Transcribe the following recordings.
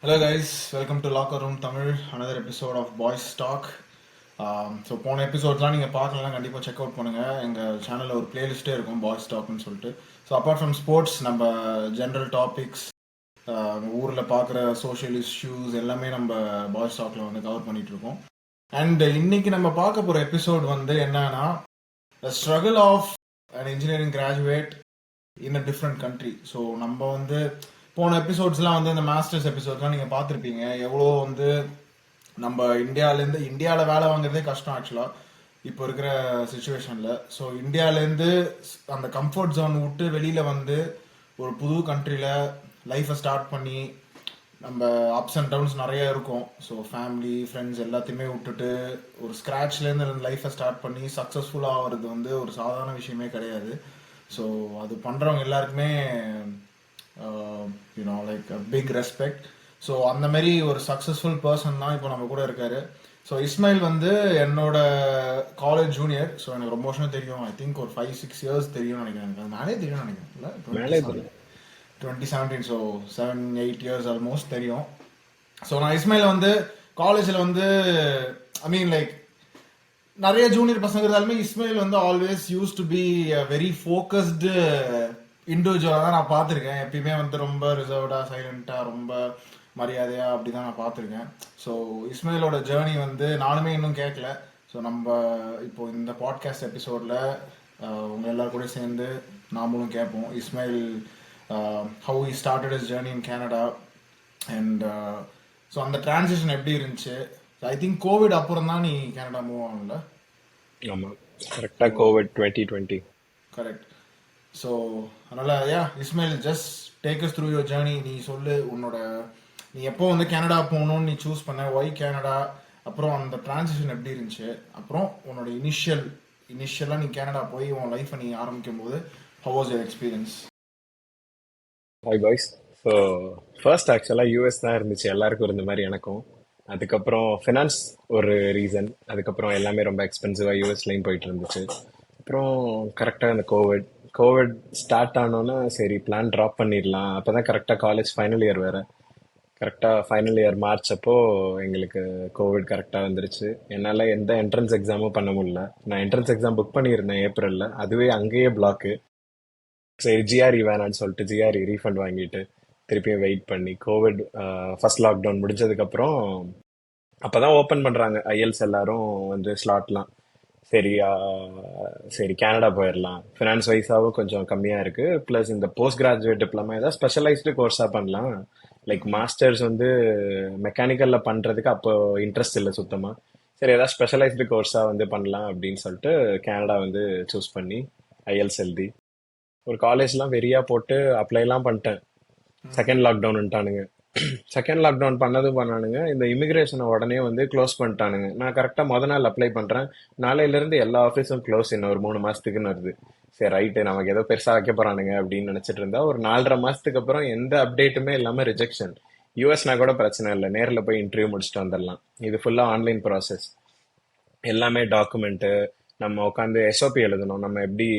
Hello guys, welcome to Locker Room Tamil, another episode of Boys Talk. So போன எபிசோட்லாம் நீங்கள் பார்க்கலாம், கண்டிப்பாக check out பண்ணுங்கள். எங்கள் சேனலில் ஒரு பிளேலிஸ்ட்டே இருக்கும் பாய்ஸ் டாக்னு சொல்லிட்டு. ஸோ அப்பார்ட் ஃப்ரம் ஸ்போர்ட்ஸ், நம்ம ஜென்ரல் டாபிக்ஸ், ஊரில் பார்க்குற சோஷியல் இஷ்யூஸ் எல்லாமே நம்ம பாய்ஸ் டாக்கில் வந்து கவர் பண்ணிகிட்ருக்கோம். அண்ட் இன்னைக்கு நம்ம பார்க்க போகிற எபிசோட் வந்து என்னன்னா, the struggle of an engineering graduate in a different country. So நம்ம வந்து போன எபிசோட்ஸ்லாம் வந்து இந்த மாஸ்டர்ஸ் எபிசோட்லாம் நீங்கள் பார்த்துருப்பீங்க. எவ்வளோ வந்து நம்ம இந்தியாவில் வேலை வாங்குறதே கஷ்டம் ஆக்சுவலாக இப்போ இருக்கிற சுச்சுவேஷனில். ஸோ இந்தியாவிலேருந்து அந்த கம்ஃபர்ட் ஜோன் விட்டு வெளியில் வந்து ஒரு புது கண்ட்ரியில் லைஃப்பை ஸ்டார்ட் பண்ணி, நம்ம அப்ஸ் அண்ட் டவுன்ஸ் நிறைய இருக்கும். ஸோ ஃபேமிலி ஃப்ரெண்ட்ஸ் எல்லாத்தையுமே விட்டுட்டு ஒரு ஸ்க்ராட்ச்லேருந்து லைஃப்பை ஸ்டார்ட் பண்ணி சக்ஸஸ்ஃபுல்லாக ஆகிறது வந்து ஒரு சாதாரண விஷயமே கிடையாது. ஸோ அது பண்ணுறவங்க எல்லாருக்குமே லைக் பிக் ரெஸ்பெக்ட். ஸோ அந்த மாதிரி ஒரு சக்ஸஸ்ஃபுல் பர்சன் தான் இப்போ நம்ம கூட இருக்காரு. ஸோ இஸ்மாயில் வந்து என்னோட காலேஜ் ஜூனியர். ஸோ எனக்கு ரொம்ப வருஷம் தெரியும். ஐ திங்க் ஒரு 5-6 இயர்ஸ் தெரியும்னு நினைக்கிறேன். எனக்கு நானே தெரியும்னு நினைக்கிறேன். 2017, ஸோ 7-8 இயர்ஸ் ஆல்மோஸ்ட் தெரியும். ஸோ நான் இஸ்மாயில் வந்து காலேஜில் வந்து ஐ மீன் லைக் நிறைய ஜூனியர் பசங்க இருந்தாலுமே இஸ்மாயில் வந்து always use to be very focused இண்டிவிஜுவலாக தான் நான் பார்த்துருக்கேன். எப்பயுமே வந்து ரொம்ப ரிசர்வ்டாக, சைலண்ட்டாக, ரொம்ப மரியாதையாக அப்படி தான் நான் பார்த்துருக்கேன். ஸோ இஸ்மாயிலோட ஜேர்னி வந்து நானுமே இன்னும் கேட்கல. ஸோ நம்ம இப்போ இந்த பாட்காஸ்ட் எபிசோடில் உங்கள் எல்லாரும் கூட சேர்ந்து நாமளும் கேட்போம் Ismail how he started his journey in Canada. And so அந்த டிரான்சிஷன் எப்படி இருந்துச்சு. ஐ திங்க் கோவிட் அப்புறம் தான் நீ கேனடா மூவ் ஆகல. ஆமாம், கரெக்டாக கோவிட் 2020. கரெக்ட். ஸோ அதனால் Ismail just take as through your journey. நீ சொல்லு, நீ எப்போ வந்து கனடா போகணும்னு நீ சூஸ் பண்ண, ஒய் கனடா, அப்புறம் அந்த டிரான்சிஷன் எப்படி இருந்துச்சு, அப்புறம் உன்னோட இனிஷியலாக நீ கனடா போய் உன் லைஃப்பை நீ ஆரம்பிக்கும் போது how was your experience? Hi boys. So first ஆக்சுவலாக யூஎஸ் தான் இருந்துச்சு எல்லாருக்கும் இருந்த மாதிரி எனக்கும். அதுக்கப்புறம் ஃபினான்ஸ் ஒரு ரீசன். அதுக்கப்புறம் எல்லாமே ரொம்ப எக்ஸ்பென்சிவாக யூஎஸ்லேயும் போயிட்டு இருந்துச்சு. அப்புறம் கரெக்டாக இந்த கோவிட் ஸ்டார்ட் ஆனோன்னா சரி பிளான் ட்ராப் பண்ணிடலாம். அப்போ தான் கரெக்டாக காலேஜ் ஃபைனல் இயர் வேறு. கரெக்டாக ஃபைனல் இயர் மார்ச் அப்போ எங்களுக்கு கோவிட் கரெக்டாக வந்துருச்சு. என்னால் எந்த என்ட்ரன்ஸ் எக்ஸாமும் பண்ண முடியல. நான் என்ட்ரன்ஸ் எக்ஸாம் புக் பண்ணியிருந்தேன் ஏப்ரலில், அதுவே அங்கேயே பிளாக்கு. சரி ஜிஆர்இ வேணான்னு சொல்லிட்டு ஜிஆர்இ ரீஃபண்ட் வாங்கிட்டு திருப்பியும் வெயிட் பண்ணி கோவிட் ஃபர்ஸ்ட் லாக்டவுன் முடிஞ்சதுக்கப்புறம் அப்போ தான் ஓப்பன் பண்ணுறாங்க ஐஎல்ஸ் எல்லாரும் வந்து ஸ்லாட்லாம். சரி சரி கனடா போயிடலாம். ஃபினான்ஸ் வைஸாகவும் கொஞ்சம் கம்மியாக இருக்குது. ப்ளஸ் இந்த போஸ்ட் கிராஜுவேட் டிப்ளமா ஏதாவது ஸ்பெஷலைஸ்டு கோர்ஸாக பண்ணலாம். லைக் மாஸ்டர்ஸ் வந்து மெக்கானிக்கலில் பண்ணுறதுக்கு அப்போ இன்ட்ரெஸ்ட் இல்லை சுத்தமாக. சரி ஏதாவது ஸ்பெஷலைஸ்டு கோர்ஸாக வந்து பண்ணலாம் அப்படின்னு சொல்லிட்டு கனடா வந்து சூஸ் பண்ணி ஐஎல்ஸ் எழுதி ஒரு காலேஜ்லாம் வெறியா போட்டு அப்ளைலாம் பண்ணிட்டேன். செகண்ட் லாக்டவுன்ட்டானுங்க. செகண்ட் லாக்டவுன் பண்ணானுங்க. இந்த இமிகிரேஷனை உடனே வந்து க்ளோஸ் பண்ணிட்டானுங்க. நான் கரெக்டாக நாள் அப்ளை பண்ணுறேன், நாளையிலேருந்து எல்லா ஆஃபீஸும் க்ளோஸ், இன்னும் ஒரு 3 மாதத்துக்குன்னு வருது. சரி ரைட்டு, நமக்கு ஏதோ பெருசாக வைக்க போகிறானுங்க அப்படின்னு நினச்சிட்டு இருந்தா ஒரு 4.5 மாதத்துக்கு அப்புறம் எந்த அப்டேட்டுமே இல்லாமல் ரிஜெக்ஷன். யூஎஸ்னா கூட பிரச்சனை இல்லை, நேரில் போய் இன்டர்வியூ முடிச்சுட்டு வந்துடலாம். இது ஃபுல்லாக ஆன்லைன் ப்ராசஸ். எல்லாமே டாக்குமெண்ட்டு நம்ம உட்காந்து எஸ்ஓபி எழுதணும். நம்ம எப்படி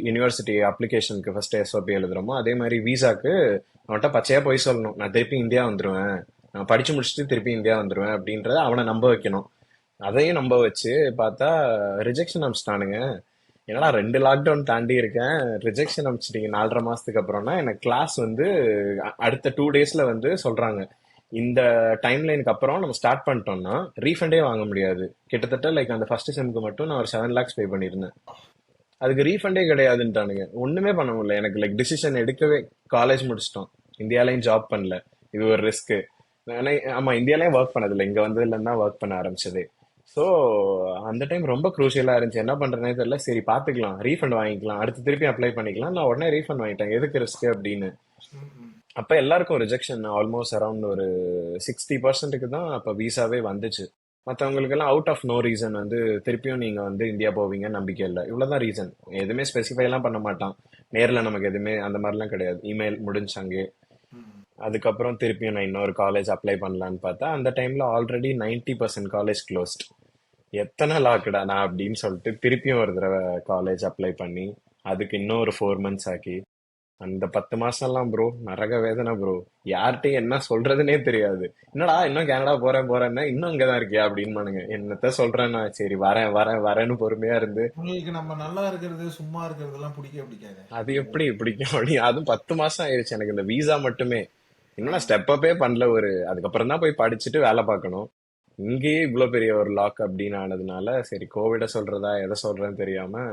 யூனிவர்சிட்டி அப்ளிகேஷனுக்கு ஃபர்ஸ்ட் எஸ்ஓபி எழுதுறோமோ அதே மாதிரி விசாக்கு அவன்கிட்ட பச்சையா போய் சொல்லணும், நான் திருப்பி இந்தியா வந்துருவேன், நான் படிச்சு முடிச்சுட்டு திருப்பி இந்தியா வந்துருவேன் அப்படின்றத அவனை நம்ப வைக்கணும். அதையும் நம்ப வச்சு பார்த்தா ரிஜெக்ஷன் அனுப்பிச்சிட்டானுங்க. என்னடா 2 லாக்டவுன் தாண்டி இருக்கேன், ரிஜெக்ஷன் அனுப்பிச்சிட்டீங்க 4.5 மாசத்துக்கு அப்புறம்னா. எனக்கு கிளாஸ் வந்து அடுத்த 2 டேஸ்ல வந்து சொல்றாங்க, இந்த டைம்லைனுக்கு அப்புறம் நம்ம ஸ்டார்ட் பண்ணிட்டோம்னா ரீஃபண்டே வாங்க முடியாது. கிட்டத்தட்ட லைக் அந்த ஃபர்ஸ்ட் செம்க்கு மட்டும் நான் ஒரு 7 lakhs பே பண்ணியிருந்தேன். அதுக்கு ரீஃபண்டே கிடையாதுன்ட்டானுங்க. ஒண்ணுமே பண்ண முடியல. எனக்கு லைக் டிசிஷன் எடுக்கவே, காலேஜ் முடிச்சிட்டோம், இந்தியாலையும் ஜாப் பண்ணல, இது ஒரு ரிஸ்க். ஆமா இந்தியாலையும் ஒர்க் பண்ணதில்லை, இங்க வந்ததுல தான் ஒர்க் பண்ண ஆரம்பிச்சது. ஸோ அந்த டைம் ரொம்ப குரூஷியலா இருந்துச்சு. என்ன பண்றேனே தெரியல. சரி பாத்துக்கலாம், ரீஃபண்ட் வாங்கிக்கலாம், அடுத்து திருப்பி அப்ளை பண்ணிக்கலாம். நான் உடனே ரீஃபண்ட் வாங்கிட்டேன், எதுக்கு ரிஸ்க் அப்படின்னு. அப்ப எல்லாருக்கும் ரிஜெக்ஷன் ஆல்மோஸ்ட் அரௌண்ட் ஒரு 60%க்கு தான் அப்ப விசாவே வந்துச்சு. மற்றவங்களுக்கு எல்லாம் அவுட் ஆஃப் நோ ரீசன் வந்து திருப்பியும் நீங்க வந்து இந்தியா போவீங்க நம்பிக்கை இல்லை, இவ்வளவுதான் ரீசன். எதுவுமே ஸ்பெசிஃபை எல்லாம் பண்ண மாட்டான். நேர்ல நமக்கு எதுவுமே அந்த மாதிரிலாம் கிடையாது. இமெயில் முடிஞ்சாங்க. அதுக்கப்புறம் திருப்பியும் நான் இன்னொரு காலேஜ் அப்ளை பண்ணலான்னு பார்த்தா அந்த டைம்ல ஆல்ரெடி 90% காலேஜ் க்ளோஸ்ட். எத்தனை லாக்குடா நான் அப்படின்னு சொல்லிட்டு திருப்பியும் ஒரு தடவை காலேஜ் அப்ளை பண்ணி அதுக்கு இன்னும் ஒரு 4 months ஆக்கி அந்த 10 மாசம்லாம் ப்ரோ நரக வேதனை ப்ரோ. யார்கிட்டயும் என்ன சொல்றதுனே தெரியாது. என்னடா இன்னும் கனடா போறேன் போறேன்னா இன்னும் இங்கதான் இருக்கியா அப்படின்பானுங்க. என்னத்த சொல்றேன்னா சரி வரேன் வரேன் வரேன்னு பொறுமையா இருந்து உங்களுக்கு நம்ம நல்லா இருக்கிறது சும்மா இருக்கிறதெல்லாம் பிடிக்கவே பிடிக்காது. அது எப்படி பிடிக்கும் அப்படி. அதுவும் 10 மாசம் ஆயிருச்சு எனக்கு இந்த விசா மட்டுமே. இன்னும் நான் ஸ்டெப் அப்பே பண்ணல. அதுக்கப்புறம் தான் போய் படிச்சுட்டு வேலை பார்க்கணும். இங்கேயே இவ்வளவு பெரிய ஒரு லாக் அப்படின்னு ஆனதுனால சரி கோவிட சொல்றதா எதை சொல்றேன்னு தெரியாம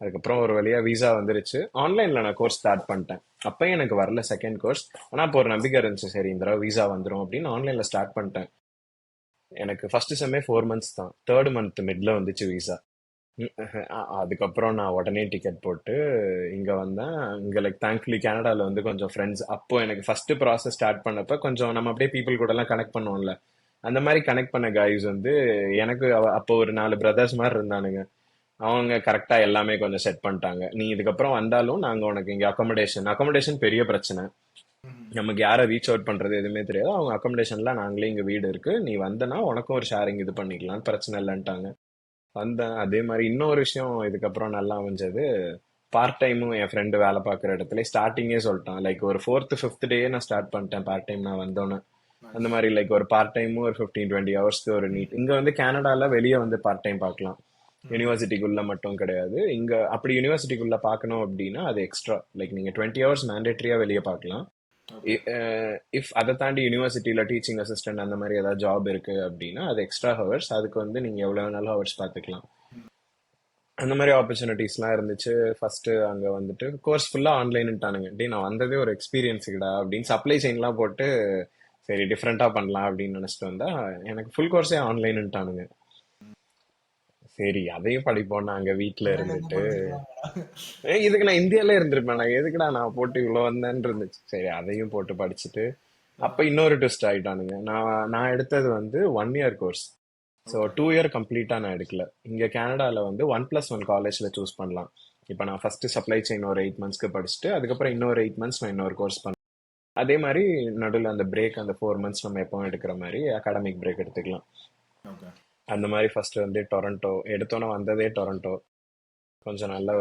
அதுக்கப்புறம் ஒரு வழியா விசா வந்துருச்சு. ஆன்லைன்ல நான் கோர்ஸ் ஸ்டார்ட் பண்ணிட்டேன். அப்பயும் எனக்கு வரல செகண்ட் கோர்ஸ். ஆனா அப்போ ஒரு நம்பிக்கை இருந்துச்சு, சரி இந்த தடவை விசா வந்துரும் அப்படின்னு ஆன்லைன்ல ஸ்டார்ட் பண்ணிட்டேன். எனக்கு ஃபர்ஸ்ட் செம்மே 4 மந்த்ஸ் தான். தேர்ட் மந்த் மிட்ல வந்துச்சு விசா. அதுக்கப்புறம் நான் உடனே டிக்கெட் போட்டு இங்க வந்தேன். இங்க லைக் தேங்க்ஃபுல்லி கனடால வந்து கொஞ்சம் ஃப்ரெண்ட்ஸ். அப்போ எனக்கு ஃபர்ஸ்ட் ப்ராசஸ் ஸ்டார்ட் பண்ணப்ப கொஞ்சம் நம்ம அப்படியே பீப்புள் கூட எல்லாம் கனெக்ட் பண்ணுவோம்ல. அந்த மாதிரி கனெக்ட் பண்ண கைஸ் வந்து எனக்கு அப்போ ஒரு 4 பிரதர்ஸ் மாதிரி இருந்தானுங்க. அவங்க கரெக்டா எல்லாமே கொஞ்சம் செட் பண்ணிட்டாங்க. நீ இதுக்கப்புறம் வந்தாலும் நாங்க உனக்கு இங்க அகாமடேஷன் பெரிய பிரச்சனை. நமக்கு யாரை ரீச் அவுட் பண்றது எதுவுமே தெரியாது. அவங்க அகாமடேஷன்ல நாங்களே இங்க வீடு இருக்கு, நீ வந்தனா உனக்கும் ஒரு ஷேரிங் இது பண்ணிக்கலாம், பிரச்சனை இல்லைன்ட்டாங்க. வந்தேன். அதே மாதிரி இன்னொரு விஷயம் இதுக்கப்புறம் நல்லா அமைஞ்சது. பார்ட் டைமும் என் ஃப்ரெண்டு வேலை பார்க்குற இடத்துல ஸ்டார்டிங்கே சொல்லிட்டான். லைக் ஒரு ஃபோர்த் ஃபிஃப்த் டே நான் ஸ்டார்ட் பண்ணிட்டேன் பார்ட் டைம் நான் வந்தோன்னே. அந்த நைஸ். மாதிரி லைக் ஒரு பார்ட் டைமும் ஒரு 15-20 ஹவர்ஸ்க்கு ஒரு நீட். இங்க வந்து கனடால வெளியே வந்து பார்ட் டைம் பார்க்கலாம். யூனிவர்சிட்டிக்குள்ள மட்டும் கிடையாது. இங்க அப்படி யூனிவர்சிட்டிக்குள்ள பார்க்கணும் அப்படின்னா அது எக்ஸ்ட்ரா. லைக் நீங்க 20 ஹவர்ஸ் மேண்டேட்டரியா வெளியே பார்க்கலாம். ஓகே. இஃப் அதை தாண்டி யூனிவர்சிட்டியில டீச்சிங் அசிஸ்டன்ட் அந்த மாதிரி ஏதாவது ஜாப் இருக்கு அப்படின்னா அது எக்ஸ்ட்ரா ஹவர்ஸ். அதுக்கு வந்து நீங்க எவ்வளவு வேணாலும் ஹவர்ஸ் பார்த்துக்கலாம். அந்த மாதிரி ஆப்பர்ச்சுனிட்டிஸ்லாம் இருந்துச்சு. ஃபர்ஸ்ட் அங்க வந்துட்டு கோர்ஸ் ஃபுல்லா ஆன்லைன்ட்டானுங்க. டே நான் வந்ததே ஒரு எக்ஸ்பீரியன்ஸுக்குடா அப்படின்னு சப்ளை செயின்லாம் போட்டு சரி டிஃப்ரெண்டா பண்ணலாம் அப்படின்னு நினைச்சிட்டு வந்தா எனக்கு ஃபுல் கோர்ஸே ஆன்லைன்ட்டானுங்க. சரி அதையும் படிப்போம் நாங்க வீட்ல சென்னையில இருந்து இருந்துட்டு. படிச்சிருக்காங்கடா. இதுக்கு நான் இந்தியால இருந்திருப்பேன். நான் எதுக்குடா நான் போட்டு இவ்வளவு வந்தேன்னு இருந்துச்சு. சரி அதையும் போட்டு படிச்சுட்டு அப்ப இன்னொரு டெஸ்ட் ஆயிட்டானுங்க. நான் எடுத்தது வந்து 1 year course. So okay. 2 year கம்ப்ளீட்டா நான் எடுக்கல. இங்க கனடால வந்து 1+1 காலேஜ்ல சூஸ் பண்ணலாம். இப்போ நான் ஃபர்ஸ்ட் சப்ளை செயின் ஒரு 8 மந்த்ஸ்க்கு படிச்சுட்டு அதுக்கப்புறம் இன்னொரு 8 மந்த்ஸ் நான் இன்னொரு கோர்ஸ் பண்ணேன். அதே மாதிரி நடுவில் அந்த பிரேக் அந்த 4 மந்த்ஸ் நம்ம எப்பவும் எடுக்கிற மாதிரி அகாடமிக் பிரேக் எடுத்துக்கலாம். ஓகே. அந்த மாதிரி ஃபர்ஸ்ட் வந்து டொரண்டோ எடுத்தோன்னே வந்ததே டொரண்டோ. கொஞ்சம் நல்ல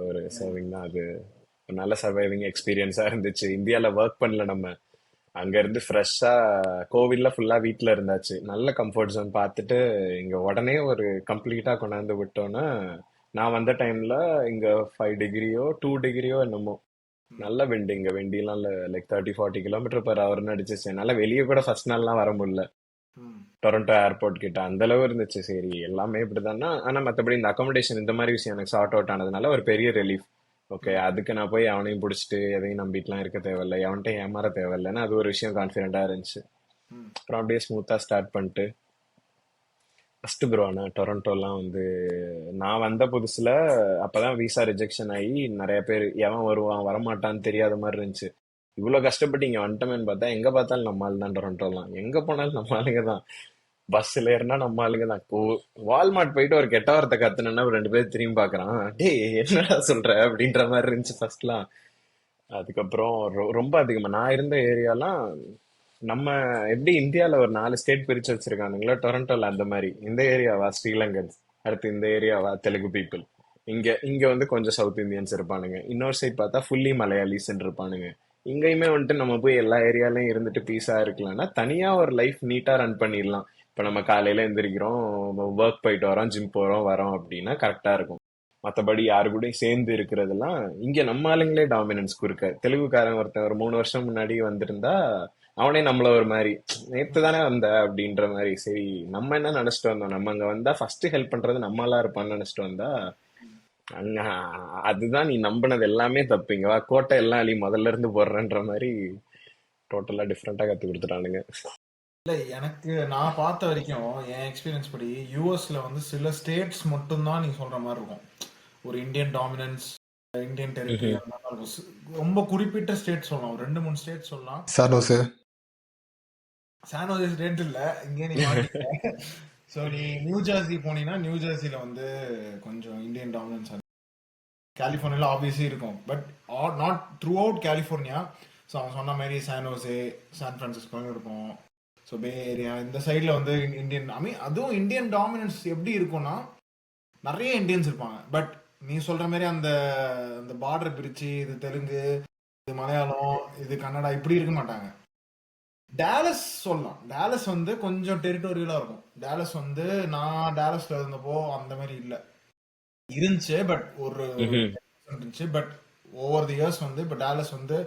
ஒரு சர்விங் தான் அது. ஒரு நல்ல சர்வைவிங் எக்ஸ்பீரியன்ஸா இருந்துச்சு. இந்தியால ஒர்க் பண்ணல நம்ம. அங்க இருந்து ஃப்ரெஷ்ஷா கோவிட்ல ஃபுல்லா வீட்ல இருந்தாச்சு. நல்ல கம்ஃபர்ட் ஜோன் பார்த்துட்டு இங்க உடனே ஒரு கம்ப்ளீட்டா கொண்டாந்து விட்டோன்னா நான் வந்த டைம்ல இங்க 5 டிகிரியோ 2 டிகிரியோ என்னமோ. நல்ல விண்டு. இங்க வெண்டிலாம் லைக் 30-40 கிலோமீட்டர் per ஹவர்னு அடிச்சிச்சு. என்னால வெளியே கூட ஃபர்ஸ்ட் நாள்லாம் வர முடியல. ம். டொரண்டோ ஏர்போர்ட் கிட்ட அந்த அளவு இருந்துச்சு. சரி எல்லாமே இப்படிதானா. ஆனா மத்தபடி இந்த அகாமடேஷன் இந்த மாதிரி விஷயம் எனக்கு சார்ட் அவுட் ஆனதுனால ஒரு பெரிய ரிலீஃப். ஓகே ம். அதுக்கு நான் போய் அவனையும் பிடிச்சிட்டு எதையும் நம்பிட்டுலாம் இருக்க தேவையில்ல, எவன்கிட்ட ஏமாற தேவையில்லைன்னு அது ஒரு விஷயம் கான்ஃபிடென்ட்டா இருந்துச்சு. ம். அப்புறம் அப்படியே ஸ்மூத்தா ஸ்டார்ட் பண்ணிட்டு ஃபர்ஸ்ட் ப்ரோ. நான் டொரண்டோலாம் வந்து நான் வந்த புதுசுல அப்பதான் விசா ரிஜெக்ஷன் ஆகி நிறைய பேர் எவன் வருவான் வரமாட்டான்னு தெரியாத மாதிரி இருந்துச்சு. இவ்வளவு கஷ்டப்பட்டு இங்க வந்துட்டோமேன்னு பார்த்தா எங்க பார்த்தாலும் நம்ம ஆளு தான். டொரண்டோலாம் எங்க போனாலும் நம்ம ஆளுங்க தான். பஸ்ல ஏறினா நம்ம ஆளுங்க தான். வால்மார்ட் போயிட்டு ஒரு கெட்ட வார்த்தை கத்துனா ஒரு 2 பேர் திரும்பி பாக்குறான். டேய் என்னடா சொல்ற அப்படின்ற மாதிரி இருந்துச்சு ஃபர்ஸ்ட்லாம். அதுக்கப்புறம் ரொம்ப அதிகமா நான் இருந்த ஏரியாலாம் நம்ம எப்படி இந்தியால ஒரு 4 ஸ்டேட் பிரிச்சு வச்சிருக்கானுங்களோ டொரண்டோல அந்த மாதிரி. இந்த ஏரியாவா ஸ்ரீலங்கன்ஸ், அடுத்து இந்த ஏரியாவா தெலுங்கு பீப்புள், இங்க இங்க வந்து கொஞ்சம் சவுத் இந்தியன்ஸ் இருப்பானுங்க, இன்னொரு சைட் பார்த்தா ஃபுல்லி மலையாளிஸ் இருப்பானுங்க. இங்கேயுமே வந்துட்டு நம்ம போய் எல்லா ஏரியாலையும் இருந்துட்டு பீஸா இருக்கலாம்னா தனியா ஒரு லைஃப் நீட்டா ரன் பண்ணிடலாம். இப்ப நம்ம காலையில எந்திரிக்கிறோம், ஒர்க் போயிட்டு வரோம், ஜிம் போறோம் வரோம் அப்படின்னா கரெக்டா இருக்கும். மத்தபடி யாரு கூடயும் சேர்ந்து இருக்கிறதெல்லாம் இங்க நம்ம ஆளுங்களே டாமினன்ஸ் குறுக்க. தெலுங்குக்காரன் ஒருத்தன் ஒரு 3 வருஷம் முன்னாடி வந்திருந்தா அவனே நம்மள ஒரு மாதிரி நேத்து தானே வந்த அப்படின்ற மாதிரி. சரி நம்ம என்ன நினைச்சிட்டு வந்தோம், நம்ம அங்க வந்தா ஃபர்ஸ்ட் ஹெல்ப் பண்றது நம்மளா இருப்பான்னு நினைச்சிட்டு வந்தா அங்க அதுதான் நீ நம்பினது எல்லாமே தப்பு. இங்க வா கோட்டை எல்லாம் அழி முதல்ல இருந்து போடுறேன்ற மாதிரி டோட்டலா டிஃப்ரெண்டா கத்து கொடுத்துட்டானுங்க. இல்ல எனக்கு நான் பார்த்த வரைக்கும் என் எக்ஸ்பீரியன்ஸ் படி யூஎஸ்ல வந்து சில ஸ்டேட்ஸ் மட்டும்தான் நீ சொல்ற மாதிரி இருக்கும். ஒரு இந்தியன் டாமினன்ஸ், இந்தியன் டெரிட்டரி ம்ஹும். அந்த மாதிரி இருக்கும். ரொம்ப குறிப்பிட்ட ஸ்டேட் சொல்லலாம், ஒரு 2 3 ஸ்டேட் சொல்லலாம். சானோசு. சானோஜே ஸ்டேட் இல்ல, இங்கே நீ மாட்டிக்க. ஸோ நீ நியூ ஜெர்சி போனீங்கன்னா நியூ ஜெர்சியில் வந்து கொஞ்சம் இந்தியன் டாமினன்ஸ். கலிஃபோர்னியாவில் ஆப்வியஸ்லி இருக்கும், but not through out California. So அவன் சொன்ன மாதிரி சானோசே, சான் ஃப்ரான்சிஸ்கோன்னு இருக்கும். ஸோ பே ஏரியா இந்த சைடில் வந்து இந்தியன், ஐ மீன் அதுவும் இந்தியன் டாமினன்ஸ் எப்படி இருக்கும்னா நிறைய இந்தியன்ஸ் இருப்பாங்க, பட் நீ சொல்ற மாதிரி அந்த அந்த பார்டர் பிரிச்சு இது தெலுங்கு, இது மலையாளம், இது கன்னடா இப்படி இருக்க மாட்டாங்க. டேலஸ் சொல்லலாம். டேலஸ் வந்து கொஞ்சம் டெரிட்டோரியலா இருக்கும். டேலஸ் வந்து நான் டேலஸ்ல இருந்தப்போ அந்த மாதிரி இல்ல இருந்துச்சு. பட் ஒரு ம்ஹும். இருந்துச்சு. பட் ஓவர் தி இயர்ஸ் வந்து இப்ப டேலஸ் வந்து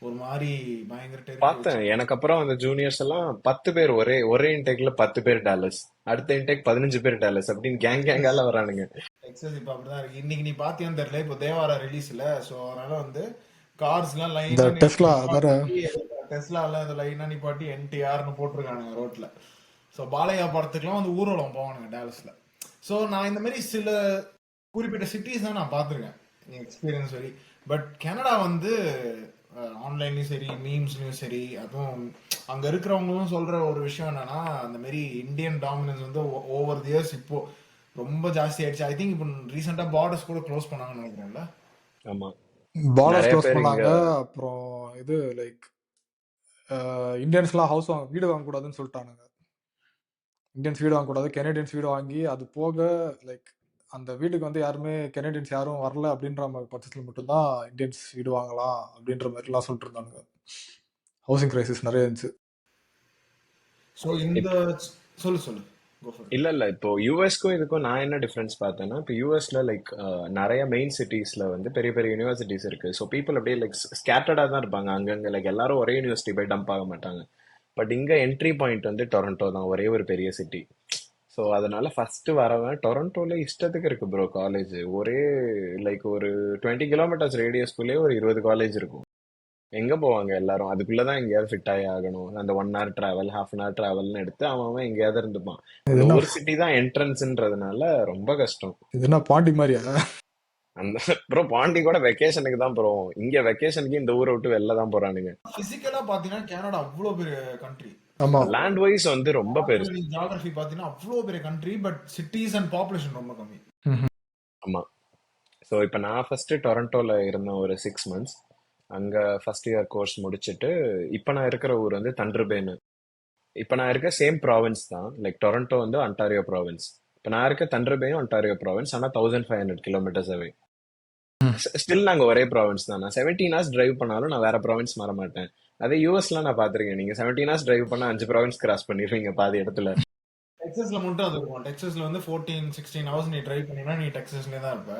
ஒரு மாதிரி பயங்கர டெரிட்டரி வச்சு. பார்த்தேன். எனக்கு அப்புறம் அந்த ஜூனியர்ஸ் எல்லாம் 10 பேர் ஒரே ஒரே இன்டேக்ல 10 பேர் டாலர்ஸ், அடுத்த இன்டேக் 15 பேர் டாலர்ஸ் அப்படின்னு கேங்கால வரானுங்க. டெக்ஸஸ் இப்ப அப்படிதான் இருக்கு. இன்னைக்கு நீ பாத்தியான்னு தெரியல. இப்போ தேவாரா ரிலீஸ்ல. ஸோ அதனால வந்து கார்ஸ் எல்லாம் இந்த லைனா டெஸ்லா அதான நிப்பாட்டி டெஸ்லா எல்லாம் இந்த லைனா நிப்பாட்டி NTRன்னு போட்டிருக்கானுங்க ரோட்ல. ஸோ பாலையா படத்துக்குலாம் வந்து ஊர்வலம் போவானுங்க டேலஸ்ல. ஸோ நான் இந்த மாதிரி சில குறிப்பிட்ட சிட்டிஸ் தான் நான் பார்த்துருக்கேன் எக்ஸ்பீரியன்ஸ் சரி. பட் கனடா வந்து ஆன்லைன்லயும் சரி மீம்ஸ்லயும் சரி, அதுவும் அங்க இருக்கிறவங்களும் சொல்ற ஒரு விஷயம் என்னன்னா, அந்த மாதிரி இந்தியன் டாமினன்ஸ் வந்து ஓவர் தி இயர்ஸ் இப்போ ரொம்ப ஜாஸ்தி ஆயிடுச்சு. ஐ திங்க் இப்போ ரீசெண்டா பார்டர்ஸ் கூட க்ளோஸ் பண்ணாங்கன்னு நினைக்கிறேன்ல. ஆமா, பார்டர்ஸ் நிறைய க்ளோஸ் பேர் இங்க. பண்ணாங்க. அப்புறம் இது லைக் இந்தியன்ஸ்லாம் ஹவுஸ் வீடு வாங்கக்கூடாதுன்னு சொல்லிட்டானுங்க. இந்தியன்ஸ் வீடு வாங்கக்கூடாது, கெனடியன்ஸ் வீடு வாங்கி அது போக லைக் அந்த வீட்டுக்கு வந்து யாருமே கெனடியன்ஸ் யாரும் வரல அப்படின்ற மாதிரி பட்சத்தில் மட்டும்தான் இந்தியன்ஸ் வீடு வாங்கலாம் அப்படின்ற மாதிரிலாம் சொல்லிட்டு இருந்தானுங்க. ஹவுசிங் கிரைசிஸ் நிறைய இருந்துச்சு. ஸோ இந்த சொல்லு சொல்லு Go for it. இல்ல இல்ல, இப்போ யூஎஸ்க்கும் இதுக்கும் நான் என்ன டிஃபரன்ஸ் பார்த்தேன்னா, இப்போ யூஎஸ்ல லைக் நிறைய மெயின் சிட்டிஸ்ல வந்து பெரிய பெரிய யூனிவர்சிட்டிஸ் இருக்கு. ஸோ பீப்புள் அப்படியே லைக் ஸ்கேட்டர்டா தான் இருப்பாங்க அங்கங்க, லைக் எல்லாரும் ஒரே யூனிவர்சிட்டி போய் டம்ப் ஆக மாட்டாங்க. பட் இங்க என்ட்ரி பாயிண்ட் வந்து டொரண்டோ தான், ஒரே ஒரு பெரிய சிட்டி. ஸோ அதனால ஃபர்ஸ்ட் வரவன் டொரண்டோல இஷ்டத்துக்கு இருக்கு ப்ரோ காலேஜ். ஒரே லைக் ஒரு 20 கிலோமீட்டர்ஸ் ரேடியஸ்குள்ளேயே ஒரு 20 காலேஜ் இருக்கும். எங்க போவாங்க எல்லாரும்? அதுக்குள்ளதான் எங்கேயாவது ஃபிட் ஆகி ஆகணும். அந்த 1 hour டிராவல், ஹாஃப் டிராவல்னு எடுத்து அவன் எங்கேயாவது இருந்துப்பான். இது அந்த என்ன ஒரு சிட்டி தான் என்ட்ரன்ஸ்ன்றதுனால ரொம்ப கஷ்டம். இது என்ன பாண்டி மாதிரியா? அந்த ப்ரோ பாண்டி கூட வெக்கேஷனுக்கு தான் போறோம். இங்க வெக்கேஷனுக்கு இந்த ஊரை விட்டு வெளில தான் போறானுங்க. பிசிக்கலா பாத்தீங்கன்னா கனடா அவ்வளோ பெரிய கண்ட்ரி. ஆமா, லேண்ட் வைஸ் வந்து ரொம்ப பெருசு. ஜியாகிரபி பாத்தீங்கன்னா அவ்வளோ பெரிய country. But cities and population ரொம்ப கம்மி. ஆமா. ஸோ இப்போ நான் ஃபர்ஸ்ட் டொரண்டோல இருந்தேன் ஒரு 6 months. அங்க ஃபர்ஸ்ட் இயர் கோர்ஸ் முடிச்சுட்டு இப்போ நான் இருக்கிற ஊர் வந்து தண்டர்பேன்னு. இப்போ நான் இருக்க சேம் ப்ராவின்ஸ் தான், லைக் டொரண்டோ வந்து அன்டாரியோ ப்ராவின்ஸ். இப்போ நான் இருக்க தண்டர்பேயும் அன்டாரியோ ப்ராவின்ஸ், ஆனால் 1500 kilometers அவே. ஸ்டில் நாங்கள் ஒரே ப்ராவின்ஸ் தான். நான் 17 hours டிரைவ் பண்ணாலும் நான் வேற ப்ராவின்ஸ் மாற மாட்டேன். அதே யூஎஸ்லாம் நான் பார்த்துருக்கேன், நீங்கள் 17 hours டிரைவ் பண்ணால் 5 ப்ராவின்ஸ் கிராஸ் பண்ணிடுவீங்க பாதி இடத்துல. டெக்ஸஸ்ல மட்டும் அது இருக்கும். டெக்ஸஸ்ல வந்து 14-16 hours நீ டிரைவ் பண்ணினா நீ டெக்ஸஸ்லேயே தான் இருப்ப.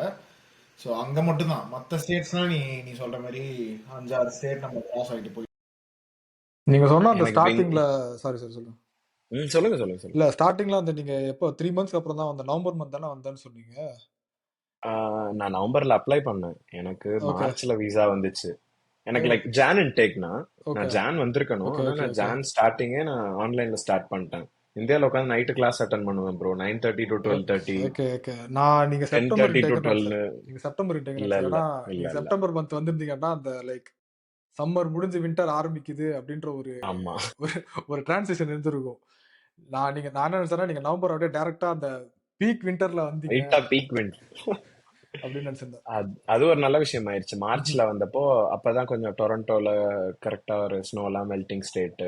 ஸோ அங்க மட்டும் தான். மற்ற ஸ்டேட்ஸ்லாம் நீ நீ சொல்ற மாதிரி 5-6 ஸ்டேட் நம்ம கிராஸ் ஆகிட்டு போய். நீங்க சொன்ன அந்த எனக்கு ஸ்டார்டிங்ல சாரி சாரி சொல்லுங்க. சொல்லுங்க சொல்லுங்க சொல்லுங்க. இல்ல ஸ்டார்டிங்ல வந்து நீங்க எப்போ 3 months அப்புறம் தான் அந்த நவம்பர் மந்த் தானே வந்தேன்னு சொன்னீங்க. நான் நவம்பர்ல அப்ளை பண்ணேன், எனக்கு ஓகே மார்ச்ல விசா வந்துச்சு. எனக்கு லைக் ஜான் இன்டேக்னா ஓகே நான் ஜான் வந்திருக்கணும், ஓகே ஆனா ஓகே நான் ஓகே ஜான் ஸ்டார்டிங்கே நான் ஆன்லைன்ல ஸ்டார்ட் பண்ணிட்டேன். இந்தியாவில் உட்காந்து நைட்டு கிளாஸ் அட்டன் பண்ணுவேன் ப்ரோ, 9:30 to 12:30, ஓகே ஓகே. நான் நீங்க செப்டம்பர் 10:30 to இன்டேக் 12. நினைச்சேன். நீங்க செப்டம்பர் இன்டேக் இல்ல நினைச்சேன். இல்ல ஏன்னா இல்ல நீங்க இல்ல. செப்டம்பர் மந்த் வந்திருந்தீங்கன்னா அந்த லைக் சம்மர் முடிஞ்சு வின்டர் ஆரம்பிக்குது அப்படின்ற ஒரு ஆமா, ஒரு ஒரு டிரான்சிஷன் இருந்திருக்கும். நான் என்ன நினைச்சேன்னா நீங்க நவம்பர் அப்படியே டைரக்டா அந்த பீக் வின்டர்ல வந்தீங்க ரைட்டா பீக் விண்ட். அப்படின்னு நினைச்சிருந்தேன். அது ஒரு நல்ல விஷயம் ஆயிடுச்சு. மார்ச்ல வந்தப்போ அப்பதான் கொஞ்சம் டொரண்டோல கரெக்டா ஒரு ஸ்னோ எல்லாம் மெல்டிங் ஸ்டேட்.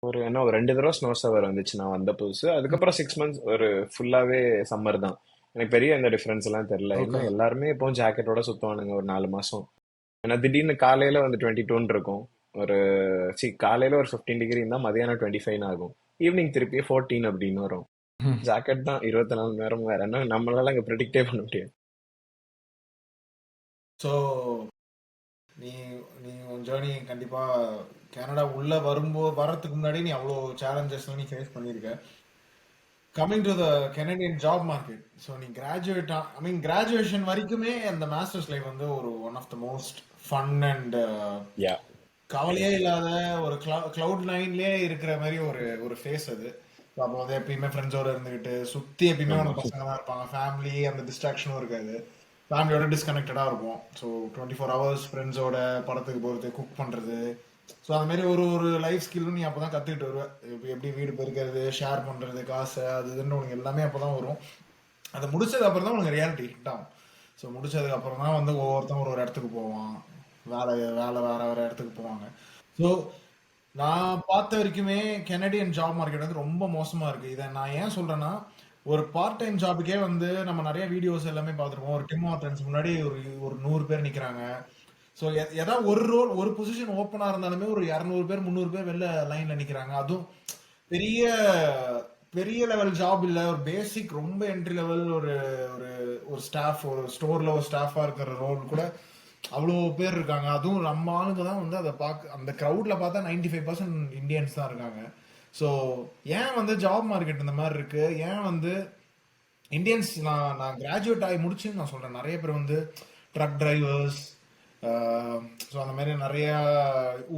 ஒரு என்ன ஒரு 2 தடவை ஸ்னோ சவர் வந்துச்சு நான் வந்த புதுசு. அதுக்கப்புறம் 6 months ஒரு ஃபுல்லாவே சம்மர் தான். எனக்கு பெரிய எந்த டிஃபரன்ஸ் எல்லாம் தெரியல. ஓகே என்ன எல்லாருமே இப்போ ஜாக்கெட்டோட சுத்துவானுங்க ஒரு 4 மாசம். ஏன்னா திடீர்னு காலையில வந்து 22 இருக்கும், ஒரு காலையில ஒரு 15 டிகிரி இருந்தா மதியானம் 25 ஆகும், ஈவினிங் திருப்பி 14 அப்படின்னு வரும். ஜாக்கெட் தான் 24 மணி நேரம், வேற என்ன நம்மளால அங்க ப்ரெடிக்டே பண்ண முடியாது. ஸோ நீ நீ உன் ஜேர்னி கண்டிப்பா கனடா உள்ள வரதுக்கு முன்னாடி நீ அவ்வளோ சேலஞ்சஸ்லாம் நீ ஃபேஸ் பண்ணியிருக்க. Coming to the Canadian job market. So நீ கிராஜுவேஷன் வரைக்குமே அந்த மாஸ்டர்ஸ் லைஃப் வந்து ஒரு one of the most fun and yeah, கவலையே இல்லாத ஒரு கிளவுட் நைன்லயே இருக்கிற மாதிரி ஒரு ஒரு ஃபேஸ் அது. அப்போ வந்து எப்பயுமே ஃப்ரெண்ட்ஸோட இருந்துகிட்டு சுத்தி எப்பயுமே ஆமா உனக்கு பசங்க தான் இருப்பாங்க. ஃபேமிலி அந்த டிஸ்ட்ராக்ஷனும் இருக்காது. ஃபேமிலியோட டிஸ்கனெக்டடாக இருப்போம். ஸோ 24 hours ஃப்ரெண்ட்ஸோட படத்துக்கு போகிறது, குக் பண்ணுறது. ஸோ அந்த மாதிரி ஒரு ஒரு லைஃப் ஸ்கில்லும் நீ அப்போ தான் கற்றுக்கிட்டு வருவ. எப்படி வீடு பெருக்கிறது, ஷேர் பண்ணுறது, காசு அது இதுன்னு உனக்கு எல்லாமே அப்போ தான் வரும். அதை முடிச்சது அப்புறம் தான் உனக்கு ரியாலிட்டி ஹிட் ஆகும். ஸோ முடிச்சதுக்கு அப்புறம் தான் வந்து ஒவ்வொருத்தன் ஒரு இடத்துக்கு போவான். வேலை வேலை வேற வேற இடத்துக்கு போவாங்க. ஸோ நான் பார்த்த வரைக்குமே கெனடியன் ஜாப் மார்க்கெட் வந்து ரொம்ப மோசமாக இருக்குது. இதை நான் ஏன் சொல்கிறேன்னா, ஒரு பார்ட் டைம் ஜாபுக்கே வந்து நம்ம நிறைய வீடியோஸ் எல்லாமே பார்த்துருப்போம். ஒரு டிம் ஹார்டன்ஸ் முன்னாடி ஒரு ஒரு 100 பேர் நிக்கிறாங்க. ஸோ ஏதாவது ஒரு ரோல் ஒரு பொசிஷன் ஓப்பனா இருந்தாலுமே ஒரு 200 பேர் 300 பேர் வெளில லைன்ல நிக்கிறாங்க. அதுவும் பெரிய பெரிய லெவல் ஜாப் இல்ல, ஒரு பேசிக் ரொம்ப என்ட்ரி லெவல் ஒரு ஒரு ஒரு ஸ்டாஃப், ஒரு ஸ்டோர்ல ஒரு ஸ்டாஃபா இருக்கிற ரோல் கூட அவ்வளோ பேர் இருக்காங்க. அதுவும் நம்ம ஆளுங்க தான் வந்து அதை பார்க்க, அந்த க்ரௌட்ல பார்த்தா 95% இந்தியன்ஸ் தான் இருக்காங்க. ஸோ ஏன் வந்து ஜாப் மார்க்கெட் இந்த மாதிரி இருக்கு, ஏன் வந்து இந்தியன்ஸ், நான் நான் கிராஜுவேட் ஆகி முடிச்சுன்னு நான் சொல்றேன், நிறைய பேர் வந்து ட்ரக் டிரைவர்ஸ், ஸோ அந்த மாதிரி நிறைய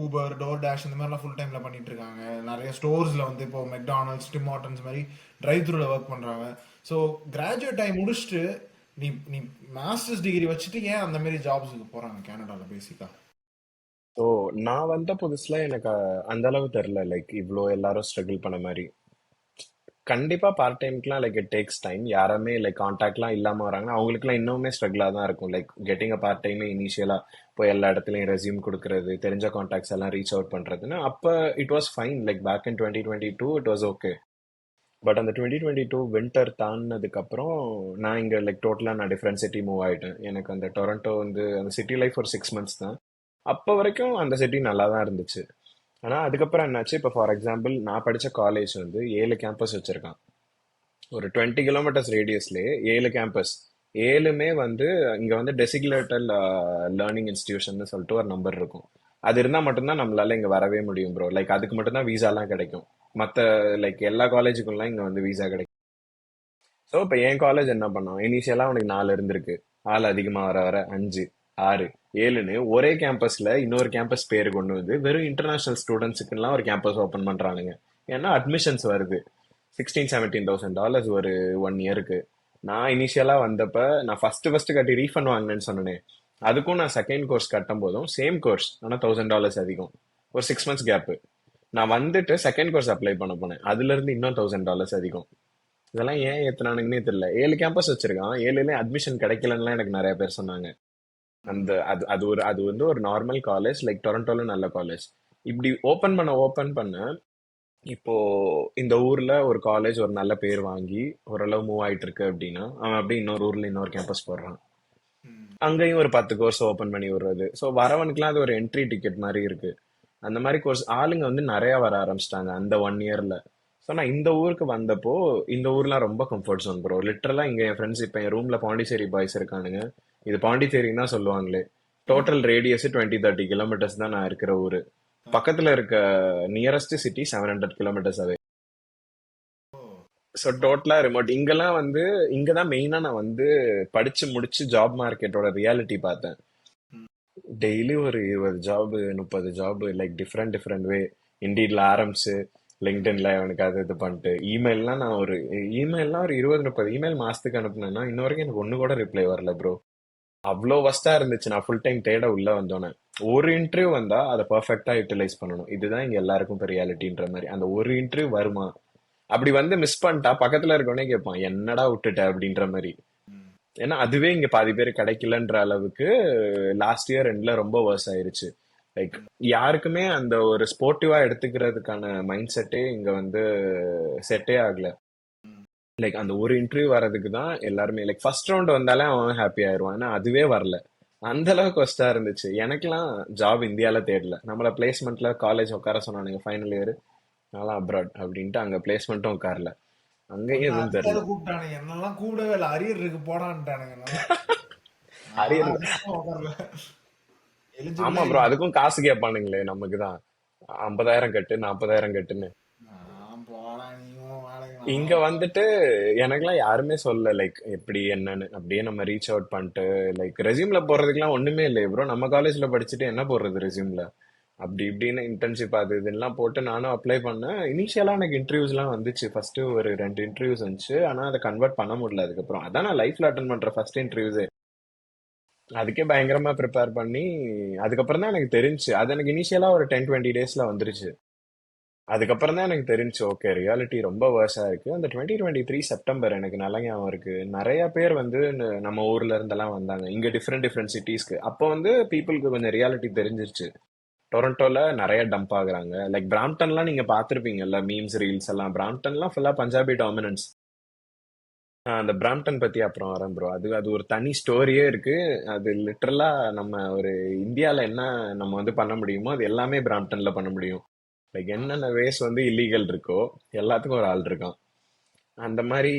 ஊபர், டோர் டேஷ் இந்த மாதிரிலாம் ஃபுல் டைம்ல பண்ணிட்டு இருக்காங்க. நிறைய ஸ்டோர்ஸ்ல வந்து இப்போ மெக்டானல்ட்ஸ், டிம் ஹார்டன்ஸ் மாதிரி டிரைவ் த்ரூல ஒர்க் பண்றாங்க. ஸோ கிராஜுவேட் ஆகி முடிச்சுட்டு நீ நீ மாஸ்டர்ஸ் டிகிரி வச்சுட்டு ஏன் அந்த மாதிரி ஜாப்ஸுக்கு போறாங்க கனடால பேசிக்கா? ஸோ நான் வந்த புதுசுல எனக்கு அந்த அளவு தெரில, லைக் இவ்வளோ எல்லாரும் ஸ்ட்ரகிள் பண்ண மாதிரி. கண்டிப்பா பார்ட் டைம்க்குலாம் லைக் இட் டேக்ஸ் டைம். யாருமே லைக் கான்டாக்ட்லாம் இல்லாம வராங்கன்னா அவங்களுக்குலாம் இன்னுமே ஸ்ட்ரகிளாக தான் இருக்கும். லைக் கெட்டிங் அ பார்ட் டைமே இனிஷியலா போய் எல்லா இடத்துலையும் ரெஸ்யூம் கொடுக்கறது, தெரிஞ்ச கான்டாக்ட்ஸ் எல்லாம் ரீச் அவுட் பண்றதுன்னு அப்போ it was fine. Like back in 2022 it was okay. But அந்த 2022 வின்டர் தாண்டினதுக்கு அப்புறம் நான் இங்க லைக் டோட்டலா நான் டிஃப்ரெண்ட் சிட்டி மூவ் ஆயிட்டேன். எனக்கு அந்த டொரண்டோ வந்து அந்த சிட்டி லைஃப் ஒரு 6 மந்த்ஸ் தான். அப்போ வரைக்கும் அந்த சிட்டி நல்லா தான் இருந்துச்சு. ஆனா அதுக்கப்புறம் என்னாச்சு, இப்போ ஃபார் எக்ஸாம்பிள் நான் படிச்ச காலேஜ் வந்து 7 கேம்பஸ் வச்சிருக்கான். ஒரு 20 கிலோமீட்டர்ஸ் ரேடியஸ்லேயே 7 கேம்பஸ். 7மே வந்து இங்க வந்து டெசிக்னேட்டட் லேர்னிங் இன்ஸ்டிடியூஷன் சொல்லிட்டு ஒரு நம்பர் இருக்கும். அது இருந்தா மட்டும்தான் நம்மளால இங்க வரவே முடியும் ப்ரோ. லைக் அதுக்கு மட்டும்தான் விசாலாம் கிடைக்கும். மத்த லைக் எல்லா காலேஜுக்குலாம் இங்க வந்து விசா கிடைக்கும். ஸோ இப்போ என் காலேஜ் என்ன பண்ணோம், இனிஷியலாக அவனுக்கு 4 இருந்திருக்கு. ஆள் அதிகமாக வர வர 5, 6, 7ன்னு ஒரே கேம்பஸ்ல இன்னொரு கேம்பஸ் பேர் கொண்டு வந்து வெறும் இன்டர்நேஷனல் ஸ்டூடெண்ட்ஸுக்குலாம் ஒரு கேம்பஸ் ஓப்பன் பண்றானுங்க. ஏன்னா அட்மிஷன்ஸ் வருது. $16,000-17,000 ஒரு 1 இயருக்கு. நான் இனிஷியலா வந்தப்ப நான் ஃபர்ஸ்ட் கட்டி ரீஃபண்ட் வாங்கினேன்னு சொன்னேன். அதுக்கும் நான் செகண்ட் கோர்ஸ் கட்டும் போதும் சேம் கோர்ஸ், ஆனால் $1,000 அதிகம். ஒரு 6 மந்த்ஸ் கேப்பு. நான் வந்துட்டு செகண்ட் கோர்ஸ் அப்ளை பண்ண போனேன், அதுல இருந்து இன்னும் $1,000 அதிகம். இதெல்லாம் ஏன் ஏத்துனானுங்கன்னே தெரியல. 7 கேம்பஸ் வச்சிருக்கான், 7லயும் அட்மிஷன் கிடைக்கலன்னுலாம் எனக்கு நிறைய பேர் சொன்னாங்க. அந்த அது அது வந்து ஒரு நார்மல் காலேஜ், லைக் டொரண்டோல நல்ல காலேஜ். இப்படி ஓபன் பண்ண இப்போ இந்த ஊர்ல ஒரு காலேஜ் ஒரு நல்ல பேர் வாங்கி ஓரளவு மூவ் ஆயிட்டு இருக்கு அப்படின்னா அவன் அப்படியே இன்னொரு ஊர்ல இன்னொரு கேம்பஸ் போடுறான். அங்கேயும் ஒரு 10 கோர்ஸ் ஓபன் பண்ணி விடுறது. ஸோ வரவனுக்குலாம் அது ஒரு என்ட்ரி டிக்கெட் மாதிரி இருக்கு. அந்த மாதிரி கோர்ஸ் ஆளுங்க வந்து நிறைய வர ஆரம்பிச்சிட்டாங்க அந்த 1 இயர்ல. ஸோ நான் இந்த ஊருக்கு வந்தப்போ இந்த ஊர்லாம் ரொம்ப கம்ஃபர்ட் ஜோன் ப்ரோ. லிட்டரலா இங்க என் ஃப்ரெண்ட்ஸ் இப்போ என் ரூம்ல பாண்டிச்சேரி பாய்ஸ் இருக்கானுங்க. இது பாண்டிச்சேரின்னு தான் சொல்லுவாங்களே. டோட்டல் ரேடியஸ் 20-30 கிலோமீட்டர்ஸ் தான் நான் இருக்கிற ஊரு. பக்கத்துல இருக்க நியரஸ்ட் சிட்டி 700 கிலோமீட்டர்ஸ் அவே. ஸோ டோட்டலா ரிமோட். இங்கெல்லாம் வந்து இங்கதான் மெயினா நான் வந்து படிச்சு முடிச்சு ஜாப் மார்க்கெட்டோட ரியாலிட்டி பார்த்தேன். டெய்லி ஒரு 20 job 30 job, like different way. இண்டீட்ல ஆரம்பிச்சு லிங்க்டின்ல அவனுக்கு அது இது பண்ணிட்டு இமெயில்லாம் ஒரு 20-30 இமெயில் மாசத்துக்கு அனுப்புனேன்னா இன்ன வரைக்கும் எனக்கு ஒண்ணு கூட ரிப்ளை வரல ப்ரோ. அவ்வளோ வஸ்டா இருந்துச்சு. நான் ஃபுல் டைம் தேட உள்ள வந்தோன்னே ஒரு இன்டர்வியூ வந்தா அதை பர்ஃபெக்டா யூட்டிலைஸ் பண்ணணும். இதுதான் இங்க எல்லாருக்கும் இப்போ ரியாலிட்டின்ற மாதிரி. அந்த ஒரு இன்டர்வியூ வருமா, அப்படி வந்து மிஸ் பண்ணிட்டா பக்கத்துல இருக்கவனே கேட்பான் என்னடா விட்டுட்ட அப்படின்ற மாதிரி. ஏன்னா அதுவே இங்க பாதி பேர் கிடைக்கலன்ற அளவுக்கு லாஸ்ட் இயர் எண்ட்ல ரொம்ப வர்ஸ் ஆயிருச்சு. லைக் யாருக்குமே அந்த ஒரு ஸ்போர்ட்டிவா எடுத்துக்கிறதுக்கான மைண்ட் செட்டே இங்க வந்து செட்டே ஆகல. லைக் அந்த ஒரு இன்டர்வியூ வர்றதுக்கு தான் எல்லாருமே லைக் ஃபர்ஸ்ட் ரவுண்ட் வந்தாலே அவன் ஹாப்பி ஆயிடுவான். ஆனா அதுவே வரல. அந்த அளவுக்கு ஒஸ்டா இருந்துச்சு. எனக்கெல்லாம் ஜாப் இந்தியால தேடல, நம்மள பிளேஸ்மெண்ட்ல காலேஜ் உட்கார சொன்னானுங்க ஃபைனல் இயர். நான்லாம் அப்ராட் அப்படின்ட்டு அங்க பிளேஸ்மெண்ட்டும் உட்காரல. அங்கேயும் எதுவும் தெரியல. கூப்பிட்டானுங்க, என்னெல்லாம் கூப்பிடவே இல்லை, அரியர் இருக்கு போடான்ட்டானுங்க. அரியர். ஆமா எலிஜிபிளே ப்ரோ, அதுக்கும் காசு கேட்பானுங்களே நமக்கு தான். 50,000 கட்டு 40,000 கட்டுன்னு. இங்க வந்துட்டு எனக்கெல்லாம் யாருமே சொல்ல லைக் எப்படி என்னன்னு. அப்படியே நம்ம ரீச் அவுட் பண்ணிட்டு லைக் ரெசியூம்ல போடுறதுக்குலாம் ஒண்ணுமே இல்லை ப்ரோ. நம்ம காலேஜ்ல படிச்சுட்டு என்ன போடுறது ரெசியூம்ல. அப்படி இப்படின்னு இன்டர்ன்ஷிப் அது இதெல்லாம் போட்டு நானும் அப்ளை பண்ணேன். இனிஷியலா எனக்கு இன்டர்வியூஸ்லாம் வந்துச்சு. ஃபர்ஸ்ட் ஒரு 2 இன்டர்வியூஸ் வந்துச்சு. ஆனா அதை கன்வெர்ட் பண்ண முடியல. அதுக்கப்புறம் அதான் நான் லைஃப்ல அட்டன் பண்ற ஃபர்ஸ்ட் இன்டர்வியூஸே. அதுக்கே பயங்கரமா ப்ரிப்பேர் பண்ணி அதுக்கப்புறம் தான் எனக்கு தெரிஞ்சு. அது எனக்கு இனிஷியலா ஒரு 10-20 டேஸ்ல வந்துருச்சு. அதுக்கப்புறம் தான் எனக்கு தெரிஞ்சு ஓகே ரியாலிட்டி ரொம்ப வேர்ஸா இருக்கு. அந்த 2023 செப்டம்பர் எனக்கு நல்ல ஞாபகம் இருக்கு. நிறைய பேர் வந்து நம்ம ஊர்ல இருந்தெல்லாம் வந்தாங்க இங்க டிஃப்ரெண்ட் சிட்டிஸ்க்கு. அப்போ வந்து பீப்புளுக்கு கொஞ்சம் ரியாலிட்டி தெரிஞ்சிருச்சு. டொரண்டோல நிறைய டம்ப் ஆகுறாங்க. லைக் பிராம்டன்லாம் நீங்க பாத்திருப்பீங்கல்ல மீம்ஸ் ரீல்ஸ் எல்லாம். பிராம்டன்லாம் ஃபுல்லா பஞ்சாபி டாமினன்ஸ். அந்த பிராம்டன் பத்தி அப்புறம் வரேன் ப்ரோ. அது அது ஒரு தனி ஸ்டோரியே இருக்கு. அது லிட்டரலா நம்ம ஒரு இந்தியால என்ன நம்ம வந்து பண்ண முடியுமோ அது எல்லாமே பிராம்டன்ல பண்ண முடியும். லைக் என்னென்ன வேஸ் வந்து இல்லீகல் இருக்கோ எல்லாத்துக்கும் ஒரு ஆள் இருக்கான். அந்த மாதிரி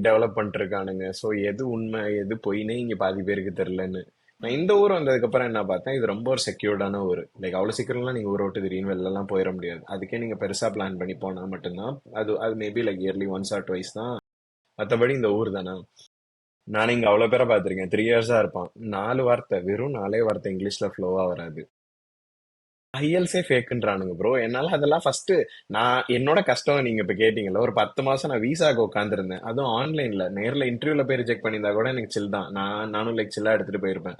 டெவலப் பண்ணிட்டு இருக்கானுங்க. ஸோ எது உண்மை எது பொய்னே இங்க பாதி பேருக்கு தெரியலன்னு. நான் இந்த ஊர் வந்ததுக்கு அப்புறம் என்ன பார்த்தேன், இது ரொம்ப ஒரு செக்யூர்டான ஊர். லைக் அவ்வளவு சீக்கிரம்லாம் நீங்க ஊரை விட்டு திடீர்னு வெளில எல்லாம் போயிட முடியாது. அதுக்கே நீங்க பெருசா பிளான் பண்ணி போனா மட்டும்தான். அது அது maybe like yearly once or twice தான். மற்றபடி இந்த ஊர் தானே. நான் இங்க அவ்வளவு பேரை பார்த்திருக்கேன். 3 இயர்ஸா இருப்பான். 4 வார்த்தை, வெறும் 4 வார்த்தை இங்கிலீஷ்ல ஃப்ளோவா வராது. ஐஎல்ஸே ஃபேக்குன்றானுங்க ப்ரோ. என்னால அதெல்லாம் ஃபர்ஸ்ட் நான் என்னோட கஷ்டம் நீங்க இப்ப கேட்டீங்கல்ல, ஒரு 10 மாசம் நான் விசாக்கு உட்காந்துருந்தேன். அதுவும் ஆன்லைன்ல. நேர்ல இன்டர்வியூல போய் ரிஜெக்ட் பண்ணியிருந்தா கூட எனக்கு சில் தான். நானும் லைக் சில்லா எடுத்துட்டு போயிருப்பேன்.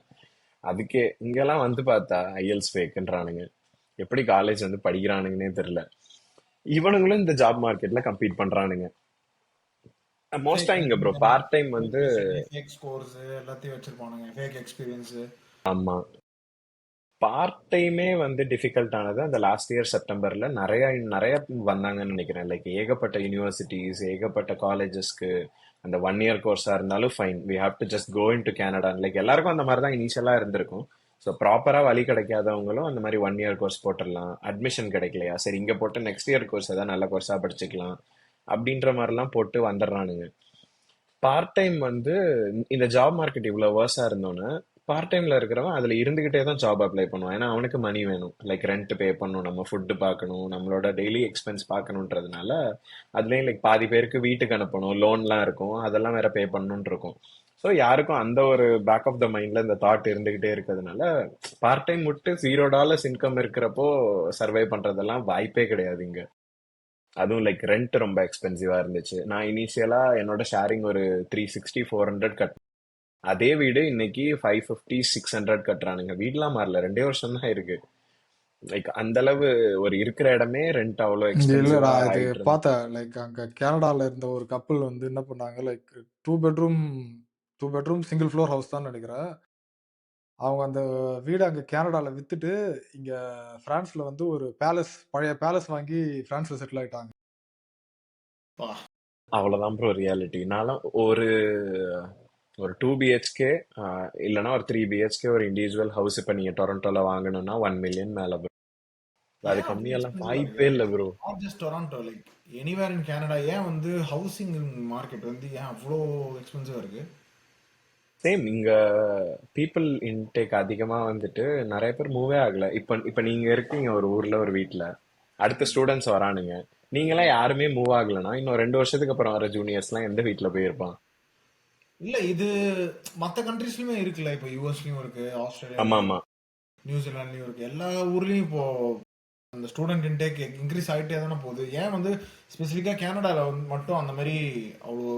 அதுக்கே இங்கெல்லாம் வந்து பார்த்தா ஐஎல்ஸ் ஃபேக்குன்றானுங்க. எப்படி காலேஜ் வந்து படிக்கிறானுங்கன்னே தெரியல. இவனுங்களும் இந்த ஜாப் மார்க்கெட்ல கம்பீட் பண்றானுங்க. மோஸ்டா ஃபேக் இங்க bro resume, part time fake வந்து. ரெஸ்யூமே, ஃபேக் ஸ்கோர்ஸ் எல்லாத்தையும் வச்சிருப்பானுங்க, ஃபேக் எக்ஸ்பீரியன்ஸ். ஆமா, பார்ட் டைமே வந்து டிஃபிகல்ட் ஆனது அந்த லாஸ்ட் இயர் செப்டம்பர்ல நிறைய நிறைய வந்தாங்கன்னு நினைக்கிறேன். லைக் ஏகப்பட்ட யூனிவர்சிட்டிஸ், ஏகப்பட்ட காலேஜஸ்க்கு அந்த 1 இயர் கோர்ஸா இருந்தாலும் fine, we have to just go in to Canada. Like எல்லாருக்கும் அந்த மாதிரி தான் இனிஷியலா இருந்திருக்கும். ஸோ ப்ராப்பரா வழி கிடைக்காதவங்களும் அந்த மாதிரி 1 இயர் கோர்ஸ் போட்டுடலாம். அட்மிஷன் கிடைக்கலையா, சரி இங்க போட்டு நெக்ஸ்ட் இயர் கோர்ஸ் ஏதாவது நல்ல கோர்ஸா படிச்சுக்கலாம் அப்படின்ற மாதிரிலாம் போட்டு வந்துடுறானுங்க. பார்ட் டைம் வந்து இந்த ஜாப் மார்க்கெட் இவ்வளவு வேர்ஸா இருந்தோன்னு பார்ட் டைம்ல இருக்கிறவன் அதுல இருந்துகிட்டே தான் ஜாப் அப்ளை பண்ணுவான். ஏன்னா அவனுக்கு மணி வேணும். லைக் ரெண்ட் பே பண்ணணும், நம்ம ஃபுட்டு பார்க்கணும், நம்மளோட டெய்லி எக்ஸ்பென்ஸ் பார்க்கணுன்றதுனால அதுலயும் லைக் பாதி பேருக்கு வீட்டுக்கு அனுப்பணும், லோன்லாம் இருக்கும், அதெல்லாம் வேற பே பண்ணணும்னு இருக்கும். ஸோ யாருக்கும் அந்த ஒரு பேக் ஆஃப் த மைண்ட்ல இந்த தாட் இருந்துகிட்டே இருக்கிறதுனால பார்ட் டைம் விட்டு $0 இன்கம் இருக்கிறப்போ சர்வை பண்றதெல்லாம் வாய்ப்பே கிடையாது இங்க. அதுவும் லைக் ரெண்ட் ரொம்ப எக்ஸ்பென்சிவா இருந்துச்சு. நான் இனிஷியலா என்னோட ஷேரிங் ஒரு 360 400 கட். அதே வீடு இன்னைக்கு 550 600 கட்டுறானுங்க. வீடுலாம் மாறல, 2 வருஷம் தான் இருக்கு. லைக் அந்த அளவு ஒரு இருக்கிற இடமே ரெண்ட் அவ்வளோ இங்க எக்ஸ்பென்சிவா இல்லடா, இது ஆயிட்டு இருந்துச்சு. பார்த்தேன். லைக் அங்க கனடால இருந்த ஒரு கப்பல் வந்து என்ன பண்ணாங்க, like 2 bedroom 2 bedroom single floor house தான் நினைக்கிறேன். அவங்க அந்த வீடு அங்க கனடால வித்துட்டு இங்க பிரான்ஸ்ல வந்து ஒரு பழைய பேலஸ் வாங்கி பிரான்ஸ்ல செட்டில் ஆயிட்டாங்க. பா, அவ்வளவுதான் ப்ரோ ரியாலிட்டி. நான்லாம் ஒரு ஒரு 2 BHK இல்லைன்னா ஒரு 3 BHK ஒரு இண்டிவிஜுவல் ஹவுஸ் இப்போ நீங்க டொரண்டோல வாங்கணும்னா 1 மில்லியன் மேல bro. அது ஏன் அப்படி கம்மியெல்லாம் எக்ஸ்பென்சிவா இருக்கு? வாய்ப்பே இல்லை bro. Not just Toronto, like anywhere in Canada ஏன் வந்து ஹவுசிங் மார்க்கெட் வந்து ஏன் அவ்வளோ எக்ஸ்பென்சிவா இருக்கு? சேம் இங்க பீப்புள் இன்டேக் அதிகமா வந்துட்டு நிறைய பேர் மூவே ஆகல. இப்ப இப்ப நீங்க இருக்கீங்க ஒரு ஊர்ல ஒரு வீட்ல, அடுத்த ஸ்டூடெண்ட்ஸ் வரானுங்க, நீங்களாம் யாருமே மூவ் ஆகலைன்னா இன்னும் 2 வருஷத்துக்கு அப்புறம் வர ஜூனியர்ஸ்லாம் எந்த வீட்ல போயிருப்பான்? இல்ல இது மற்ற கண்ட்ரீஸ்லயுமே இருக்குல்ல, இப்போ யூஎஸ்லயும் இருக்கு, ஆமா ஆஸ்திரேலியாலயும், ஆமா. நியூசிலாண்ட்லயும் இருக்கு, எல்லா ஊர்லயும் இப்போ அந்த ஸ்டூடெண்ட் இன்டேக் இன்க்ரீஸ் ஆகிட்டே தானே போகுது. ஏன் வந்து ஸ்பெசிஃபிக்காக கனடாவில் வந்து மட்டும் அந்த மாதிரி அவ்வளோ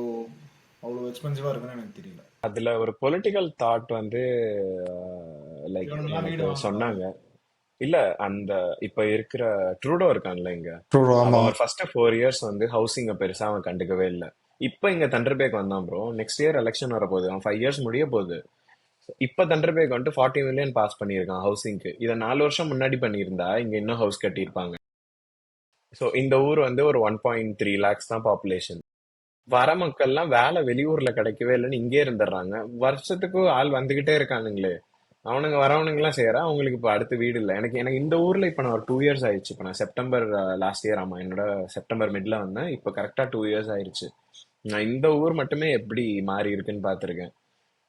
அவ்வளோ எக்ஸ்பென்சிவாக இருக்குன்னு எனக்கு தெரியல. அதுல ஒரு பொலிட்டிக்கல் தாட் வந்து லைக் இவனுங்களாம் எனக்கு வீடு வாங்கணும். சொன்னாங்க. இல்ல, அந்த இப்ப இருக்கிற ட்ரூடோ இருக்கான்ல இங்க, ஆமா. அவன் ஒரு ஃபர்ஸ்ட் 4 இயர்ஸ் வந்து ஹவுசிங்க பெருசா அவன் கண்டுக்கவே இல்லை. இப்ப இங்க தண்டர்பேக் வந்தான் ப்ரோ. நெக்ஸ்ட் இயர் எலெக்ஷன் வரப்போகுது, அவன் 5 இயர்ஸ் முடிய போகுது. இப்ப தண்டர்பேக் வந்துட்டு 40 மில்லியன் பாஸ் பண்ணியிருக்கான் ஹவுசிங்க்கு. இதை 4 வருஷம் முன்னாடி பண்ணியிருந்தா இங்க இன்னும் ஹவுஸ் கட்டியிருப்பாங்க. ஸோ இந்த ஊர் வந்து ஒரு 1.3 lakhs தான் பாப்புலேஷன். வர மக்கள்லாம் வேலை வெளியூர்ல கிடைக்கவே இல்லைன்னு இங்கே இருந்துடுறாங்க. வருஷத்துக்கு ஆள் வந்துகிட்டே இருக்கானுங்களே. அவனுங்க வரவனுங்கலாம் செய்யறா, அவங்களுக்கு இப்ப அடுத்த வீடு இல்லை. எனக்கு எனக்கு இந்த ஊர்ல இப்ப நான் ஒரு 2 இயர்ஸ் ஆயிடுச்சு. இப்ப நான் செப்டம்பர் லாஸ்ட் இயர், ஆமா என்னோட செப்டம்பர் மிட்ல வந்தேன். இப்ப கரெக்டா 2 இயர்ஸ் ஆயிடுச்சு. நான் இந்த ஊர் மட்டுமே எப்படி மாறி இருக்குன்னு பார்த்திருக்கேன்.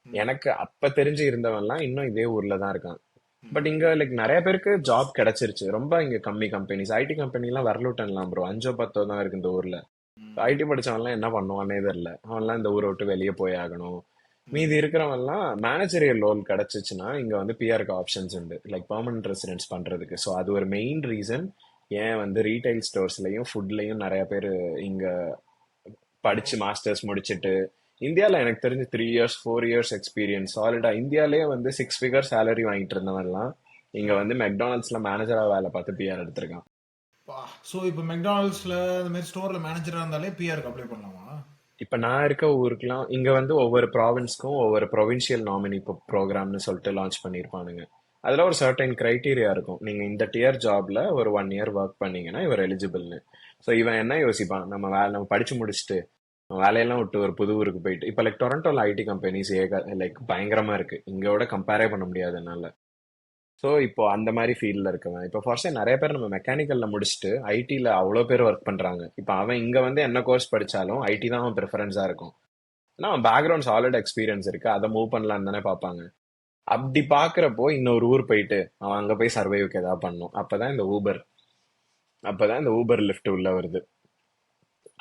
எனக்கு அப்ப தெரிஞ்சு இருந்தவன்லாம் இன்னும் இதே ஊர்ல தான் இருக்கான். பட் இங்க லைக் நிறைய பேருக்கு ஜாப் கிடைச்சிருச்சு. ரொம்ப இங்க கம்மி கம்பெனிஸ், ஐடி கம்பெனி எல்லாம் வரலூட்டன்லாம் ப்ரோ. 5 10 தான் இருக்கு இந்த ஊர்ல. ஐடி படிச்சவன்லாம் என்ன பண்ணுவானே தெரியல. அவன்லாம் இந்த ஊரை விட்டு வெளியே போய் ஆகணும். மீதி இருக்கிறவன்லாம் மேனேஜரியல் ரோல் கிடைச்சிச்சுன்னா இங்க வந்து பிஆருக்கு ஆப்ஷன்ஸ் உண்டு, லைக் பெர்மனன்ட் ரெசிடென்ஸ் பண்றதுக்கு. ஸோ அது ஒரு மெயின் ரீசன் ஏன் வந்து ரீட்டைல் ஸ்டோர்ஸ்லயும் ஃபுட்லயும் நிறைய பேர் இங்க படிச்சு மாஸ்டர்ஸ் முடிச்சிட்டு இந்தியால எனக்கு தெரிஞ்சு 3 இயர்ஸ் 4 இயர்ஸ் எக்ஸ்பீரியன்ஸ் சாலிடா இந்தியாலே வந்து 6 ஃபிகர் சேலரி வாங்கிட்டு இருந்தவன்லாம் இங்க வந்து மெக்டானல்ட்ஸ்ல மேனேஜரா வேலை பார்த்து பிஆர் எடுத்திருக்கான். ஸோ இப்போ மெக்டானல்ட்ஸில் இந்த மாதிரி ஸ்டோரில் மேனேஜராக இருந்தாலே பிஆருக்கு அப்ளை பண்ணலாமா? இப்ப நான் இருக்க ஊருக்குலாம் இங்க வந்து ஒவ்வொரு ப்ராவின்ஸ்க்கும் ஒவ்வொரு ப்ரொவின்ஷியல் நாமினி ப்ரோக்ராம்னு சொல்லிட்டு லான்ச் பண்ணியிருப்பானுங்க. அதுல ஒரு சர்டைன் கிரைட்டீரியா இருக்கும். நீங்க இந்த டியர் ஜாப்ல ஒரு 1 இயர் ஒர்க் பண்ணீங்கன்னா இவர் எலிஜிபிள்னு. ஸோ இவன் என்ன யோசிப்பான், நம்ம படிச்சு முடிச்சுட்டு வேலையெல்லாம் விட்டு ஒரு புது ஊருக்கு போயிட்டு இப்ப லைக் டொரண்டோல ஐடி கம்பெனிஸ் லைக் பயங்கரமா இருக்கு, இங்கோட கம்பேரே பண்ண முடியாது என்னால. ஸோ இப்போ அந்த மாதிரி ஃபீல்டில் இருக்கவன் இப்போ ஃபர்ஸ்ட் நிறைய பேர் நம்ம மெக்கானிக்கல்ல முடிச்சுட்டு ஐடியில் அவ்வளோ பேர் ஒர்க் பண்றாங்க. இப்போ அவன் இங்க வந்து என்ன கோர்ஸ் படிச்சாலும் ஐடி தான் அவன் ப்ரிஃபரன்ஸா இருக்கும். ஏன்னா அவன் பேக்ரவுண்ட் சாலிட் எக்ஸ்பீரியன்ஸ் இருக்கு, அதை மூவ் பண்ணலான்னு தானே பார்ப்பாங்க. அப்படி பாக்குறப்போ இன்னொரு ஊர் போயிட்டு அவன் அங்க போய் சர்வைவுக்கு ஏதாவது பண்ணும். அப்பதான் இந்த ஊபர் லிஃப்ட் உள்ள வருது.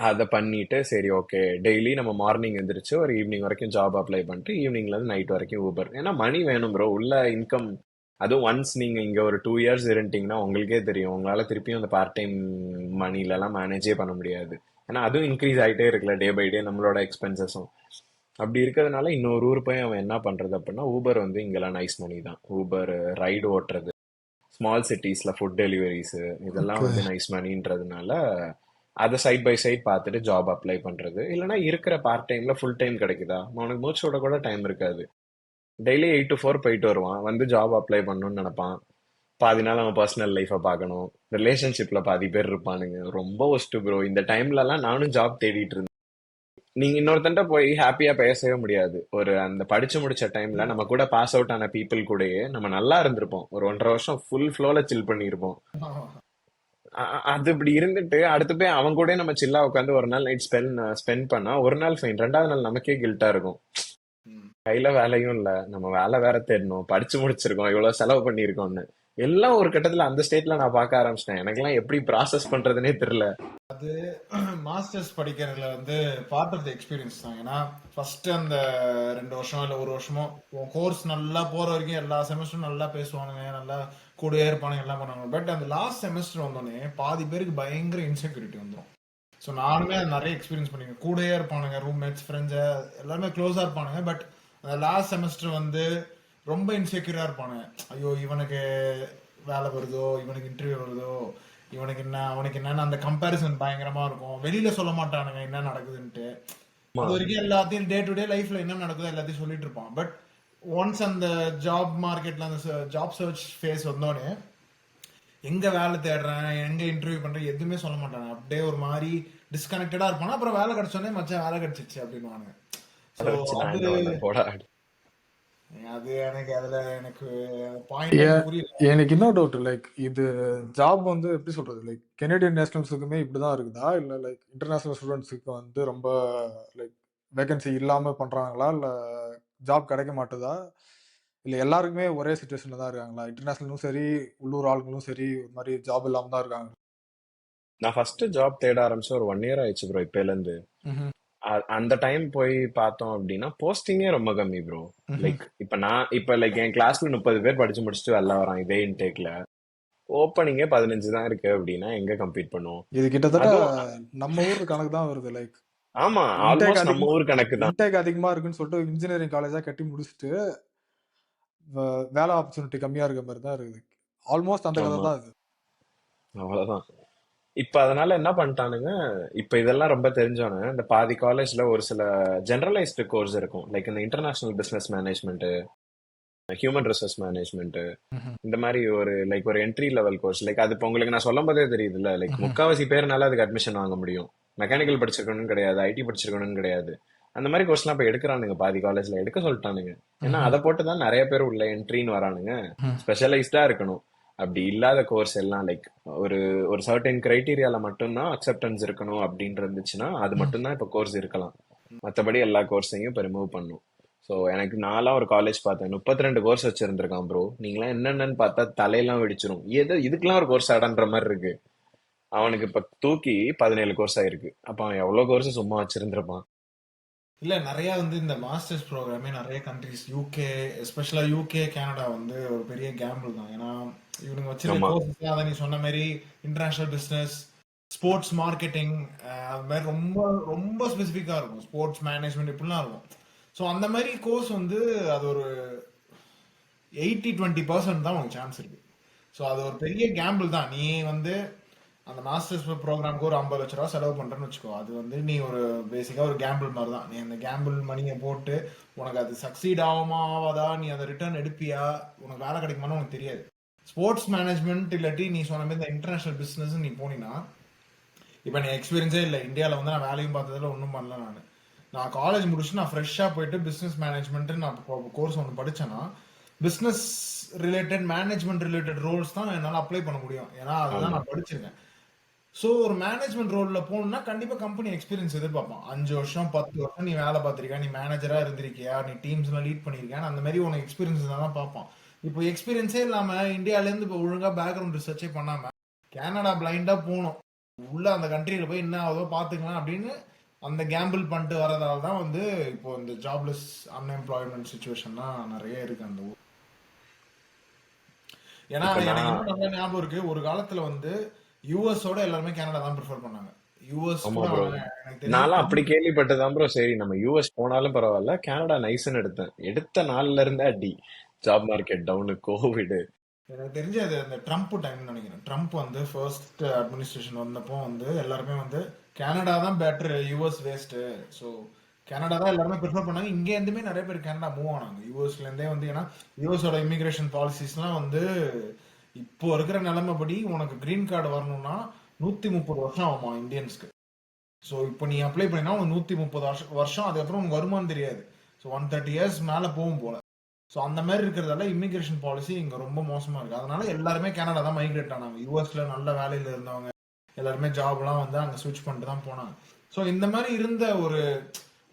அதை பண்ணிட்டு சரி ஓகே டெய்லி நம்ம மார்னிங் எந்திரிச்சு ஒரு ஈவினிங் வரைக்கும் ஜாப் அப்ளை பண்ணிட்டு ஈவினிங்ல இருந்து நைட் வரைக்கும் ஊபர். ஏன்னா மணி வேணும் ப்ரோ, உள்ள இன்கம். அதுவும் ஒன்ஸ் நீங்க இங்க ஒரு 2 இயர்ஸ் இருந்துட்டீங்கன்னா உங்களுக்கே தெரியும், உங்களால திருப்பியும் அந்த பார்ட் டைம் மணில எல்லாம் மேனேஜே பண்ண முடியாது. ஏன்னா அதுவும் இன்க்ரீஸ் ஆயிட்டே இருக்குல்ல டே பை டே நம்மளோட எக்ஸ்பென்சஸும். அப்படி இருக்கிறதுனால இன்னொரு ஊர் போய் அவன் என்ன பண்றது அப்படின்னா ஊபர் வந்து இங்கெல்லாம் நைஸ் மணி தான். ஊபர் ரைடு ஓட்டுறது, ஸ்மால் சிட்டிஸ்ல ஃபுட் டெலிவரிஸ், இதெல்லாம் ஓகே. வந்து நைஸ் மணின்றதுனால அதை சைட் பை சைட் பார்த்துட்டு ஜாப் அப்ளை பண்றது. இல்லைன்னா இருக்கிற பார்ட் டைம்ல ஃபுல் டைம் கிடைக்குதா, அவனுக்கு மூச்சு விட கூட டைம் இருக்காது. டெய்லி 8 to 4 போயிட்டு வருவான், வந்து ஜாப் அப்ளை பண்ணணும்னு நினைப்பான். பாதி நாள் அவன் பர்சனல் லைஃபை பார்க்கணும். ரிலேஷன்ஷிப்ல பாதி பேர் இருப்பானுங்க, ரொம்ப ஒஸ்ட் ப்ரோ. இந்த டைம்ல எல்லாம் நானும் ஜாப் தேடிட்டு இருந்தேன். நீங்க இன்னொருத்தன்ட்ட போய் ஹாப்பியா பேசவே முடியாது. ஒரு அந்த படிச்சு முடிச்ச டைம்ல நம்ம கூட பாஸ் அவுட் ஆன பீப்புள் கூடயே நம்ம நல்லா இருந்திருப்போம், ஒரு 1.5 வருஷம் ஃபுல் ஃப்ளோல சில் பண்ணியிருப்போம். அது இப்படி இருந்துட்டு அடுத்து போய் அவன் கூட நம்ம சில்லா உட்காந்து ஒரு நாள் நைட் ஸ்பெண்ட் பண்ணா ஒரு நாள் ஃபைன், 2வது நாள் நமக்கே கில்ட்டா இருக்கும். கையில வேலையும் இல்ல, நம்ம வேலை வேற தேடணும், படிச்சு முடிச்சிருக்கோம், இவ்வளவு செலவு பண்ணியிருக்கோம்னு எல்லாம் ஒரு கட்டத்துல அந்த ஸ்டேட்ல நான் பார்க்க ஆரம்பிச்சிட்டேன். எனக்கெல்லாம் எப்படி ப்ராசஸ் பண்றதுனே தெரியல. அது மாஸ்டர்ஸ் படிக்கிறதுல வந்து பார்ட் ஆஃப் த எக்ஸ்பீரியன்ஸ் தான். ஏன்னா ஃபர்ஸ்ட் அந்த 2 வருஷமோ இல்லை 1 வருஷமோ கோர்ஸ் நல்லா போற வரைக்கும் எல்லா செமஸ்டரும் நல்லா பேசுவானுங்க, நல்லா கூடயே இருப்பானுங்க, எல்லாம் பண்ணுவாங்க. பட் அந்த லாஸ்ட் செமஸ்டர் வந்தோடனே பாதி பேருக்கு பயங்கர இன்செக்யூரிட்டி வந்துடும். ஸோ நானுமே அது நிறைய எக்ஸ்பீரியன்ஸ் பண்ணிருக்கேன். கூடயே இருப்பானுங்க, ரூம்மேட்ஸ், ஃப்ரெண்ட்ஸு எல்லாருமே க்ளோஸாக இருப்பானுங்க. பட் அந்த லாஸ்ட் செமஸ்டர் வந்து ரொம்ப இன்செக்யூராக இருப்பானுங்க. ஐயோ இவனுக்கு வேலை வருதோ, இவனுக்கு இன்டர்வியூ வருதோ, இவனுக்கு என்ன அவனுக்கு என்னன்னு அந்த கம்பேரிசன் பயங்கரமா இருக்கும். வெளியில சொல்ல மாட்டானுங்க என்ன நடக்குதுன்ட்டு. ஆமா. அது வரைக்கும் எல்லாத்தையும் டே டு டே லைஃப்ல என்ன நடக்குதோ எல்லாத்தையும் சொல்லிட்டு இருப்பான். பட் ஒன்ஸ் அந்த ஜாப் மார்க்கெட்ல அந்த ஜாப் சர்ச் ஃபேஸ் வந்தோடனே எங்க வேலை தேடுறேன், எங்க இன்டர்வியூ பண்றேன் எதுவுமே சொல்ல மாட்டாங்க. அப்படியே ஒரு மாதிரி டிஸ்கனெக்டடா இருப்பானா. அப்புறம் வேலை கிடைச்சோடனே மச்சான் வேலை கிடைச்சிச்சு அப்படின்னு. ஸோ அதை வச்சு நான் அது என்ன பண்ண போடா. அது எனக்கு அதுல எனக்கு பாயிண்ட் எனக்கு புரியல. எனக்கு இன்னொரு டவுட், லைக் இது ஜாப் வந்து எப்படி சொல்றது, லைக் கெனடியன் நேஷனல்ஸுக்குமே இப்படிதான் இருக்குதா, இல்ல லைக் இன்டர்நேஷனல் ஸ்டூடெண்ட்ஸுக்கு வந்து ரொம்ப லைக் வேகன்சி இல்லாம பண்றாங்களா, இல்ல ஜாப் கிடைக்க மாட்டுதா, இல்ல எல்லாருக்குமே ஒரே சுச்சுவேஷன்ல தான் இருக்காங்களா, இன்டர்நேஷனலும் சரி உள்ளூர் ஆளுங்களும் சரி ஒரு மாதிரி ஜாப் இல்லாம தான் இருக்காங்க? நான் ஃபர்ஸ்ட் ஜாப் தேட ஆரம்பிச்சு ஒரு 1 year ஆயிடுச்சு ப்ரோ இப்பல இருந்து. ம்ஹும். அந்த டைம் போய் பார்த்தோம் அப்படின்னா போஸ்டிங்கே ரொம்ப கம்மி ப்ரோ. ம்ஹும். லைக் இப்ப லைக் என் கிளாஸ்ல 30 பேர் படிச்சு முடிச்சுட்டு வெளில வரான் இதே இன்டேக்ல. ஓப்பனிங்கே 15 தான் இருக்கு அப்படின்னா எங்க கம்பீட் பண்ணுவோம்? இது கிட்டத்தட்ட அதுவும் நம்ம ஊர் கணக்கு தான் வருது. லைக் ஆமா, இன்டேக் ஆல்மோஸ்ட் நம்ம அதிகமா ஊர் கணக்கு தான். இன்டேக் அதிகமா இருக்குன்னு சொல்லிட்டு இன்ஜினியரிங் காலேஜா கட்டி முடிச்சுட்டு வேலை ஆப்பர்ச்சுனிட்டி கம்மியா இருக்க மாதிரி தான் இருக்குது. ஆல்மோஸ்ட் அந்த கதை ஆமா, தான் இது. அவ்வளவுதான். இப்ப அதனால என்ன பண்ணிட்டானுங்க, இப்ப இதெல்லாம் ரொம்ப தெரிஞ்சவனு இந்த பாதி காலேஜ்ல ஒரு சில ஜெனரலைஸ்டு கோர்ஸ் இருக்கும். லைக் இந்த international business management, human resource management, ம்ஹும். இந்த மாதிரி ஒரு என்ட்ரி லெவல் கோர்ஸ். லைக் அது இப்போ உங்களுக்கு நான் சொல்லும் போதே தெரியுதுல்ல, லைக் ம்ஹும். முக்காவாசி பேர்னால அதுக்கு அட்மிஷன் வாங்க முடியும். மெக்கானிக்கல் படிச்சிருக்கணும்னு கிடையாது, ஐடி படிச்சிருக்கணும்னு கிடையாது. அந்த மாதிரி கோர்ஸ்லாம் இப்போ எடுக்கிறானுங்க, பாதி காலேஜ்ல எடுக்க சொல்லிட்டானுங்க. ஏன்னா ம்ஹும். அதை போட்டு தான் நிறைய பேர் உள்ள என்ட்ரின்னு வரானுங்க. ம்ஹும். ஸ்பெஷலைஸ்டா இருக்கணும். அப்படி இல்லாத கோர்ஸ் எல்லாம் லைக் ஒரு ஒரு சர்டன் கிரைட்டீரியால மட்டும்தான் அக்செப்டன்ஸ் இருக்கணும் அப்படின்னு இருந்துச்சுன்னா அது ம். மட்டும்தான் இப்போ கோர்ஸ் இருக்கலாம். மற்றபடி எல்லா கோர்ஸையும் இப்போ ரிமூவ் பண்ணும். ஸோ எனக்கு நான்லாம் ஒரு காலேஜ் பார்த்தேன், 32 கோர்ஸ் வச்சிருந்திருக்கான் ப்ரோ. நீங்களாம் என்னென்னு பார்த்தா தலையெல்லாம் வெடிச்சிரும். இதுக்கெல்லாம் ஒரு கோர்ஸ் ஆடன்ற மாதிரி இருக்கு. அவனுக்கு இப்ப தூக்கி 17 கோர்ஸ் ஆயிருக்கு. அப்ப அவன் எவ்வளவு கோர்ஸ் சும்மா வச்சிருந்திருப்பான்? இல்ல நிறைய வந்து இந்த மாஸ்டர்ஸ் ப்ரோக்ராமே நிறைய கண்ட்ரிஸ், யூகே எஸ்பெஷலா யூகே கனடா வந்து ஒரு பெரிய கேம்பிள் தான். ஏன்னா இவனுங்க வச்சிருக்க ஆமா, கோர்சஸ் அதை நீ சொன்ன மாதிரி இன்டர்நேஷனல் பிசினஸ், ஸ்போர்ட்ஸ் மார்க்கெட்டிங், அது மாதிரி ரொம்ப ரொம்ப ஸ்பெசிஃபிக்கா இருக்கும். ஸ்போர்ட்ஸ் மேனேஜ்மெண்ட் இப்படிலாம் இருக்கும். ஸோ அந்த மாதிரி கோர்ஸ் வந்து அது ஒரு 80-20% தான் உனக்கு சான்ஸ் இருக்கு. ஸோ அது ஒரு பெரிய கேம்பிள் தான். நீ வந்து அந்த மாஸ்டர்ஸ் ப்ரோக்ராம்க்கு ஒரு 50 லட்ச ரூபா செலவு பண்றேன்னு வச்சுக்கோ, அது வந்து நீ ஒரு பேசிக்கா ஒரு கேம்பிள் மாதிரி தான். நீ அந்த கேம்பிள் மணியை போட்டு உனக்கு அது சக்சீட் ஆகுமா ஆகாதா, நீ அதை ரிட்டர்ன் எடுப்பியா, உனக்கு வேலை கிடைக்குமான்னு உனக்கு தெரியாது. ஸ்போர்ட்ஸ் மேனேஜ்மெண்ட் இல்லாட்டி நீ சொன்ன மாதிரி இந்த இன்டர்நேஷனல் பிசினஸ் நீ போனீங்கன்னா இப்போ எனக்கு எக்ஸ்பீரியன்ஸே இல்லை இந்தியாவில் வந்து நான் வேலையும் பார்த்ததில்ல ஒன்றும் பண்ணல. நான் காலேஜ் முடிச்சுட்டு நான் ஃப்ரெஷ்ஷாக போயிட்டு பிஸ்னஸ் மேனேஜ்மெண்ட் நான் கோர்ஸ் ஒன்று படித்தேன்னா business related management related roles தான் என்னால் அப்ளை பண்ண முடியும், ஏன்னா அதுதான் ஆமா நான் படிச்சிருக்கேன். ஸோ ஒரு மேனேஜ்மெண்ட் ரோலில் போகணும்னா கண்டிப்பாக கம்பெனி எக்ஸ்பீரியன்ஸ் எதிர்பார்ப்பான். 5 வருஷம் 10 வருஷம் நீ வேலை பார்த்துருக்கியா, நீ மேனேஜராக இருந்திருக்கியா, நீ டீம்ஸ்லாம் லீட் பண்ணியிருக்கியா, அந்த மாதிரி உனக்கு எக்ஸ்பீரியன்ஸ் தான் பார்ப்பான். இப்போ எக்ஸ்பீரியன்ஸே இல்லாமல் இந்தியாவிலேருந்து இப்போ ஒழுங்காக பேக்ரவுண்ட் ரிசர்ச்சே பண்ணாமல் கனடா பிளைண்டாக போகணும், உள்ள அந்த கண்ட்ரியில் போய் என்ன ஆகுதோ பார்த்துக்கலாம் அப்படின்னு அந்த கேம்பிள் பண்ணிட்டு வரதால தான் வந்து இப்போ இந்த ஜாப்லெஸ் அன்எம்ப்ளாய்மெண்ட் சுச்சுவேஷன்லாம் நிறைய இருக்கு அந்த ஊர். ஏன்னா இப்ப எனக்கு நான் இன்னும் நல்லா ஞாபகம் இருக்கு, ஒரு காலத்துல வந்து யூஎஸோட எல்லாருமே கனடா தான் ப்ரிஃபர் பண்ணாங்க. யூஎஸ் ஆமா கூட ப்ரோ, எனக்கு தெரிஞ்சு நான்லாம் அப்படி கேள்விப்பட்டதான் ப்ரோ. சரி நம்ம யூஎஸ் போனாலும் பரவாயில்ல, கனடா நைஸ்ன்னு எடுத்தேன். எடுத்த நாள்ல இருந்தே அடி, ஜாப் மார்க்கெட் டவுனு, கோவிடு. எனக்கு தெரிஞ்சு அது அந்த ட்ரம்ப் டைம்னு நினைக்கிறேன். ட்ரம்ப் வந்து ஃபர்ஸ்ட் அட்மினிஸ்ட்ரேஷன் வந்தப்போ வந்து எல்லாருமே வந்து கனடா தான் better, US waste. So Canada தான் எல்லாருமே ப்ரிஃபர் பண்ணாங்க. இங்கேருந்துமே நிறைய பேர் கனடா மூவ் ஆனாங்க யூஎஸ்லேருந்தே வந்து. ஏன்னா யூஎஸோட இமிகிரேஷன் பாலிசிஸ்லாம் வந்து இப்போ இருக்கிற நிலைமைப்படி உனக்கு கிரீன் கார்டு வரணும்னா 130 வருஷம் ஆகுமா இந்தியன்ஸ்க்கு. ஸோ இப்போ நீ அப்ளை பண்ணினா உனக்கு 130 வருஷம், அதுக்கப்புறம் உனக்கு வருமானம் தெரியாது. ஸோ 130 இயர்ஸ் மேலே போகும் போல. ஸோ அந்த மாதிரி இருக்கிறதால இமிகிரேஷன் பாலிசி இங்கே ரொம்ப மோசமாக இருக்குது. அதனால எல்லாருமே கனடா தான் மைக்ரேட் ஆனாங்க. யூஎஸ்ல நல்ல வேலையில் இருந்தவங்க எல்லாருமே ஜாப்லாம் வந்து அங்கே ஸ்விட்ச் பண்ணிட்டு தான் போனாங்க. ஸோ இந்த மாதிரி இருந்த ஒரு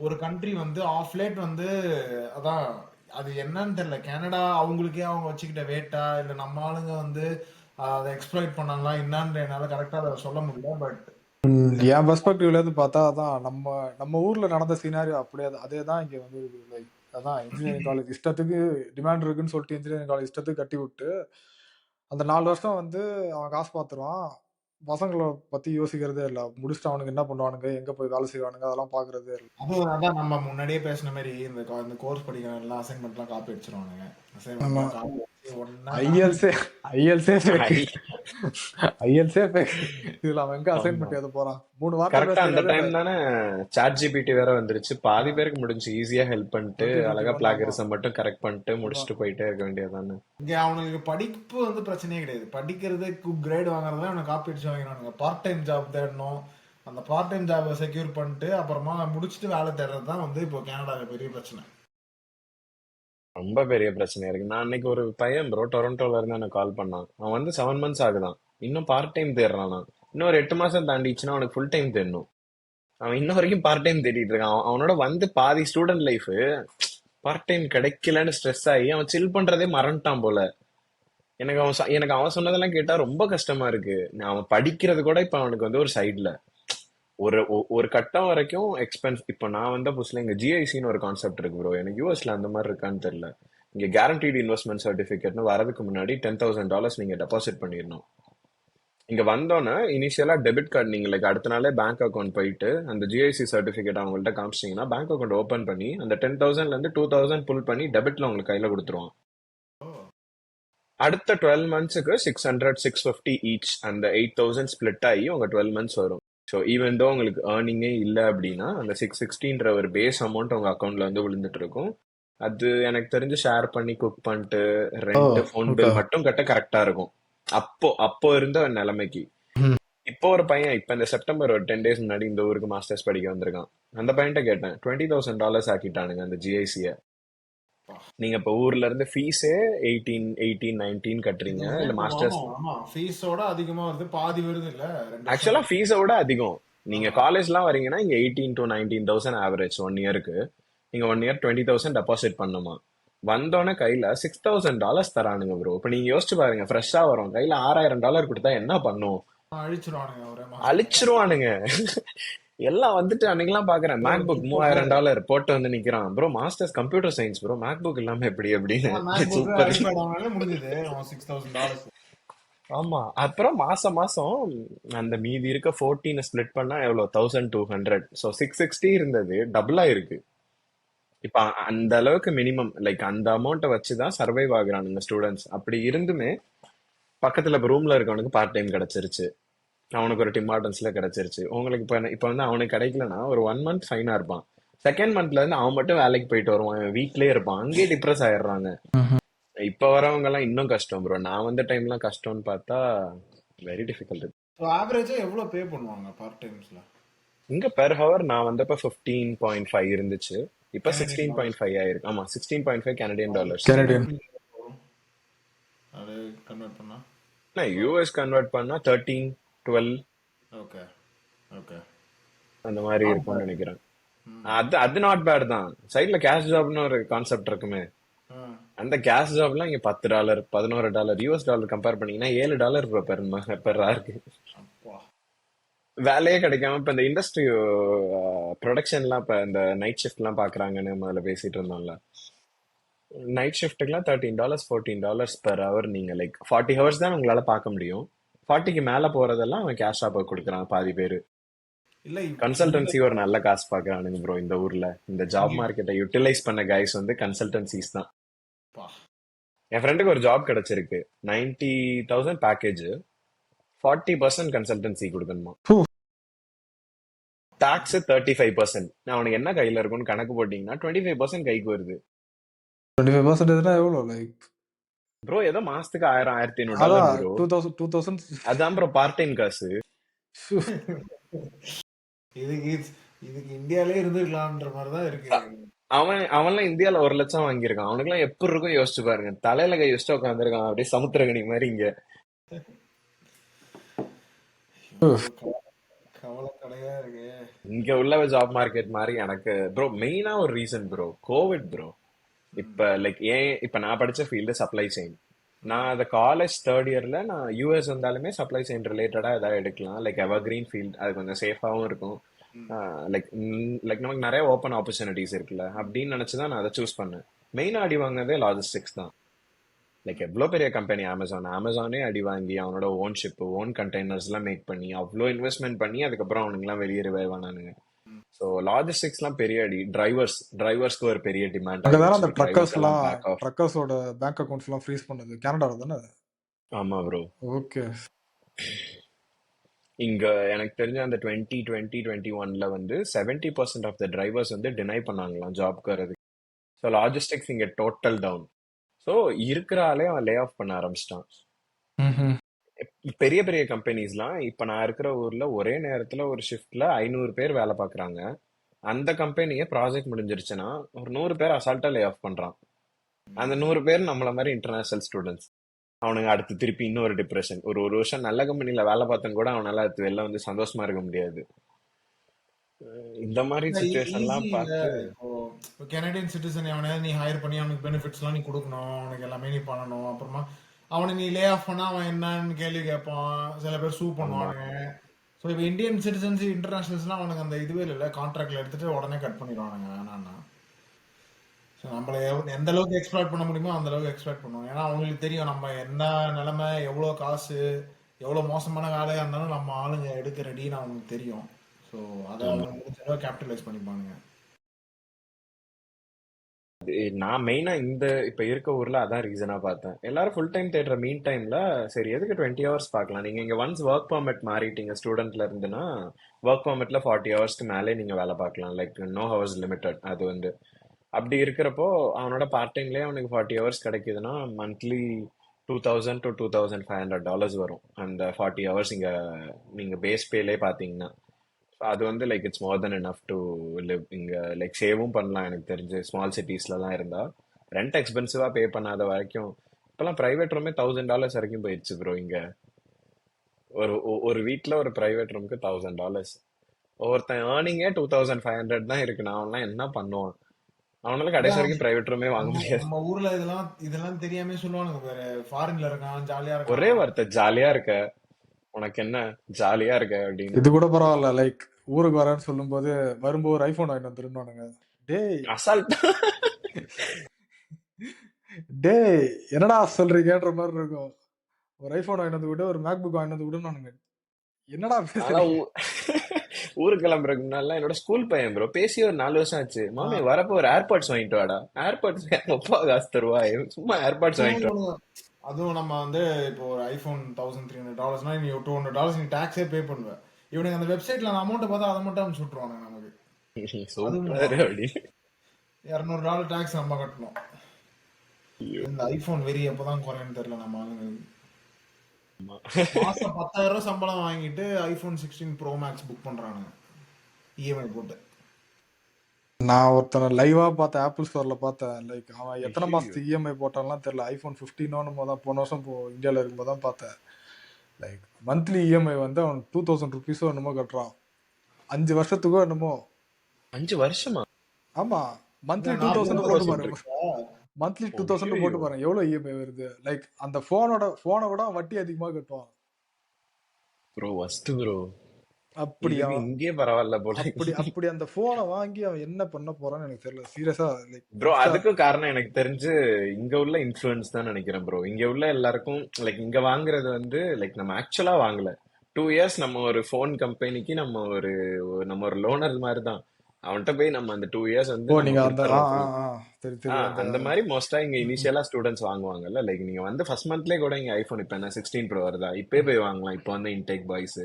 ஒரு கண்ட்ரி வந்து ஆஃப் லேட் வந்து அதான் அது என்னன்னு தெரியல. கனடா அவங்களுக்கே அவங்க வச்சுக்கிட்ட வேட்டா இல்லை நம்ம ஆளுங்க வந்து அதை எக்ஸ்ப்ளாய்ட் பண்ணாங்களா என்னன்னு என்னால் கரெக்டாக அதை சொல்ல முடியல. பட் என் பெர்ஸ்பெக்டிவ்ல இருந்து பார்த்தா அதான் நம்ம ஊர்ல நடந்த சீனாரியோ அப்படியே அதே தான் இங்க வந்து லைக் அதான் இன்ஜினியரிங் காலேஜ் இஷ்டத்துக்கு டிமாண்ட் இருக்குன்னு சொல்லிட்டு இன்ஜினியரிங் காலேஜ் இஷ்டத்துக்கு கட்டி விட்டு அந்த 4 வருஷம் வந்து அவன் காசு பார்த்துருவான். பசங்களை பத்தி யோசிக்கிறதே இல்லை, முடிச்சுட்டு அவனுக்கு என்ன பண்ணுவானுங்க, எங்க போய் வேலை செய்வானுங்க, அதெல்லாம் பாக்குறதே இல்லை. அதான் நம்ம முன்னாடியே பேசின மாதிரி இந்த கோர்ஸ் படிக்கிற எல்லாம் அசைன்மெண்ட்லாம் காப்பி அடிச்சிருவானுங்க. அசைன்மெண்ட்லாம் காப்பி அடிச்சு ஒன்னா ஐஎல்ஸே இதுல அவன் எங்க ஆமா அசைன்மெண்ட் எழுத போறான்? 3 வார்த்தை பேச கரெக்டா அந்த தெரியாத டைம் தானே சாட் ஜிபிடி வேற வந்துருச்சு. பாதி பேருக்கு முடிஞ்சு, ஈஸியா ஹெல்ப் பண்ணிட்டு ChatGPT அழகா வந்து ஆமா பிளாகரிசம் மட்டும் கரெக்ட் பண்ணிட்டு ஆமா முடிச்சுட்டு போயிட்டே இருக்க வேண்டியதானே. இங்க அவனுக்கு படிப்பு வந்து பிரச்சனையே கிடையாது. படிக்கிறது கிரேட் வாங்குறதா அவனை காப்பி அடிச்சு வாங்கினானுங்க. பார்ட் டைம் ஜாப் தேடணும், அந்த பார்ட் டைம் ஜாபை செக்யூர் பண்ணிட்டு அப்புறமா முடிச்சுட்டு வேலை தேடுறது தான் வந்து இப்போ கனடாவில் பெரிய பிரச்சனை. ரொம்ப பெரிய பிரச்சனையா இருக்கு. நான் அன்னைக்கு ஒரு பையன் ப்ரோ டொரண்டோல இருந்து எனக்கு கால் பண்ணான். அவன் வந்து 7 months ஆகுதான், இன்னும் பார்ட் டைம் தேடுறானா. இன்னும் ஒரு 8 மாசம் தாண்டிச்சுன்னா அவனுக்கு ஃபுல் டைம் தேடணும். அவன் இன்ன வரைக்கும் பார்ட் டைம் தேடிட்டு இருக்கான். அவனோட வந்து பாதி ஸ்டூடெண்ட் லைஃப் பார்ட் டைம் கிடைக்கலன்னு ஸ்ட்ரெஸ் ஆகி அவன் சில் பண்றதே மறந்துட்டான் போல. எனக்கு அவன் சொன்னதெல்லாம் கேட்டா ரொம்ப கஷ்டமா இருக்கு. அவன் படிக்கிறது கூட இப்ப அவனுக்கு வந்து ஒரு சைட்ல ஒரு கட்டம் வரைக்கும் எக்ஸ்பென்ஸ். இப்போ நான் வந்த புதுசுல இங்க ஜிஐசின்னு ஒரு கான்செப்ட் இருக்கு ப்ரோ. எனக்கு யூஎஸ்ல அந்த மாதிரி இருக்கான்னு தெரியல. இங்க கேரண்டீடு இன்வெஸ்ட்மெண்ட் சர்டிஃபிகேட்னு வரதுக்கு முன்னாடி $10,000 நீங்க டெபாசிட் பண்ணிடணும். இங்க வந்தோன்னே இனிஷியலா டெபிட் கார்டு நீங்க லைக் அடுத்த நாளே பேங்க் அக்கௌண்ட் போயிட்டு அந்த ஜிஐசி சர்டிஃபிகேட் அவங்கள்ட்ட காமிச்சிங்கன்னா பேங்க் அக்கௌண்ட் ஓபன் பண்ணி அந்த 10,000ல இருந்து 2,000 புல் பண்ணி டெபிட்ல உங்களுக்கு கையில கொடுத்துருவான். அடுத்த 12 monthsக்கு 600 650 ஈச், அந்த 8,000 ஸ்பிளிட் ஆகி உங்க 12 months வரும். ஸோ ஈவன் தோ உங்களுக்கு ஏர்னிங்கே இல்லை அப்படின்னா அந்த 660ன்ற ஒரு பேஸ் அமௌண்ட் உங்க அக்கௌண்ட்ல வந்து விழுந்துட்டு இருக்கும். அது எனக்கு தெரிஞ்சு ஷேர் பண்ணி குக் பண்ணிட்டு ஓ ரெண்ட் ஃபோன் ஓகே பில் மட்டும் கட்ட கரெக்டா இருக்கும். அப்போ இருந்த நிலைமைக்கு. இப்போ ஒரு பையன் இப்ப இந்த செப்டம்பர் ஒரு 10 days முன்னாடி இந்த ஊருக்கு மாஸ்டர்ஸ் படிக்க வந்திருக்கான். அந்த பையன்கிட்ட கேட்டேன், $20,000 ஆக்கிட்டானுங்க அந்த ஜிஐசிய. நீங்க இப்ப ஊர்ல இருந்து ஃபீஸே 18 19 கட்டுறீங்க, இதுவுமே இல்ல இப்போ மாஸ்டர்ஸ். ஆமா ஆமா ஃபீஸோட அதிகமா வருது, பாதி வருது இல்ல 2 ஆக்சுவலா வருஷம். ஃபீஸை விட அதிகம். நீங்க ஆ காலேஜ்லாம் வரீங்கன்னா இங்க 18 to 19,000 ஆவரேஜ் 1 இயருக்கு. நீங்க 1 year 20,000 டெபாசிட் பண்ணுமா. வந்தோடனே கையில $6,000 தரானுங்க ப்ரோ. இப்ப நீங்க யோசிச்சு பாருங்க, ஃப்ரெஷ்ஷா வரும் கையில $6,000 கொடுத்தா என்ன பண்ணும்? அழிச்சிருவானுங்க ஒரே மாசத்துல. அழிச்சிருவானுங்க. எல்லாம் வந்துட்டு அன்னைக்கெல்லாம் பாக்குறேன் ஒரு மேக் புக் சிப் போட்டு $3,000 போட்டு வந்து நிக்கிறான். Bro masters computer science bro, MacBook இல்லாம எப்படி அப்படின்னு. MacBook super. ஐபேட் வாங்கினாலே முடிஞ்சது அவன் $6,000. ஆமா, அப்புறம் மாசம் மாசம் அந்த மீதி இருக்க 14 ஸ்பிளிட் பண்ணா எவ்வளவு 1,200. ஸோ 660 இருந்தது டபுளா இருக்கு. இப்ப அந்த அளவுக்கு மினிமம் லைக் அந்த அமௌண்ட்டை வச்சுதான் சர்வைவ் ஆகுறானுங்க ஸ்டூடெண்ட்ஸ். அப்படி இருந்துமே பக்கத்துல இப்ப ரூம்ல இருக்கவனுக்கு பார்ட் டைம் கிடைச்சிருச்சு, அவனுக்கு ஒரு டிம் ஹார்டன்ஸ்ல கிடைச்சிருச்சு. உங்களுக்கு இப்ப வந்து அவனுக்கு கிடைக்கலன்னா ஒரு 1 month ஃபைனா இருப்பான். செகண்ட் மந்த்ல இருந்து அவன் மட்டும் வேலைக்கு போயிட்டு வருவான், வீட்லயே இருப்பான், அங்கேயே டிப்ரெஸ் ஆயிடுறாங்க. இப்ப வரவங்க எல்லாம் இன்னும் கஷ்டம் ப்ரோ. நான் வந்த டைம்லாம் கஷ்டம்னு பார்த்தா வெரி டிஃபிகல்ட். ஸோ ஆவரேஜா எவ்வளவு பே பண்ணுவாங்க பார்ட் டைம்ஸ்ல? இங்க பெர் ஹவர் நான் வந்தப்ப 15.5 இருந்துச்சு. இப்ப கனடியன் டாலர்ஸ். 16.5 ஆயிருக்கு. ஆமா 16.5 கனடியன் டாலர்ஸ். கெனடியன். எப்படி வரும் அது கன்வெர்ட் பண்ணா? யூஎஸ் கன்வெர்ட் பண்ணா 13, 12 ஓகே ஓகே. அந்த மாதிரி நாட் இருக்கும்னு பேட். நினைக்கிறேன். அது நாட் பேட் தான். சைட்ல கேஷ் ஜாப்னு ஒரு கான்செப்ட் இருக்குமே. அந்த கேஷ் ஜாப்லாம் இங்க $10, $11 யூஎஸ் டாலர் கம்பேர் பண்ணீங்கன்னா $7 பெர் ஹவருக்கு அப்பா. வேலையே கிடைக்காம இப்ப இந்த இண்டஸ்ட்ரி ப்ரொடக்ஷன்லாம் இப்ப இந்த நைட் ஷிஃப்ட் எல்லாம் பாக்குறாங்கன்னு முதல்ல பேசிட்டு இருந்தோம்ல. நைட் ஷிஃப்ட்டுக்குலாம் $13, $14 பெர் ஹவர். நீங்க லைக் 40 ஹவர்ஸ் தான் உங்களால பார்க்க முடியும். 40க்கு மேல போறதெல்லாம் அவன் கேஷ் ஆப்ப கொடுக்குறான் பாதி பேரு. இல்ல இங்க கன்சல்டன்சி ஒரு நல்ல காசு பாக்குறானுங்க ப்ரோ இந்த ஊர்ல. இந்த ஜாப் இங்க மார்க்கெட்டை யூட்டிலைஸ் பண்ண கைஸ் வந்து கன்சல்டன்சிஸ் தான். பா. என் ஃப்ரெண்டுக்கு ஒரு ஜாப் கிடைச்சிருக்கு. 90,000 பேக்கேஜ், 40% கன்சல்டன்சி கொடுக்கணுமா. ஹூ. டாக்ஸ் 35%. அவனுக்கு என்ன கையில இருக்கும்னு கணக்கு போட்டீங்கன்னா 25% கைக்கு வருது. 25% எவ்வளோ லைக்? ப்ரோ ஏதோ மாசத்துக்கு $1000, $1500 அதான் ப்ரோ. 2000. அதான் ப்ரோ பார்ட் டைம் காசு. இதுக்கு இதுக்கு இந்தியாலே இருந்துக்கலாம்ன்ற மாதிரி தான் இருக்கு. அவன்லாம் இந்தியால 1 லட்சம் வாங்கியிருக்கான். அவனுக்குலாம் எப்படி இருக்கும் யோசிச்சு பாருங்க. தலையில கை வச்சுட்டு உட்காந்துருக்கான் அப்படியே சமுத்திரகனி மாதிரி இங்க. கவலைக்கடையா இருக்கு. இங்க உள்ள ஜாப் மார்க்கெட் மாதிரி எனக்கு ப்ரோ மெயினா ஒரு ரீசன் ப்ரோ கோவிட் ப்ரோ. இப்ப லைக் இப்ப நான் படிச்ச ஃபீல்டு சப்ளை செயின். நான் அந்த காலேஜ் தேர்ட் இயர்ல நான் யூஎஸ் வந்தாலுமே சப்ளை செயின் ரிலேட்டடா ஏதாவது எடுக்கலாம். லைக் எவர்கிரீன் ஃபீல்ட், அது கொஞ்சம் சேஃபாவும் இருக்கும். லைக் லைக் நமக்கு நிறைய ஓப்பன் ஆப்பர்ச்சுனிட்டிஸ் இருக்குல்ல அப்படின்னு நினைச்சுதான் நான் அதை சூஸ் பண்ணேன். மெயினா அடி வாங்கினதே லாஜிஸ்டிக்ஸ் தான். லைக் எவ்வளோ பெரிய கம்பெனி அமேசானே அடி வாங்கி அவனோட ஓன் ஷிப், ஓன் கண்டெய்னர்ஸ் எல்லாம் மேக் பண்ணி அவ்வளோ இன்வெஸ்ட்மெண்ட் பண்ணி அதுக்கப்புறம் அவனுக்குலாம் வெளியே ரிவைவ் ஆனானுங்க. ஸோ லாஜிஸ்டிக்ஸ்லாம் பெரிய அடி. டிரைவர்ஸ்க்கு ஒரு பெரிய டிமாண்ட் அங்கே தானே அந்த ஆயிடுச்சு. டிரைவர்ஸ் எல்லாம் ட்ரக்கர்ஸ்லாம் பேக் ஆஃப். ட்ரக்கர்ஸோட பேங்க் அக்கௌண்ட்ஸ்லாம் ஃப்ரீஸ் பண்ணது கனடாவில் தானே? ஆமா ப்ரோ. ஓகே. இங்க எனக்கு தெரிஞ்ச அந்த 2021 வந்து 70% ஆஃப் த டிரைவர்ஸ் வந்து டினை பண்ணாங்களாம் ஜாப்க்கு வரதுக்கு. ஸோ லாஜிஸ்டிக்ஸ் இங்க டோட்டல் டவுன். ஸோ இருக்கிற ஆளே அவன் லே ஆஃப் பண்ண ஆரம்பிச்சிட்டான். ம். பெரிய பெரிய கம்பெனிஸ்லாம் இப்ப நான் இருக்கிற ஊர்ல ஒரே நேரத்துல ஒரு ஷிஃப்ட்ல 500 பேர் வேலை பார்க்கறாங்க. அந்த கம்பெனியே ப்ராஜெக்ட் முடிஞ்சிருச்சுன்னா ஒரு 100 பேர் அசால்ட்டா லே ஆஃப் பண்றான். அந்த 100 பேர் நம்மள மாதிரி இன்டர்நேஷனல் ஸ்டூடெண்ட்ஸ். அவனுங்க அடுத்து திருப்பி இன்னொரு டிப்ரெஷன். ஒரு வருஷம் நல்ல கம்பெனில வேலை பார்த்தேன்னு கூட அவனால அடுத்து வெளில வந்து சந்தோஷமா இருக்க முடியாது. இந்த மாதிரி சுச்சுவேஷன்லாம் ஈஸி இல்ல. பார்த்து இப்போ கனடியன் சிட்டிசன் எவனையாவது நீ ஹையர் பண்ணி அவனுக்கு பெனிஃபிட்ஸ்லாம் நீ கொடுக்கணும், அவனுக்கு எல்லாமே நீ பண்ணணும். அப்புறமா அவனை நீ லே ஆஃப் பண்ணா அவன் என்னன்னு கேள்வி கேட்பான், சில பேர் சூ ஆமா பண்ணுவானுங்க. ஸோ இப்போ இந்தியன் சிட்டிசன்ஸ் இன்டர்நேஷனல்ஸ்லாம் அவனுக்கு அந்த இதுவே இல்லை, கான்ட்ராக்ட்ல எடுத்துட்டு உடனே கட் பண்ணிடுவானுங்க வேணான்னா. ஸோ நம்மள எந்த அளவுக்கு எக்ஸ்ப்ளாய்ட் பண்ண முடியுமோ அந்த அளவுக்கு எக்ஸ்ப்ளாய்ட் பண்ணுவோம். ஏன்னா அவங்களுக்கு தெரியும் நம்ம என்ன நிலைமை, எவ்வளோ காசு, எவ்வளோ மோசமான வேலையாக இருந்தாலும் நம்ம ஆளுங்க எடுக்க ரெடின்னு அவங்களுக்கு தெரியும். ஸோ அதை ஆமா. அவங்க முடிஞ்ச அளவு கேபிட்டலைஸ் பண்ணிப்பானுங்க. நான் மெயினா இந்த இப்ப இருக்க ஊர்ல அதான் ரீசனா பார்த்தேன். எல்லாரும் ஃபுல் டைம் தேடுற மீன் டைம்ல சரி எதுக்கு 20 ஹவர்ஸ் பார்க்கலாம். நீங்க இங்க ஒன்ஸ் ஒர்க் பர்மிட் மாறிட்டீங்க ஸ்டூடெண்ட்ல இருந்துன்னா ஒர்க் பர்மிட்ல 40 ஹவர்ஸ்க்கு மேலே நீங்க வேலை பார்க்கலாம். Like no hours limited. அது வந்து அப்படி இருக்கிறப்போ அவனோட பார்ட் டைம்லயே அவனுக்கு 40 ஹவர்ஸ் கிடைக்குதுன்னா மந்த்லி $2,000 to $2,500 வரும். அந்த 40 ஹவர்ஸ் இங்க நீங்க பேஸ் பேலே பாத்தீங்கன்னா அது வந்து like it's more then enough to live. இங்க லைக் சேவும் பண்ணலாம். எனக்கு தெரிஞ்சு ஸ்மால் சிட்டிஸ்லலாம் இருந்தா ரெண்ட் எக்ஸ்பென்சிவா பே பண்ணாத வரைக்கும் இப்பெல்லாம் பிரைவேட் ரூமே $1,000 வரைக்கும் போயிடுச்சு ப்ரோ. இங்க ஒரு வீட்ல ஒரு பிரைவேட் ரூமுக்கு $1,000. ஒருத்தன் ஏர்னிங்கே 2,500 தான் இருக்கு. நான் அவன்லாம் என்ன பண்ணுவான்? அவனால கடைசி வரைக்கும் பிரைவேட் ரூமே வாங்க நம்ம முடியாது. நம்ம ஊர்ல இதெல்லாம் தெரியாம சொல்லுவானுங்க பாரு, ஃபாரின்ல இருக்கான் ஜாலியா ஒரே இருக்கான். வார்த்தை ஜாலியா இருக்க, உனக்கு என்ன ஜாலியா இருக்க அப்படின்னு. இது கூட பரவாயில்ல. லைக் ஊருக்கு வரேன்னு சொல்லும்போது வரும்போது ஒரு ஐஃபோன் வாங்கிட்டு வந்துருந்தானுங்க. டேய் அசால்ட். டேய் என்னடா சொல்றீங்கன்ற மாதிரி இருக்கும். ஒரு ஐஃபோன் வாங்கிட்டு வந்து விட, ஒரு மேக் புக் வாங்கிட்டு வந்து விடுனானுங்க. என்னடா ஆனா பேசுறீங்க? ஊருக்கு கிளம்புறதுக்கு முன்னால என்னோட ஸ்கூல் பையன் ப்ரோ பேசி ஒரு 4 வருஷம் ஆச்சு. மாமி வரப்போ ஒரு ஏர்பாட்ஸ் வாங்கிட்டு வாடா. ஏர்பாட்ஸ் அப்பா காசு தருவா, சும்மா ஏர்பாட்ஸ் வாங்கிட்டு வா. அதுவும் நம்ம வந்து இப்போ ஒரு ஐபோன் $1,300 நீ $200 நீ டாக்ஸே பே பண்ணுவ. இவனுக்கு அந்த வெப்சைட்ல அந்த அமௌண்ட் பார்த்தா அதை மட்டும் அனுப்பிச்சு விட்டுருவானுங்க நமக்கு. சூப்பர் அப்படின்னு. $200 டாக்ஸ் நம்ம கட்டணும். இந்த ஐபோன் வெறி எப்பதான் குறையுன்னு தெரியல நம்ம ஆளுங்களுக்கு. ஆமா. மாசம் 10,000 சம்பளம் வாங்கிட்டு ஐபோன் 16 ப்ரோ மேக்ஸ் புக் பண்றானுங்க இஎம்ஐ போட்டு. நான் ஒருத்தனை லைவா பார்த்தேன், ஆப்பிள் ஸ்டோர்ல பார்த்தேன். லைக் அவன் எத்தனை ஐயோ, மாசத்துக்கு இஎம்ஐ போட்டான்லாம் தெரியல. ஐபோன் 15 தான் போன வருஷம் இந்தியாவில் இருக்கும்போது தான் பார்த்தேன். லைக் மந்த்லி இஎம்ஐ வந்து அவன் 2000 ருபீஸோ என்னமோ கட்டுறான், 5 வருஷத்துக்கோ என்னமோ. 5 வருஷமா? ஆமா, மந்த்லி நான் 2000 என்னடா போட்டு 40,000 பாருங்க. சொல்றீங்க? மந்த்லி 2000 போட்டு ஐயோ, பாருங்க எவ்வளோ இஎம்ஐ வருது. லைக் அந்த போனை விட வட்டி அதிகமாக கட்டுவான். Bro வஸ்ட் bro. அப்படி இதுக்கு அவன் இங்கே பரவாயில்ல போல. அப்படி அந்த போனை வாங்கி அவன் என்ன பண்ண போறான்னு எனக்கு தெரியல சீரியஸா. லைக் ப்ரோ இன்ஸ்டா அதுக்கும் காரணம் எனக்கு தெரிஞ்சு இங்க உள்ள இன்ஃப்ளூயன்ஸ் தான் நினைக்கிறேன் ப்ரோ. இங்க உள்ள எல்லாருக்கும் லைக் இங்க வாங்குறது வந்து லைக் நம்ம ஆக்சுவலா வாங்கல. 2 இயர்ஸ் நம்ம ஒரு ஃபோன் கம்பெனிக்கு நம்ம ஒரு லோனர் மாதிரி தான். அவன்கிட்ட போய் நம்ம அந்த 2 இயர்ஸ் வந்து ஓ நம்ம நீங்க அந்த கொடுத்துறோம் ஃபோன். தெரியும் அந்த அந்த மாதிரி மோஸ்டா இங்க ம், ம். இனிஷியலா ஸ்டூடெண்ட்ஸ் வாங்குவாங்கல்ல. லைக் நீங்க வந்து ஃபர்ஸ்ட் மந்த்லயே கூட இங்க ஐபோன் இப்ப என்ன 16 ப்ரோ வருதா, இப்பயே போய் வாங்கலாம். இப்போ வந்து இன்டேக் பாய்ஸ்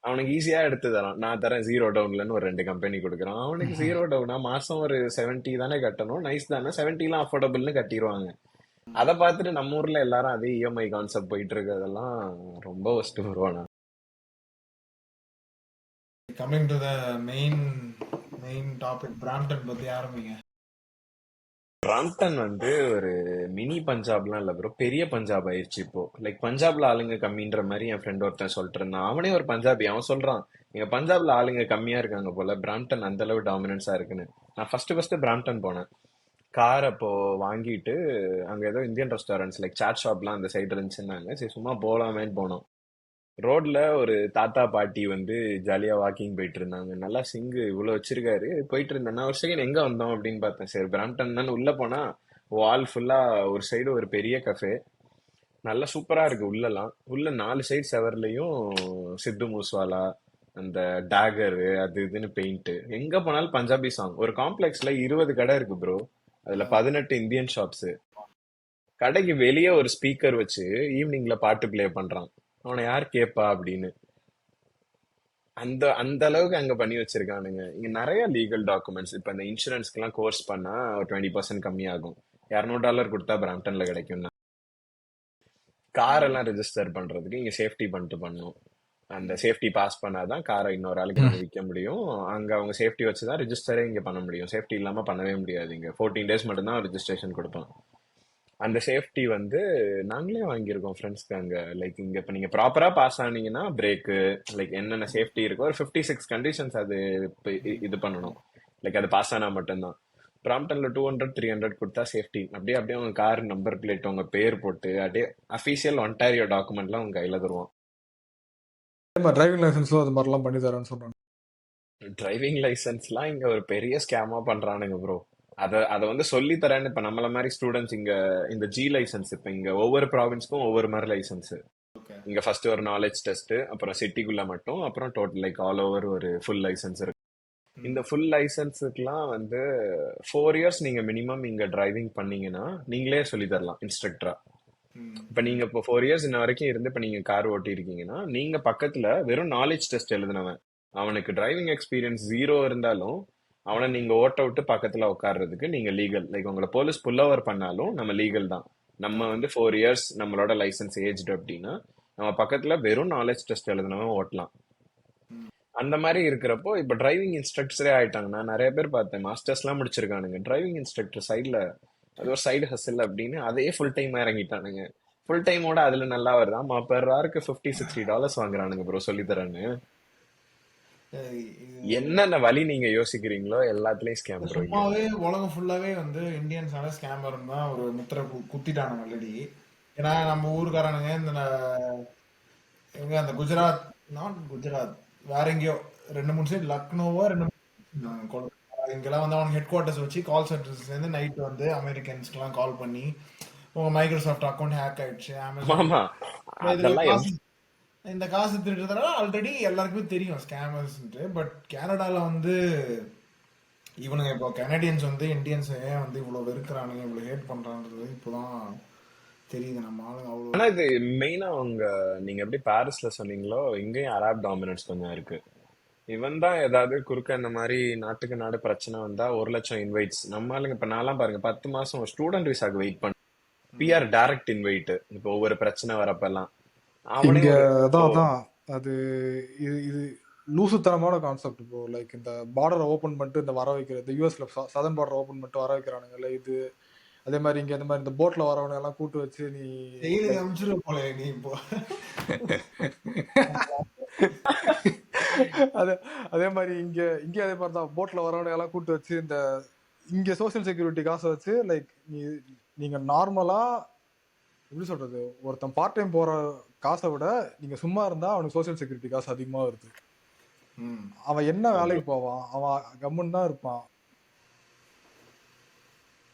அவனுக்கு ஈஸியா எடுத்து தரான். நான் தரேன் ஜீரோ டவுன்லன்னு ஒரு 2 கம்பெனி கொடுக்குறான். அவனுக்கு ஜீரோ டவுனா மாசம் ஒரு 70 தானே கட்டணும், நைஸ் தானே, 70லாம் அஃபோர்டபுள்னு கட்டிடுவாங்க. அதை பார்த்துட்டு நம்ம ஊர்ல எல்லாரும் அதே இஎம்ஐ கான்செப்ட் போயிட்டு இருக்கிறதெல்லாம் ரொம்ப ஒஸ்ட் வருவானா. Coming to the main main topic, Brampton பத்தி ஆரம்பிங்க. பிராம்டன் வந்து ஒரு மினி பஞ்சாப்லாம் இல்ல ப்ரோ, பெரிய பஞ்சாப் ஆயிடுச்சு இப்போ. லைக் பஞ்சாப்ல ஆளுங்க கம்மின்ற மாதிரி என் ஃப்ரெண்ட் ஒருத்தன் சொல்லிட்டு இருந்தான். அவனே ஒரு பஞ்சாபி, அவன் சொல்றான் எங்க பஞ்சாப்ல ஆளுங்க கம்மியா இருக்காங்க போல, பிராம்டன் அந்த அளவு டாமினன்ஸா இருக்குன்னு. நான் ஃபர்ஸ்ட் பிராம்டன் போனேன். கார் அப்போ வாங்கிட்டு அங்க ஏதோ இந்தியன் ரெஸ்டாரண்ட்ஸ் லைக் சாட் ஷாப்லாம் அந்த சைடு இருந்துச்சுன்னாங்க. சரி சும்மா போலாமேன்னு போனோம். ரோட்ல ஒரு தாத்தா பாட்டி வந்து ஜாலியா வாக்கிங் போயிட்டு இருந்தாங்க. நல்லா சிங்கு இவ்வளவு வச்சிருக்காரு. போயிட்டு இருந்தேன். நான் ஒரு செகண்ட் எங்க வந்தோம் அப்படின்னு பார்த்தேன். சரி பிராம்டன் தான் உள்ள போனா வால் ஃபுல்லா ஒரு சைடு ஒரு பெரிய கஃபே, நல்லா சூப்பரா இருக்கு. உள்ளலாம் உள்ள 4 சைடு செவர்லயும் சித்து மூஸ்வாலா, அந்த டேகர் அது இதுன்னு பெயிண்ட். எங்க போனாலும் பஞ்சாபி சாங். ஒரு காம்ப்ளெக்ஸ்ல 20 கடை இருக்கு ப்ரோ, அதுல 18 இந்தியன் ஷாப்ஸ். கடைக்கு வெளியே ஒரு ஸ்பீக்கர் வச்சு ஈவினிங்ல பாட்டு ப்ளே பண்றான். அவனை யார் கேப்பா அப்படின்னு. அந்த அந்த அளவுக்கு அங்க பண்ணி வச்சிருக்கானுங்க. இங்க நிறைய லீகல் டாக்குமெண்ட்ஸ். இப்ப இந்த இன்சூரன்ஸ்க்கு எல்லாம் கோர்ஸ் பண்ணா ஒரு 20% கம்மியாகும். $200 கொடுத்தா பிராம்டன்ல கிடைக்கும்னா. கார் எல்லாம் ரெஜிஸ்டர் பண்றதுக்கு இங்க சேஃப்டி பண்ணிட்டு பண்ணணும். அந்த சேஃப்டி பாஸ் பண்ணாதான் காரை இன்னொரு ஆளுக்கு நம்ம விற்க முடியும். அங்க அவங்க சேஃப்டி வச்சுதான் ரெஜிஸ்டரே இங்க பண்ண முடியும். சேஃப்டி இல்லாம பண்ணவே முடியாது. இங்க 14 days மட்டும்தான் ரெஜிஸ்ட்ரேஷன் கொடுப்பான். அந்த சேஃப்டி வந்து நாங்களே வாங்கியிருக்கோம் ஃப்ரெண்ட்ஸ்க்கு அங்க. லைக் இங்க இப்ப நீங்க ப்ராப்பரா பாஸ் ஆனீங்கன்னா பிரேக்கு, லைக் என்னென்ன சேஃப்டி இருக்கோ ஒரு 56 கண்டிஷன்ஸ் அது இப்ப இது பண்ணணும். லைக் அது பாஸ் ஆனா மட்டும்தான். ப்ராம்ப்டன்ல 200 300 கொடுத்தா சேஃப்டி. அப்படியே அப்படியே உங்க கார் நம்பர் பிளேட் உங்க பேர் போட்டு அப்படியே அஃபீஷியல் ஒன்டாரியோ டாக்குமெண்ட்லாம் உங்க கையில தருவான். டிரைவிங் லைசன்ஸும் அது மாதிரிலாம் பண்ணி தரேன்னு சொல்றாங்க. டிரைவிங் லைசன்ஸ்லாம் இங்க ஒரு பெரிய ஸ்கேமா பண்றானுங்க ப்ரோ. அதை வந்து சொல்லி தரேன்னு இப்ப நம்மள மாதிரி ஸ்டூடெண்ட்ஸ் இங்க இந்த ஜி லைசன்ஸ் இப்ப இங்க ஒவ்வொரு ப்ராவின்ஸ்க்கும் ஒவ்வொரு மாதிரி லைசன்ஸ். ஓகே. இங்க ஃபர்ஸ்ட் ஒரு நாலேஜ் டெஸ்ட், அப்புறம் சிட்டிக்குள்ள மட்டும், அப்புறம் டோட்டல் லைக் ஆல் ஓவர் ஒரு ஃபுல் லைசன்ஸ் இருக்கு. இந்த ஃபுல் லைசன்ஸுக்குலாம் வந்து 4 இயர்ஸ் நீங்க மினிமம் இங்க டிரைவிங் பண்ணீங்கன்னா நீங்களே சொல்லி தரலாம் இன்ஸ்ட்ரக்டரா. இப்ப நீங்க இப்போ 4 இயர்ஸ் இன்ன வரைக்கும் இருந்து இப்ப நீங்க கார் ஓட்டி இருக்கீங்கன்னா நீங்க பக்கத்துல வெறும் நாலேஜ் டெஸ்ட் எழுதினவன், அவனுக்கு டிரைவிங் எக்ஸ்பீரியன்ஸ் 0 இருந்தாலும் அவனை நீங்க ஓட்ட விட்டு பக்கத்துல உட்கார்றதுக்கு நீங்க லீகல். லைக் உங்களை போலீஸ் புல் ஓவர் பண்ணாலும் நம்ம லீகல் தான். நம்ம வந்து 4 இயர்ஸ் நம்மளோட லைசன்ஸ் ஏஜ்டு அப்படின்னா நம்ம பக்கத்துல வெறும் நாலேஜ் டெஸ்ட் எழுதினவன் ஓட்டலாம். அந்த மாதிரி இருக்கிறப்போ இப்ப டிரைவிங் இன்ஸ்ட்ரக்டரே ஆயிட்டாங்க. நான் நிறைய பேர் பார்த்தேன் மாஸ்டர்ஸ் எல்லாம் முடிச்சிருக்கானுங்க, டிரைவிங் இன்ஸ்ட்ரக்டர் சைட்ல அது ஒரு சைடு ஹசில் அப்படின்னு அதையே ஃபுல் டைம் இறங்கிட்டானுங்க. ஃபுல் டைமோட அதுல நல்லா வருதா பெர் ஹவருக்கு $50-60 வாங்குறானுங்க ப்ரோ சொல்லி தரேன்னு. என்னென்ன வழி நீங்க யோசிக்கிறீங்களோ எல்லாத்துலயும் ஸ்கேம் ப்ரோ இங்க. சும்மாவே உலகம் ஃபுல்லாவே வந்து இந்தியன்ஸான ஸ்கேமர் தான் ஒரு முத்திரை குத்திட்டானுங்க ஆல்ரெடி. ஏன்னா நம்ம ஊருக்காரனுங்க எங்க அந்த குஜராத், நாட் குஜராத், வேற எங்கேயோ 2-3 சைடு, லக்னோவோ 2 கொல்கத்தா, இங்கெல்லாம் வந்து அவனுக்கு ஹெட் குவார்ட்டர்ஸ் வச்சு கால் சென்டர்ஸ்லேருந்து நைட் வந்து அமெரிக்கன்ஸ்க்குலாம் கால் பண்ணி உங்க மைக்ரோசாஃப்ட் அக்கௌண்ட் ஹேக் ஆயிடுச்சு, அமேசான் ஆமா இதுல அதெல்லாம் காசு, இந்த காசு திருடுறதுனால ஆல்ரெடி எல்லாருக்குமே தெரியும் ஸ்கேமர்ஸ்ன்ட்டு. பட் கனடால வந்து இவனுங்க இப்போ கனடியன்ஸ் வந்து இந்தியன்ஸ் ஏன் வந்து இவ்வளோ வெறுக்கிறானுங்க, இவ்வளோ ஹேட் பண்றான்றது இப்போதான் தெரியுது. நம்ம ஆளுங்க அவ்வளோ. ஆனா இது மெயினா அவங்க நீங்க எப்படி பாரிஸ்ல சொன்னீங்களோ இங்கேயும் அராப் டாமினன்ஸ் கொஞ்சம் இருக்கு. இவன் தான் ஏதாவது குறுக்க இந்த மாதிரி நாட்டுக்கு நாடு பிரச்சனை வந்தா 1 லட்சம் இன்வைட்ஸ். நம்ம ஆளுங்க இப்ப நான்லாம் பாருங்க 10 மாசம் ஸ்டூடெண்ட் விசாக்கு வெயிட் பண்ண, பிஆர் டைரக்ட் இன்வைட். இப்போ ஒவ்வொரு பிரச்சனை வரப்பெல்லாம் அவனே இங்க ஒரு அதான் இப்போ அதான் அது இது லூசுத்தனமான கான்செப்ட் இப்போ. லைக் இந்த பார்டரை ஓப்பன் பண்ணிட்டு இந்த வர வைக்கிறது, யூஎஸ்ல சதன் பார்டர் ஓப்பன் பண்ணிட்டு வர வைக்கிறானுங்கல்ல இது. அதே மாதிரி இங்க இந்த மாதிரி இந்த போட்ல வரவனை எல்லாம் கூட்டு வச்சு நீ டெய்லி லைக் அனுப்பிச்சிரு போல நீ இப்போ. அதே அதே மாதிரி இங்க அதே மாதிரி தான் போட்ல வரவனை எல்லாம் கூட்டு வச்சு இந்த இங்க சோசியல் செக்யூரிட்டி காசை வச்சு லைக் நீங்க நார்மலா எப்படி சொல்றது, ஒருத்தன் பார்ட் டைம் போற காசை விட நீங்க சும்மா இருந்தா அவனுக்கு சோசியல் செக்யூரிட்டி காசு அதிகமா வருது. ம். அவன் என்ன ஆமா. வேலைக்கு போவான், அவன் கம்முன்னு தான் இருப்பான்.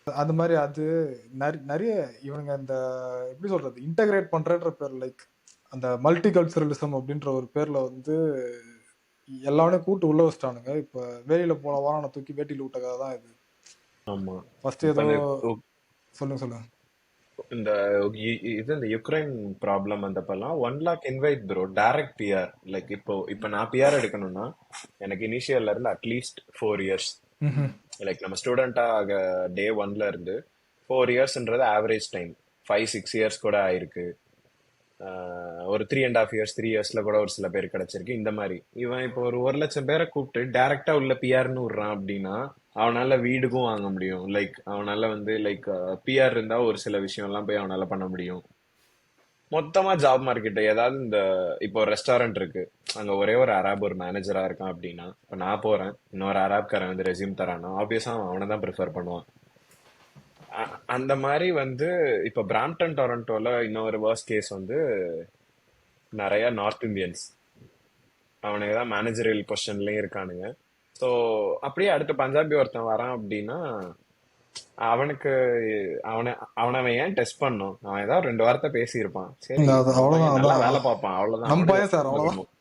அந்த மாதிரி அது நிறைய இவனுங்க இந்த எப்படி சொல்றது இன்டகிரேட் பண்றன்ற பேர் லைக் அந்த மல்டி கல்ச்சரலிசம் அப்படின்ற ஒரு பேர்ல வந்து எல்லாமே கூட்டு உள்ள வச்சிட்டானுங்க. இப்ப வேலியில போன வாரம் தூக்கி வேட்டியில விட்ட கதை தான் இது. ஆமா. ஃபர்ஸ்ட் இப்ப ஏதோ இந்த சொல்லுங்க. இந்த இந்த யுக்ரைன் ப்ராப்ளம் வந்தப்பெல்லாம் 1 lakh invite bro direct PR. Like இப்போ நான் பிஆர் எடுக்கணும்னா எனக்கு இனிஷியல்ல இருந்து அட்லீஸ்ட் 4 years. ம்ஹும். லைக் நம்ம ஸ்டூடெண்டா ஆக டே 1ல இருந்து 4 yearsன்றது ஆவரேஜ் டைம். 5-6 years கூட ஆயிருக்கு. ஒரு 3.5 years 3 yearsல கூட ஒரு சில பேர் கிடைச்சிருக்கு. இந்த மாதிரி இவன் இப்போ ஒரு 1 லட்சம் பேரை கூப்பிட்டு டைரக்டா உள்ள பிஆர்னு விடுறான் அப்படின்னா அவனால வீடுக்கும் வாங்க முடியும். லைக் அவனால வந்து லைக் பிஆர் இருந்தா ஒரு சில விஷயம் எல்லாம் போய் அவனால பண்ண முடியும். மொத்தமா ஜாப் மார்க்கெட் ஏதாவது இந்த இப்போ ரெஸ்டாரண்ட் இருக்கு, அங்க ஒரே ஒரு அராப் ஒரு மேனேஜரா இருக்கான் அப்படின்னா இப்போ நான் போறேன், இன்னொரு அராப்காரன் வந்து ரெஸ்யூம் தரானா ஆப்வியஸா அவனை தான் ப்ரிஃபர் பண்ணுவான். அந்த மாதிரி வந்து இப்போ பிராம்டன் டொரண்டோல இன்னொரு வேர்ஸ்ட் கேஸ் வந்து நிறைய நார்த் இந்தியன்ஸ் அவனுக்கு தான் மேனேஜரியல் பொசிஷன்லயும் இருக்கானுங்க. ஸோ அப்படியே அடுத்து பஞ்சாபி ஒருத்தன் வரான் அப்படின்னா அவனுக்கு அவனை அவனை அவன் ஏன் டெஸ்ட் பண்ணும்? அவன் ஏதாவது 2 வார்த்தை பேசியிருப்பான், சரி நம்ம அவ்வளவுதான். பையன் நல்லா வேலை அதான் பார்ப்பான், அவ்வளவுதான். நம்ம அவனுக்கு பையன் சார், வேலை அவ்வளவுதான். பார்க்கணும்,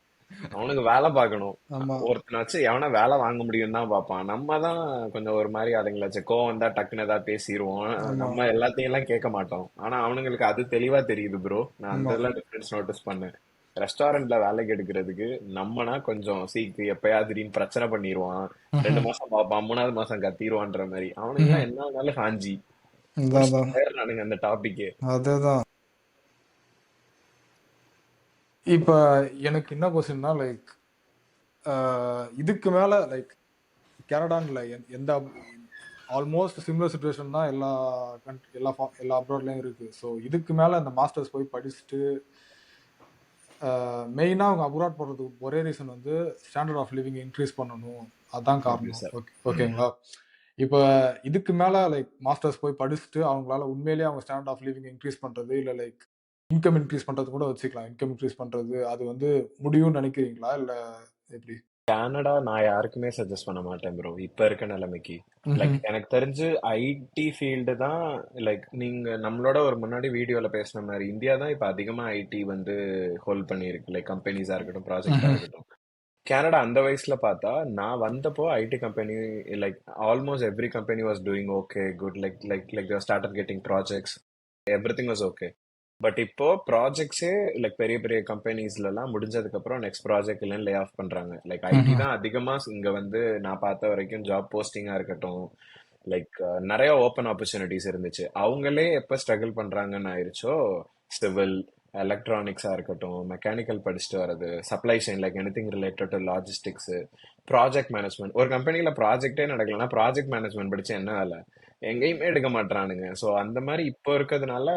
அவனுக்கு வேலை பார்க்கணும். ஆமா ஒருத்தனாச்சு எவனா வேலை வாங்க முடியும் தான் பார்ப்பான். நம்ம தான் கொஞ்சம் ஒரு மாதிரி அதுங்களாச்சு கோவம் வந்தா டக்குன்னு ஏதாவது பேசிடுவோம். ஆமா நம்ம எல்லாத்தையும் எல்லாம் கேட்க மாட்டோம். ஆனா அவனுங்களுக்கு அது தெளிவா தெரியுது ப்ரோ. நான் அந்த ஆமா இதெல்லாம் டிஃபரன்ஸ் நோட்டீஸ் பண்ணேன். ரெஸ்டாரண்ட்ல வேலைக்கு எடுக்கிறதுக்கு நம்மனா கொஞ்சம் சீக்கு எப்பயாவது திடீர்னு பிரச்சனை பண்ணிடுவான், 2 மாசம் பார்ப்பான், 3வது மாசம் கத்திடுவான்ற மாதிரி. அவனுக்கு தான் என்ன ஆனாலும் ஹாஞ்சி அதான் போயிடுறானுங்க அந்த டாபிக்கே. அதுதான். இப்ப எனக்கு என்ன கொஸ்டின்னா லைக் இதுக்கு மேல லைக் கனடான்ல எந்த ஆல்மோஸ்ட் சிமிலர் சுச்சுவேஷன் தான் எல்லா அப்ராட்லயும் இருக்கு. ஸோ இதுக்கு மேல இந்த மாஸ்டர்ஸ் போய் படிச்சுட்டு மெயினாக அவங்க அப்ராட் போடுறதுக்கு ஒரே ரீசன் வந்து ஸ்டாண்டர்ட் ஆஃப் லிவிங் இன்க்ரீஸ் பண்ணணும், அதான் காரணம். சார் ஓகேங்களா? இப்போ இதுக்கு மேலே லைக் மாஸ்டர்ஸ் போய் படிச்சுட்டு அவங்களால உண்மையிலேயே அவங்க ஸ்டாண்டர்ட் ஆஃப் லிவிங் இன்க்ரீஸ் பண்ணுறது இல்லை லைக் இன்கம் இன்க்ரீஸ் பண்ணுறது கூட வச்சுக்கலாம். இன்கம் இன்க்ரீஸ் பண்ணுறது அது வந்து முடியும்னு நினைக்கிறீங்களா இல்லை எப்படி? கனடா நான் யாருக்குமே சஜஸ்ட் பண்ண மாட்டேன் ப்ரோ இப்ப இருக்க நிலைமைக்கு. லைக் எனக்கு தெரிஞ்சு ஐடி ஃபீல்டு தான். லைக் நீங்க நம்மளோட ஒரு முன்னாடி வீடியோல பேசின மாதிரி இந்தியா தான் இப்ப அதிகமா ஐடி வந்து ஹோல்ட் பண்ணியிருக்கு. லைக் கம்பெனிஸா இருக்கட்டும், ப்ராஜெக்டா இருக்கட்டும். கனடா அந்த வயசுல பார்த்தா நான் வந்தப்போ IT company like almost every company was doing okay good. Like started getting projects, everything was okay. But இப்போ ப்ராஜெக்ட்ஸே லைக் பெரிய பெரிய கம்பெனிஸ்ல எல்லாம் முடிஞ்சதுக்கு அப்புறம் நெக்ஸ்ட் ப்ராஜெக்ட் இல்லைன்னு லே ஆஃப் பண்றாங்க. லைக் ஐடி தான் அதிகமா இங்க வந்து நான் பார்த்த வரைக்கும் ஜாப் போஸ்டிங்கா இருக்கட்டும், லைக் நிறைய ஓப்பன் ஆப்பர்ச்சுனிட்டிஸ் இருந்துச்சு. அவங்களே எப்ப ஸ்ட்ரகிள் பண்றாங்கன்னு ஆயிருச்சோ, சிவில் எலக்ட்ரானிக்ஸா இருக்கட்டும், மெக்கானிக்கல் படிச்சுட்டு வர்றது, supply chain like anything related to logistics, project management. ஒரு கம்பெனில ப்ராஜெக்டே நடக்கலன்னா ப்ராஜெக்ட் மேனேஜ்மெண்ட் படிச்சு என்ன வேலை? எங்கேயுமே எடுக்க மாட்டானுங்க. ஸோ அந்த மாதிரி இப்போ இருக்கிறதுனால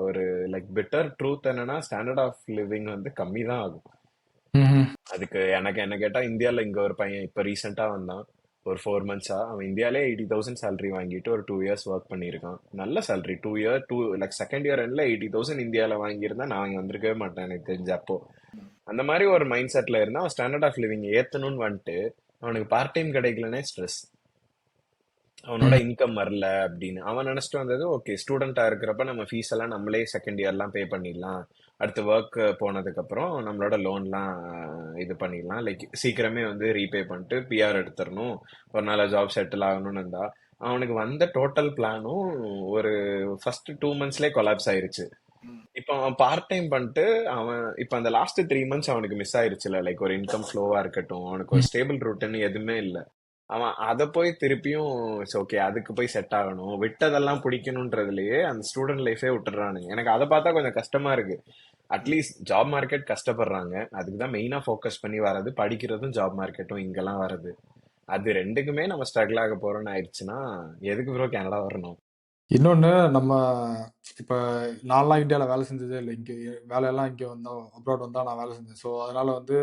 ஒரு லைக் பெட்டர் ட்ரூத் என்னன்னா ஸ்டாண்டர்ட் ஆஃப் லிவிங் வந்து கம்மி தான் ஆகும். அதுக்கு எனக்கு என்ன கேட்டா இந்தியால இங்க ஒரு பையன் இப்ப ரீசெண்டா வந்தான், ஒரு 4 months அவன் இந்தியாலே 80,000 சேலரி வாங்கிட்டு ஒரு 2 years ஒர்க் பண்ணியிருக்கான். நல்ல salary. 2 year like second year எண்ட்ல 80,000 இந்தியால வாங்கியிருந்தா நான் இங்க வந்திருக்கவே மாட்டேன் எனக்கு தெரிஞ்ச. அப்போ அந்த மாதிரி ஒரு மைண்ட் செட்ல இருந்தா அவன் ஸ்டாண்டர்ட் ஆஃப் லிவிங் ஏத்தணும்னு வந்துட்டு அவனுக்கு பார்ட் டைம் கிடைக்கலனே ஸ்ட்ரெஸ், அவனோட இன்கம் வரல அப்படின்னு அவன் நினைச்சிட்டு வந்தது. ஓகே ஸ்டூடெண்டா இருக்கிறப்ப நம்ம ஃபீஸ் எல்லாம் நம்மளே செகண்ட் இயர்லாம் பே பண்ணிடலாம், அடுத்து ஒர்க் போனதுக்கு அப்புறம் நம்மளோட லோன்லாம் இது பண்ணிடலாம், லைக் சீக்கிரமே வந்து ரீபே பண்ணிட்டு பிஆர் எடுத்துடணும், ஒரு நல்ல ஜாப் செட்டில் ஆகணும்னு இருந்தா. அவனுக்கு வந்த டோட்டல் பிளானும் ஒரு ஃபர்ஸ்ட் 2 monthsலயே கொலாப்ஸ் ஆயிருச்சு. இப்போ அவன் பார்ட் டைம் பண்ணிட்டு அவன் இப்போ அந்த லாஸ்ட் 3 months அவனுக்கு மிஸ் ஆயிருச்சுல. லைக் ஒரு இன்கம் ஃப்ளோவா இருக்கட்டும், அவனுக்கு ஒரு ஸ்டேபிள் ரூட்னு எதுவுமே இல்லை. அவன் அதை போய் திருப்பியும் ஓகே அதுக்கு போய் செட் ஆகணும், விட்டதெல்லாம் பிடிக்கணுன்றதுலயே அந்த ஸ்டூடெண்ட் லைஃபே விட்டுறானுங்க. எனக்கு அதை பார்த்தா கொஞ்சம் கஷ்டமா இருக்கு. அட்லீஸ்ட் ஜாப் மார்க்கெட் கஷ்டப்படுறாங்க, அதுக்கு தான் மெயினா ஃபோக்கஸ் பண்ணி வர்றது, படிக்கிறதும் ஜாப் மார்க்கெட்டும் இங்கெல்லாம் வருது. அது ரெண்டுக்குமே நம்ம ஸ்ட்ரகிள் ஆக போறோம்னு ஆயிடுச்சுன்னா எதுக்கு ப்ரோ கனடா வரணும்? இன்னொன்று நம்ம இப்போ நான்லாம் இந்தியாவில் வேலை செஞ்சதே இல்லை. இங்கே வேலையெல்லாம் இங்கே வந்தோம், அப்ராட் வந்தால் நான் வேலை செஞ்சேன். ஸோ அதனால் வந்து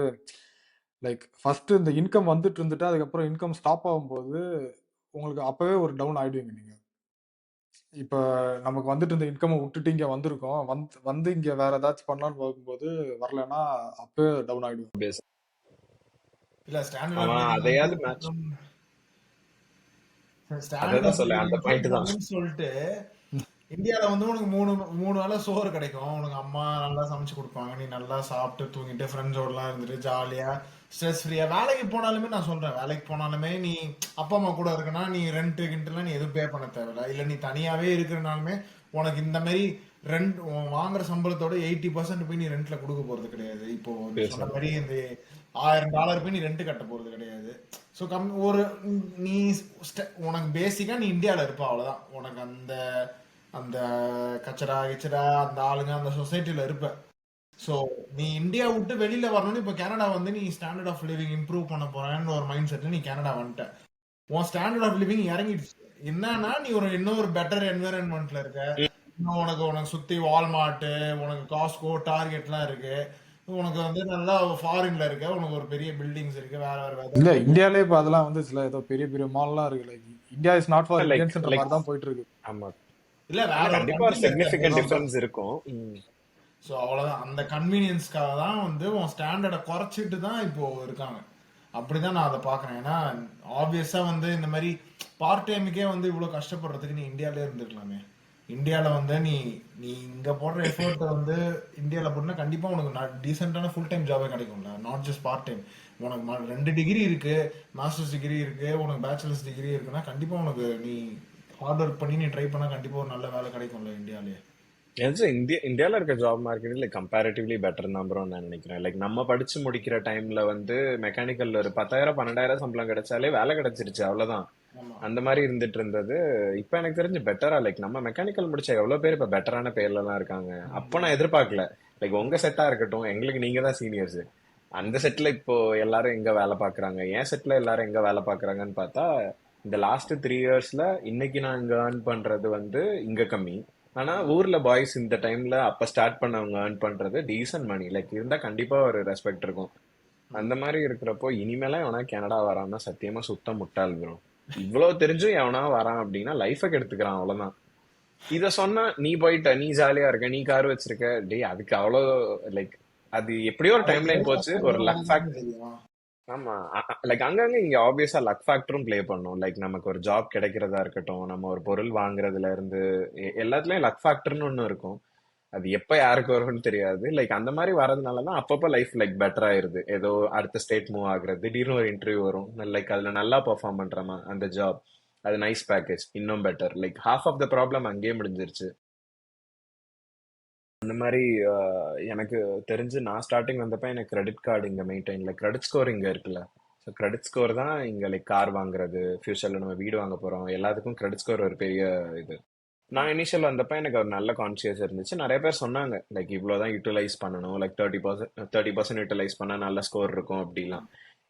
லைக் ஃபஸ்ட்டு இந்த இன்கம் வந்துட்டு இருந்துட்டு அதுக்கப்புறம் இன்கம் ஸ்டாப் ஆகும்போது உங்களுக்கு அப்போவே ஒரு டவுன் ஆகிடுவீங்க நீங்கள். இப்போ நமக்கு வந்துட்டு இந்த இன்கம்மை விட்டுட்டு இங்கே வந்திருக்கோம், வந்து இங்கே வேற ஏதாச்சும் பண்ணலான்னு பார்க்கும்போது வரலைன்னா அப்போவே டவுன் ஆகிடுவோம். இல்ல ஸ்டாண்டர்ட் ஆஃப் அவன் லிவிங் அதையாவது இம்ப்ரூவ் மேட்ச், ஸ்டாண்டர்ட் அதான் ஆஃப் சொல்ல லிவிங் அந்த இம்ப்ரூவ் பாயிண்ட் தான். பண்ணணும்னு சொல்லிட்டு இந்தியாவில் வந்து உனக்கு மூணு மூணு வேளை சோறு கிடைக்கும், உனக்கு அம்மா நல்லா சமைச்சு கொடுப்பாங்க, நீ நல்லா சாப்பிட்டு தூங்கிட்டு ஃப்ரெண்ட்ஸோடலாம் இருந்துட்டு ஜாலியாக ஸ்ட்ரெஸ் ஃப்ரீயாக. வேலைக்கு போனாலுமே நான் சொல்கிறேன், வேலைக்கு போனாலுமே நீ அப்பா அம்மா கூட இருக்குன்னா நீ ரெண்ட்டு கிண்ட்டுலாம் நீ எதுவும் பே பண்ண தேவையில்ல. இல்லை நீ தனியாகவே இருக்கிறனாலுமே உனக்கு இந்த மாதிரி ரெண்ட் வாங்குற சம்பளத்தோட 80% போய் நீ ரெண்ட்ல கொடுக்க போறது கிடையாது. இப்போ நீ சொன்ன மாதிரி இந்த $1000 போய் நீ ரெண்ட் கட்ட போறது கிடையாது. ஸோ ஒரு நீ உனக்கு பேசிக்கா நீ இந்தியாவில் இருப்ப, அவ்வளோதான். உனக்கு அந்த அந்த கச்சடா கிச்சடா அந்த ஆளுங்க அந்த சொசைட்டில இருப்ப. ஸோ நீ இந்தியா விட்டு வெளியில வரணும்னு இப்போ கனடா வந்து நீ ஸ்டாண்டர்ட் ஆஃப் லிவிங் இம்ப்ரூவ் பண்ண போறேன்னு ஒரு மைண்ட் செட்ல நீ கனடா வந்துட்ட. உன் ஸ்டாண்டர்ட் ஆஃப் லிவிங் இறங்கிடுச்சு. என்னன்னா நீ இன்னொரு பெட்டர் என்விரான்மெண்ட்ல இருக்க. இன்னும் உனக்கு உனக்கு சுத்தி வால்மார்ட், உனக்கு காஸ்கோ, டார்கெட்லாம் இருக்கு. உனக்கு வந்து நல்லா ஃபாரின்ல இருக்க, உனக்கு ஒரு பெரிய பில்டிங்ஸ் இருக்கு, வேற வேற வேற. இல்லை இந்தியாவிலே இப்போ அதெல்லாம் வந்து சில ஏதோ பெரிய பெரிய மால்லாம் இருக்கு. Like India is not for like இந்தியன்ஸ்ன்ற லைக் மாதிரி தான் போயிட்டு இருக்கு. ஆமா, இல்ல வேற ஆனா ஒரு கண்டிப்பா ஒரு கண்ட்ரில இருக்க, சிக்னிபிகன்ட் அதுதான் சொல்றேன். டிஃபரன்ஸ் இருக்கும். ஸோ அவ்வளோதான், அந்த கன்வீனியன்ஸ்க்காக தான் வந்து உன் ஸ்டாண்டர்டை குறைச்சிட்டு தான் இப்போ இருக்காங்க. அப்படிதான் நான் அதை பார்க்குறேன். ஏன்னா ஆப்வியஸாக வந்து இந்த மாதிரி பார்ட் டைமுக்கே வந்து இவ்வளோ கஷ்டப்படுறதுக்கு நீ இந்தியாவிலே இருந்துருக்கலாமே. இந்தியாவில் வந்து நீ நீ இங்கே போடுற எஃபர்ட்டை வந்து இந்தியாவில் போட்டுனா கண்டிப்பாக உனக்கு டீசெண்டான ஃபுல் டைம் ஜாபே கிடைக்கும்ல, நாட் ஜஸ்ட் பார்ட் டைம். உனக்கு 2 டிகிரி இருக்கு, மாஸ்டர்ஸ் டிகிரி இருக்கு, உனக்கு பேச்சுலர்ஸ் டிகிரி இருக்குன்னா கண்டிப்பாக உனக்கு நீ ஹார்ட் ஒர்க் பண்ணி நீ ட்ரை பண்ணால் கண்டிப்பாக ஒரு நல்ல வேலை கிடைக்கும்ல இந்தியாவிலே. இந்தியால இருக்க job market like comparatively better தான் ப்ரோ நான் நினைக்கிறேன். லைக் நம்ம படிச்சு முடிக்கிற டைம்ல வந்து மெக்கானிக்கல்ல ஒரு 10,000 12,000 சம்பளம் கிடைச்சாலே வேலை கிடைச்சிருச்சு, அவ்வளவுதான். ஆமா. அந்த மாதிரி இருந்துட்டு இருந்தது. இப்ப எனக்கு தெரிஞ்சு பெட்டரா, லைக் நம்ம மெக்கானிக்கல் முடிச்ச எவ்வளவு பேர் இப்ப பெட்டரான பேர்ல எல்லாம் இருக்காங்க. அப்ப நான் எதிர்பார்க்கல, லைக் உங்க செட்டா இருக்கட்டும், எங்களுக்கு நீங்க தான் சீனியர்ஸ். அந்த செட்ல இப்போ எல்லாரும் எங்க வேலை பாக்குறாங்க, என் செட்ல எல்லாரும் எங்க வேலை பாக்குறாங்கன்னு பார்த்தா இந்த லாஸ்ட் 3 இயர்ஸ்ல இன்னைக்கு நான் இங்க ஏர்ன் பண்றது வந்து இங்க கம்மி. ஆனா ஊர்ல பாய்ஸ் இந்த டைம்ல அப்ப ஸ்டார்ட் பண்ணவங்க ஏர்ன் பண்றது டீசன்ட் மணி, லைக் இருந்தா கண்டிப்பா ஒரு ரெஸ்பெக்ட் இருக்கும். அந்த மாதிரி இருக்கிறப்போ இனிமேலாம் எவனா கனடா வரான்னா சத்தியமா சுத்த முட்டாள் ப்ரோ. இவ்வளவு தெரிஞ்சும் எவனா வரான் அப்படின்னா லைஃபை கெடுத்துக்கிறான், அவ்வளவுதான். இத சொன்னா நீ போயிட்ட, நீ ஜாலியா இருக்க, நீ கார் வச்சிருக்க, டேய் அதுக்கு அவ்வளோ லைக் அது எப்படியோ ஒரு அது டைம் லைன் எவ்வளவு போச்சு, ஒரு கஷ்டப்படும் லக் அதுதான் ஃபேக்ட். தெரியும். ஆமா, லைக் அங்கங்க இங்க ஆப்வியஸா லக் ஃபேக்டரும் ப்ளே பண்ணும். லைக் நமக்கு ஒரு ஜாப் கிடைக்கிறதா இருக்கட்டும், நம்ம ஒரு பொருள் வாங்குறதுல இருந்து எல்லாத்துலயும் லக் ஃபேக்டர்னு ஒண்ணு இருக்கும். அது எப்ப யாருக்கு வரும்னு தெரியாது. லைக் அந்த மாதிரி வரதுனாலதான் அப்பப்ப லைஃப் லைக் பெட்டர் ஆயிருது. ஏதோ அடுத்த ஸ்டேட் மூவ் ஆகுறது, திடீர்னு ஒரு இன்டர்வியூ வரும், லைக் அதுல நல்லா பெர்ஃபார்ம் பண்றமா அந்த ஜாப், அது நைஸ் பேக்கேஜ், இன்னும் better. Like half of the problem அங்கேயே முடிஞ்சிருச்சு. அந்த மாதிரி எனக்கு தெரிஞ்சு நான் ஸ்டார்டிங் வந்தப்ப எனக்கு கிரெடிட் கார்டு இங்க மெயின்டைன்ல, கிரெடிட் ஸ்கோர் இங்க இருக்குல்ல. ஸோ கிரெடிட் ஸ்கோர் தான் இங்க லைக் கார் வாங்குறது, ஃபியூச்சர்ல நம்ம வீடு வாங்க போறோம், எல்லாத்துக்கும் கிரெடிட் ஸ்கோர் ஒரு பெரிய இது. நான் இனிஷியல் வந்தப்ப எனக்கு ஒரு நல்ல கான்சியஸ் இருந்துச்சு. நிறைய பேர் சொன்னாங்க லைக் இவ்வளவுதான் யூட்டிலைஸ் பண்ணணும், லைக் 30% யூட்டிலைஸ் பண்ணா நல்ல ஸ்கோர் இருக்கும் அப்படிலாம்.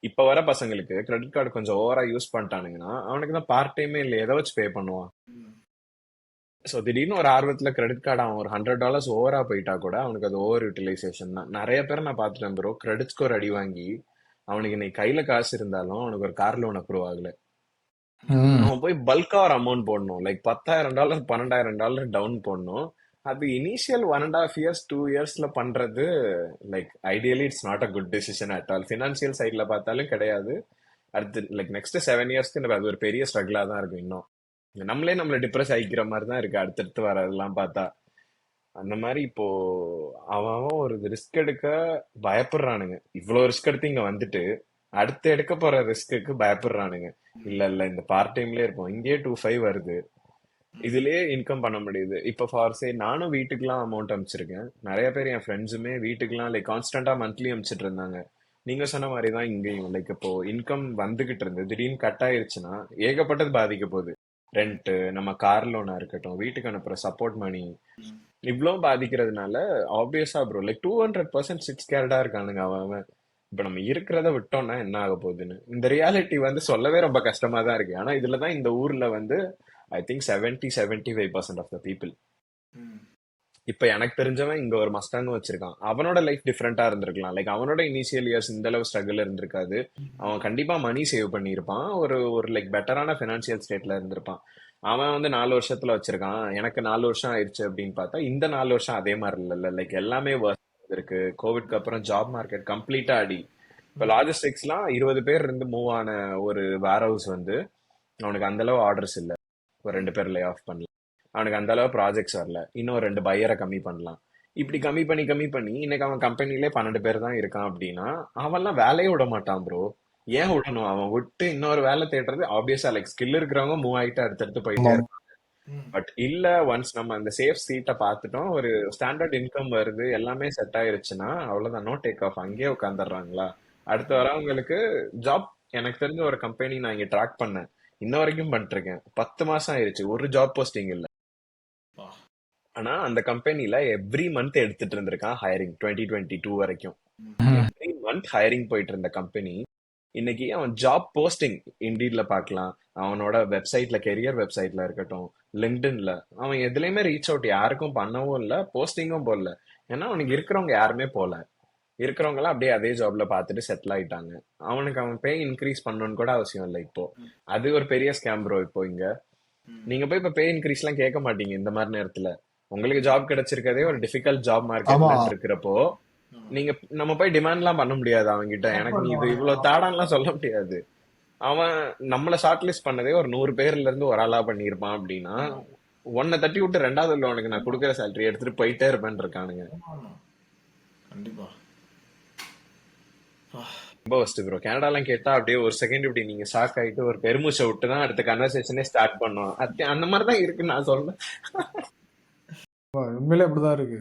இப்ப வர பசங்களுக்கு கிரெடிட் கார்டு கொஞ்சம் ஓவரா யூஸ் பண்ணிட்டானுங்கன்னா அவனுக்கு தான் பார்ட் டைமே இல்லை, எதை வச்சு பே பண்ணுவான்? ஸோ திடீர்னு ஒரு ஆர்வத்துல கிரெடிட் கார்டு அவன் ஒரு $100 ஓவரா போயிட்டா கூட அவனுக்கு அது ஓவர் யூட்டிலைசேஷன் தான். நிறைய பேர் நான் பார்த்துட்டேன் ப்ரோ, கிரெடிட் ஸ்கோர் அடி வாங்கி அவனுக்கு இன்னைக்கு கையில காசு இருந்தாலும் அவனுக்கு ஒரு கார் லோன் அப்ரூவ் ஆகல. அவன் போய் பல்கா ஒரு அமௌண்ட் போடணும், லைக் $10,000 $12,000 டவுன் போடணும். அது இனிஷியல் 1.5 இயர்ஸ் 2 இயர்ஸ்ல பண்றது like ideally it's not a good decision at all. Financial சைட்ல பார்த்தாலும் கிடையாது. அடுத்து லைக் நெக்ஸ்ட் 7 இயர்ஸ்க்கு அது ஒரு பெரிய ஸ்ட்ரகிளா தான் இருக்கும். இன்னும் நம்மளே நம்மள டிப்ரெஸ் ஆகிக்கிற மாதிரி தான் இருக்கு அடுத்தடுத்து வரதெல்லாம் பார்த்தா. அந்த மாதிரி இப்போ அவன் அவன் ஒரு ரிஸ்க் எடுக்க பயப்படுறானுங்க. இவ்வளவு ரிஸ்க் எடுத்து இங்க வந்துட்டு அடுத்து எடுக்க போற ரிஸ்க்கு பயப்படுறானுங்க. இல்ல இல்ல இந்த பார்ட் டைம்லயே இருப்போம், இங்கேயே 2.5 வருது, இதுலயே இன்கம் பண்ண முடியுது. இப்ப ஃபார் சே நானும் வீட்டுக்குலாம் அமௌண்ட் அனுப்பிச்சிருக்கேன். நிறைய பேர் என் ஃப்ரெண்ட்ஸுமே வீட்டுக்குலாம் லைக் கான்ஸ்டன்டா மந்த்லி அனுப்பிச்சிட்டு இருந்தாங்க. நீங்க சொன்ன மாதிரி தான் இங்கேயும். லைக் இப்போ இன்கம் வந்துகிட்டு இருந்து திடீர்னு கட் ஆயிருச்சுன்னா ஏகப்பட்டது பாதிக்க போகுது. ரெண்ட், நம்ம கார் லோனா இருக்கட்டும், வீட்டுக்கு அனுப்புற சப்போர்ட் மணி, இவ்வளோ பாதிக்கிறதுனால ஆப்வியஸா ப்ரோ லைக் 200% சிக்ஸ் கேரடா இருக்கானுங்க அவன். இப்ப நம்ம இருக்கிறத விட்டோம்னா என்ன ஆக போகுதுன்னு இந்த ரியாலிட்டி வந்து சொல்லவே ரொம்ப கஷ்டமா தான் இருக்கு. ஆனா இதுலதான் இந்த ஊர்ல வந்து I think 75% of the people. ம். இப்ப எனக்கு தெரிஞ்சவன் இங்க ஒரு மஸ்டாங்கும் வச்சிருக்கான். அவனோட லைஃப் டிஃப்ரெண்டா இருந்திருக்கலாம். லைக் அவனோட இனிஷியல் இயர்ஸ் இந்த அளவு ஸ்ட்ரகிள் இருந்திருக்காது. அவன் கண்டிப்பா மணி சேவ் பண்ணியிருப்பான். ஒரு ஒரு லைக் பெட்டரான பினான்சியல் ஸ்டேட்ல இருந்திருப்பான். அவன் வந்து 4 வருஷத்துல வச்சிருக்கான். எனக்கு 4 வருஷம் ஆயிடுச்சு அப்படின்னு பார்த்தா இந்த 4 வருஷம் அதே மாதிரி இல்ல. லைக் எல்லாமே worse இருக்கு. கோவிட்க்கு அப்புறம் ஜாப் மார்க்கெட் கம்ப்ளீட்டா அடி. இப்ப லாஜிஸ்டிக்ஸ்லாம் 20 பேர் இருந்து மூவ் ஆன ஒரு வேர் ஹவுஸ் வந்து அவனுக்கு அந்த அளவு ஆர்டர்ஸ் இல்ல. ஒரு 2 பேர் லே ஆஃப் பண்ணலாம். அவனுக்கு அந்த அளவு ப்ராஜெக்ட்ஸ் வரல. இன்னும் 2 பையரை கம்மி பண்ணலாம். இப்படி கம்மி பண்ணி இன்னைக்கு அவன் கம்பெனிலே 12 பேர் தான் இருக்கான் அப்படின்னா அவன்லாம் வேலையே விட மாட்டான் ப்ரோ. ஏன் விடணும்? அவன் விட்டு இன்னொரு வேலை தேடுறது ஆப்வியஸா லைக் ஸ்கில் இருக்கிறவங்க மூவ் ஆயிட்டு அடுத்தடுத்து போயிட்டே ஆமாம். இருப்பாங்க. பட் இல்ல, ஒன்ஸ் நம்ம அந்த சேஃப் சீட்டை பார்த்துட்டோம், ஒரு ஸ்டாண்டர்ட் இன்கம் வருது, எல்லாமே செட் ஆயிருச்சுன்னா அவ்வளவுதான், நோ டேக் ஆஃப், அங்கேயே உட்காந்துடுறாங்களா. அடுத்து வரவங்களுக்கு ஜாப். எனக்கு தெரிஞ்ச ஒரு கம்பெனி நான் இங்க ட்ராக் பண்ணேன், இன்ன வரைக்கும் பண்ணிட்டு இருக்கேன். 10 மாசம் ஆயிருச்சு, ஒரு ஜாப் போஸ்டிங் இல்ல. பா. ஆனா அந்த கம்பெனில எவ்ரி மந்த் எடுத்துட்டு இருந்திருக்கான் ஹையரிங் 2022 வரைக்கும். ம். எவ்ரி மந்த் ஹையரிங் போயிட்டு இருந்த கம்பெனி இன்னைக்கு அவன் ஜாப் போஸ்டிங் இண்டீட்ல பார்க்கலாம், அவனோட வெப்சைட்ல, கெரியர் வெப்சைட்ல இருக்கட்டும், லிங்க்டின்ல, அவன் எதுலயுமே ரீச் அவுட் யாருக்கும் பண்ணவும் இல்ல, போஸ்டிங்கும் போடல. ஏன்னா அவனுக்கு இருக்கிறவங்க யாருமே போல. இருக்கிறவங்க எல்லாம் அப்படியே அதே ஜாப்ல பார்த்துட்டு செட்டில் ஆயிட்டாங்க. அவனுக்கு அவன் பே இன்க்ரீஸ் பண்ணணும்னு கூட அவசியம் இல்லை இப்போ. அது ஒரு பெரிய ஸ்கேம் ப்ரோ. இப்போ இங்க நீங்க போய் இப்ப பே இன்க்ரீஸ் எல்லாம் கேட்க மாட்டீங்க இந்த மாதிரி நேரத்துல. உங்களுக்கு ஜாப் கிடைச்சிருக்கதே ஒரு டிஃபிகல்ட் ஜாப் ஆமா. மார்க்கெட்ல இருக்கிறப்போ நீங்க நம்ம போய் டிமாண்ட் எல்லாம் பண்ண முடியாது அவன்கிட்ட, எனக்கு நீ இது இவ்வளவு தாடான்லாம் சொல்ல முடியாது. அவன் நம்மள ஷார்ட் லிஸ்ட் பண்ணதே ஒரு 100 பேர்ல இருந்து ஒரு ஆளா பண்ணியிருப்பான் அப்படின்னா ஒன்னை தட்டி விட்டு ரெண்டாவது உள்ளவனுக்கு நான் கொடுக்குற சேலரி எடுத்துட்டு போயிட்டே இருப்பேன் இருக்கானுங்க. கண்டிப்பா. ரொம்ப ஃபர்ஸ்ட் ப்ரோ கனடாலாம் கேட்டா அப்படியே ஒரு செகண்ட் இப்படி நீங்க ஷாக் ஆயிட்டு ஒரு பெருமூச்சை விட்டு தான் அடுத்த கன்வர்சேஷனே ஸ்டார்ட் பண்ணோம். அந்த மாதிரி தான் இருக்கு நான் சொல்றேன். உண்மையிலே அப்படிதான் இருக்கு.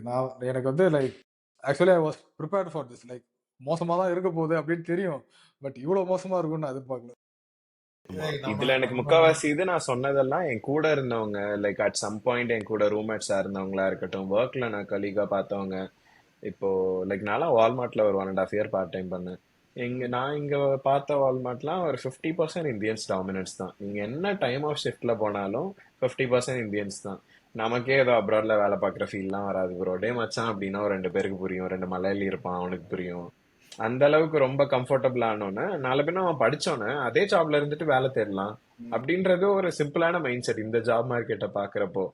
எனக்கு வந்து like actually I was prepared for this. Like மோசமா தான் இருக்க போகுது அப்படின்னு தெரியும். பட் இவ்வளவு மோசமா இருக்கும்னு நான் எதிர்பார்க்கல. இதுல எனக்கு முக்காவாசி இது நான் சொன்னதெல்லாம் என் கூட இருந்தவங்க, லைக் அட் சம் பாயிண்ட் என் கூட ரூம்மேட்ஸா இருந்தவங்களா இருக்கட்டும், ஒர்க்ல நான் கலீகா பார்த்தவங்க. இப்போ லைக் நான்லாம் வால்மார்ட்ல ஒரு 1.5 இயர் பார்ட் டைம் பண்ணேன். நான் இங்க பார்த்த வால்மார்ட்லாம் ஒரு 50% இந்தியன்ஸ் டாமினன்ஸ் தான். நீங்க என்ன டைம் ஆஃப் ஷிஃப்ட்ல போனாலும் 50% இந்தியன்ஸ் தான். நமக்கே ஏதோ அப்ராட்ல வேலை பார்க்குற ஃபீல்லாம் வராது ப்ரோ. டே மச்சான் அப்படின்னா ஒரு 2 பேருக்கு புரியும், 2 மலையாளி இருப்பான் அவனுக்கு புரியும். அந்த அளவுக்கு ரொம்ப கம்ஃபர்டபிள் ஆனோன்னு நாலு பேர் அவன் படிச்சோன்னே அதே ஜாப்ல இருந்துட்டு வேலை தேடலாம் அப்படின்றது ஒரு சிம்பிளான மைண்ட் செட் இந்த ஜாப் மார்க்கெட்டை பாக்குறப்போ.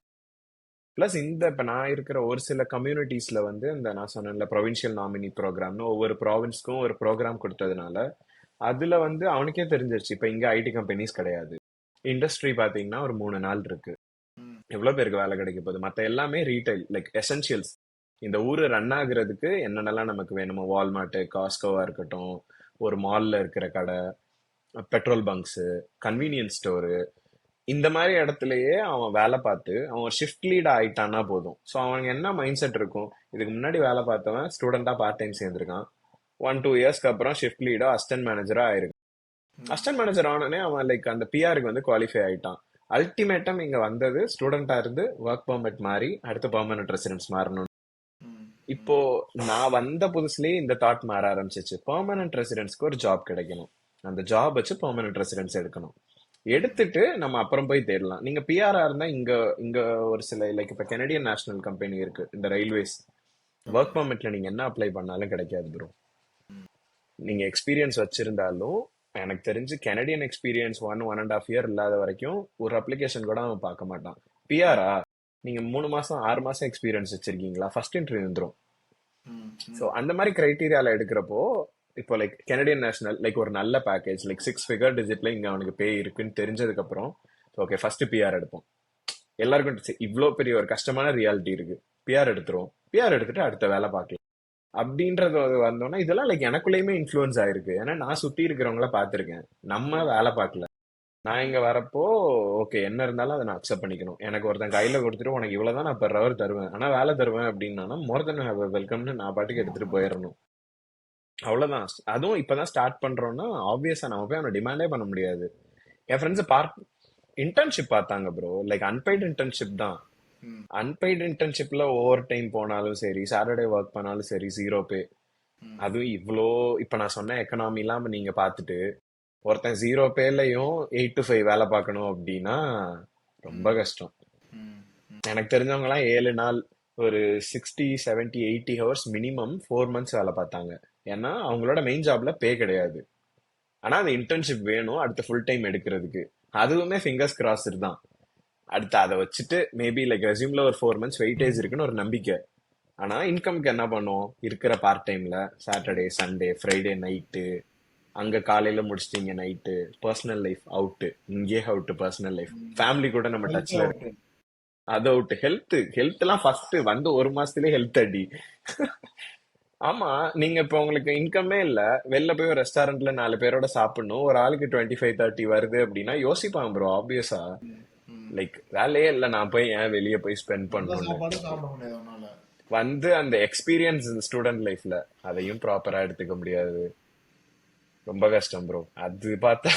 பிளஸ் இந்த இப்ப நான் இருக்கிற ஒரு சில கம்யூனிட்டிஸ்ல வந்து இந்த நான் சொன்னேன்ல ப்ரொவின்ஷியல் நாமினி ப்ரோக்ராம்னு ஒவ்வொரு ப்ராவின்ஸ்க்கும் ஒரு ப்ரோக்ராம் கொடுத்ததுனால அதுல வந்து அவனுக்கே தெரிஞ்சிருச்சு. இப்ப இங்க ஐடி கம்பெனிஸ் கிடையாது, இண்டஸ்ட்ரி பாத்தீங்கன்னா ஒரு 3 நாள் இருக்கு. எவ்வளவு பேருக்கு வேலை கிடைக்க போகுது? மத்த எல்லாமே ரீட்டைல் லைக் எசென்சியல்ஸ். இந்த ஊரு ரன் ஆகுறதுக்கு என்னென்னலாம் நமக்கு வேணுமோ, வால்மார்ட், காஸ்கோவா இருக்கட்டும், ஒரு மால்ல இருக்கிற கடை, பெட்ரோல் பங்க்ஸ், கன்வீனியன்ஸ் ஸ்டோரு, இந்த மாதிரி இடத்துலயே அவன் வேலை பார்த்து அவன் ஒரு ஷிஃப்ட் லீட் ஆயிட்டான்னா போதும். ஸோ அவனுக்கு என்ன மைண்ட் செட் இருக்கும்? இதுக்கு முன்னாடி வேலை பார்த்தவன் ஸ்டூடெண்டா பார்ட் டைம் சேர்ந்திருக்கான், 1-2 இயர்ஸ்க்கு அப்புறம் ஷிஃப்ட் லீடோ அசிஸ்டன்ட் மேனேஜரா ஆயிருக்கான். அசிஸ்டன்ட் மேனேஜர் ஆனோடனே அவன் லைக் அந்த பிஆருக்கு வந்து குவாலிஃபை ஆயிட்டான். அல்டிமேட்டம் இங்க வந்தது ஸ்டூடெண்டா இருந்து ஒர்க் பெர்மிட் மாறி அடுத்து பெர்மனன்ட் ரெசிடென்ஸ் மாறணும். இப்போ நான் வந்த புதுசுலயே இந்த தாட் மாற ஆரம்பிச்சிச்சு. பெர்மனன்ட் ரெசிடென்ஸ்க்கு ஒரு ஜாப் கிடைக்கணும், அந்த ஜாப் வச்சு பெர்மனன்ட் ரெசிடென்ஸ் எடுக்கணும், எடுத்துட்டு நம்ம அப்புறம் போய் தேடலாம். நீங்க பிஆரா இருந்தா இங்க இங்க ஒரு சில லைக் இப்ப கெனடியன் நேஷனல் கம்பெனி இருக்கு, இந்த ரயில்வேஸ், ஒர்க் பெர்மிட்ல நீங்க என்ன அப்ளை பண்ணாலும் கிடைக்காது ப்ரோ. நீங்க எக்ஸ்பீரியன்ஸ் வச்சிருந்தாலும் எனக்கு தெரிஞ்சு கெனடியன் எக்ஸ்பீரியன்ஸ் 1.5 இயர் இல்லாத வரைக்கும் ஒரு அப்ளிகேஷன் கூட அவன் பார்க்க மாட்டான். பிஆரா நீங்க 3 மாசம் 6 மாசம் எக்ஸ்பீரியன்ஸ் வச்சிருக்கீங்களா, ஃபர்ஸ்ட் இன்டர்வியூ வந்துடும். ஸோ அந்த மாதிரி கிரைட்டீரியால எடுக்கிறப்போ இப்போ லைக் கெனடியன் நேஷனல் லைக் ஒரு நல்ல பேக்கேஜ் லைக் 6 ஃபிகர் டிஜிட்ல இங்க அவனுக்கு பே இருக்குன்னு தெரிஞ்சதுக்கு அப்புறம் ஓகே ஃபர்ஸ்ட் பிஆர் எடுப்போம். எல்லாருக்கும் இவ்வளோ பெரிய ஒரு கஷ்டமான ரியாலிட்டி இருக்கு, பிஆர் எடுத்துருவோம், பிஆர் எடுத்துட்டு அடுத்த வேலை பார்க்கலாம் அப்படின்றது வந்தோம்னா இதெல்லாம் லைக் எனக்குள்ளேயுமே இன்ஃப்ளூயன்ஸ் ஆயிருக்கு. ஏன்னா நான் சுத்தி இருக்கிறவங்கள பார்த்துருக்கேன், நம்ம வேலை பார்க்கல. நான் இங்க வரப்போ ஓகே என்ன இருந்தாலும் அதை நான் அக்செப்ட் பண்ணிக்கணும். எனக்கு ஒருத்தன் கையில கொடுத்துட்டு உனக்கு இவ்வளவுதான் நான் per hour தருவேன், ஆனா வேலை தருவேன் அப்படின்னா மோர் தென் ஹேவ் வெல்கம்னு நான் பாட்டுக்கு எடுத்துட்டு போயிடணும். அவ்வளவுதான். அதுவும் இப்பதான் ஸ்டார்ட் பண்றோம்னா ஆப்வியஸா நம்ம போய் அவனை டிமாண்டே பண்ண முடியாது. என் ஃப்ரெண்ட்ஸ் இன்டர்ன்ஷிப் பார்த்தாங்க ப்ரோ. லைக் அன்பெய்டு இன்டர்ன்ஷிப் தான். ம் அன்பெய்டு இன்டர்ன்ஷிப்ல ஓவர் டைம் போனாலும் சரி, சாட்டர்டே ஒர்க் பண்ணாலும் சரி, ஜீரோ பே. ம் அதுவும் இவ்வளோ இப்ப நான் சொன்ன எக்கனாமி இல்லாம நீங்க பார்த்துட்டு ஒருத்தன் ஜீரோ பேர்லயும் 8 to 5 வேலை பார்க்கணும் அப்படின்னா ரொம்ப ம் கஷ்டம். ம் எனக்கு தெரிஞ்சவங்க எல்லாம் 7 நாள் ஒரு 60, 70, 80 ஹவர்ஸ் மினிமம் 4 months வேலை பார்த்தாங்க. ஏன்னா அவங்களோட மெயின் ஜாப்ல பே கிடையாது. ஆனா அந்த இன்டர்ன்ஷிப் வேணும் அடுத்த ஃபுல் டைம் எடுக்கிறதுக்கு. அதுவுமே ஃபிங்கர்ஸ் கிராஸ்டு தான். அடுத்து அதை வச்சுட்டு மேபி லைக் ரெசியூம்ல ஒரு 4 months வெயிட்டேஜ் இருக்குன்னு ஒரு நம்பிக்கை. ஆனா இன்கம்க்கு என்ன பண்ணும்? இருக்கிற பார்ட் டைம்ல சாட்டர்டே, சண்டே, ஃப்ரைடே நைட்டு, அங்க காலையில முடிச்சுட்டு இங்க நைட்டு, பர்சனல் லைஃப் அவுட்டு, இங்கே அவுட்டு, பர்சனல் லைஃப், ஃபேமிலி கூட நம்ம ஹெல்த் டச்ல அவுட். இருக்கு, அது அவுட்டு. ஹெல்த் எல்லாம் ஃபர்ஸ்ட் வந்து 1 மாசத்துலயே ஹெல்த் அடி. ஆமா, நீங்க இப்ப உங்களுக்கு இன்கமே இல்ல, வெளில போய் ஒரு ரெஸ்டாரண்ட்ல 4 பேரோட சாப்பிடணும், ஒரு ஆளுக்கு 25-30 வருது அப்படின்னா யோசிப்பாங்க ப்ரோ ஆப்வியஸா. ம் ம் லைக் வேலையே இல்ல, நான் போய் ஏன் வெளியே போய் ஸ்பெண்ட் அந்த பண்ணணும்னு. சாப்பாடு சாப்பிட முடியாது அவனால. வந்து அந்த எக்ஸ்பீரியன்ஸ் ஸ்டூடெண்ட் லைஃப்ல அதையும் ப்ராப்பரா எடுத்துக்க முடியாது. ரொம்ப கஷ்டம் ப்ரோ. அது பார்த்தா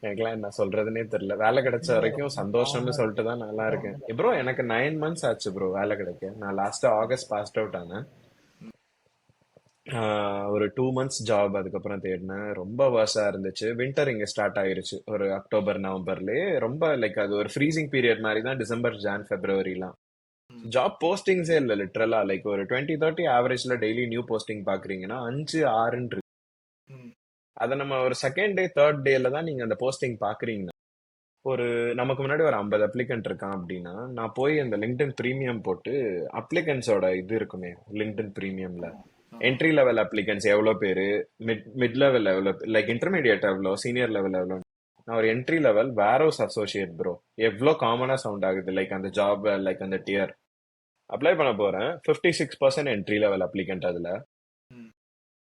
எனக்கெல்லாம் என்ன சொல்றதுன்னே தெரியல. வேலை கிடைச்ச ரொம்ப வரைக்கும் ரொம்ப சந்தோஷம்னு பாவமா சொல்லிட்டு இருக்கு. தான் நல்லா ரொம்ப இருக்கேன். ரொம்ப ப்ரோ கஷ்டமா எனக்கு இருக்கு. 9 months ஆச்சு ப்ரோ வேலை கிடைக்க. நான் லாஸ்ட் ஆகஸ்ட் பாஸ்ட் அவுட் ஆனேன். ஒரு 2 months ஜாப் அதுக்கப்புறம் தேடினேன். ரொம்ப வர்ஸா இருந்துச்சு. வின்டர் இங்க ஸ்டார்ட் ஆயிருச்சு ஒரு அக்டோபர் நவம்பர்லயே. ரொம்ப லைக் அது ஒரு ஃப்ரீசிங் பீரியட் மாதிரி தான் டிசம்பர், ஜான், ஃபெப்ரவரிலாம். ம் ஜாப் போஸ்டிங்ஸே இல்லை லிட்ரலா. லைக் ஒரு 20-30 ஆவரேஜ்ல டெய்லி நியூ போஸ்டிங் பாக்குறீங்கன்னா 5-6 இருக்கு. ம் அதை நம்ம ஒரு செகண்ட் டே, தேர்ட் டேல தான் நீங்க அந்த போஸ்டிங் பாக்குறீங்கன்னா, ஒரு நமக்கு முன்னாடி ஒரு 50 அப்ளிகன்ட் இருக்கான் அப்படின்னா, நான் போய் அந்த லிங்க்டின் பிரீமியம் போட்டு அப்ளிகன்ஸோட இது இருக்குமே லிங்க்டின் பிரீமியம்ல, ஆமா ஆமா. என்ட்ரி லெவல் அப்ளிகன்ஸ் எவ்வளோ பேரு, மிட் லெவல் எவ்வளோ, லைக் இன்டர்மீடியட் எவ்வளோ, சீனியர் லெவல் எவ்வளோ. நான் ஒரு என்ட்ரி லெவல் வேரோஸ் அசோசியேட் ப்ரோ. எவ்வளோ காமனா சவுண்ட் ஆகுது லைக் அந்த ஜாப், லைக் அந்த டியர். அப்ளை பண்ண போறேன். 56% என்ட்ரி லெவல் அப்ளிகன்ட், அதுல ம்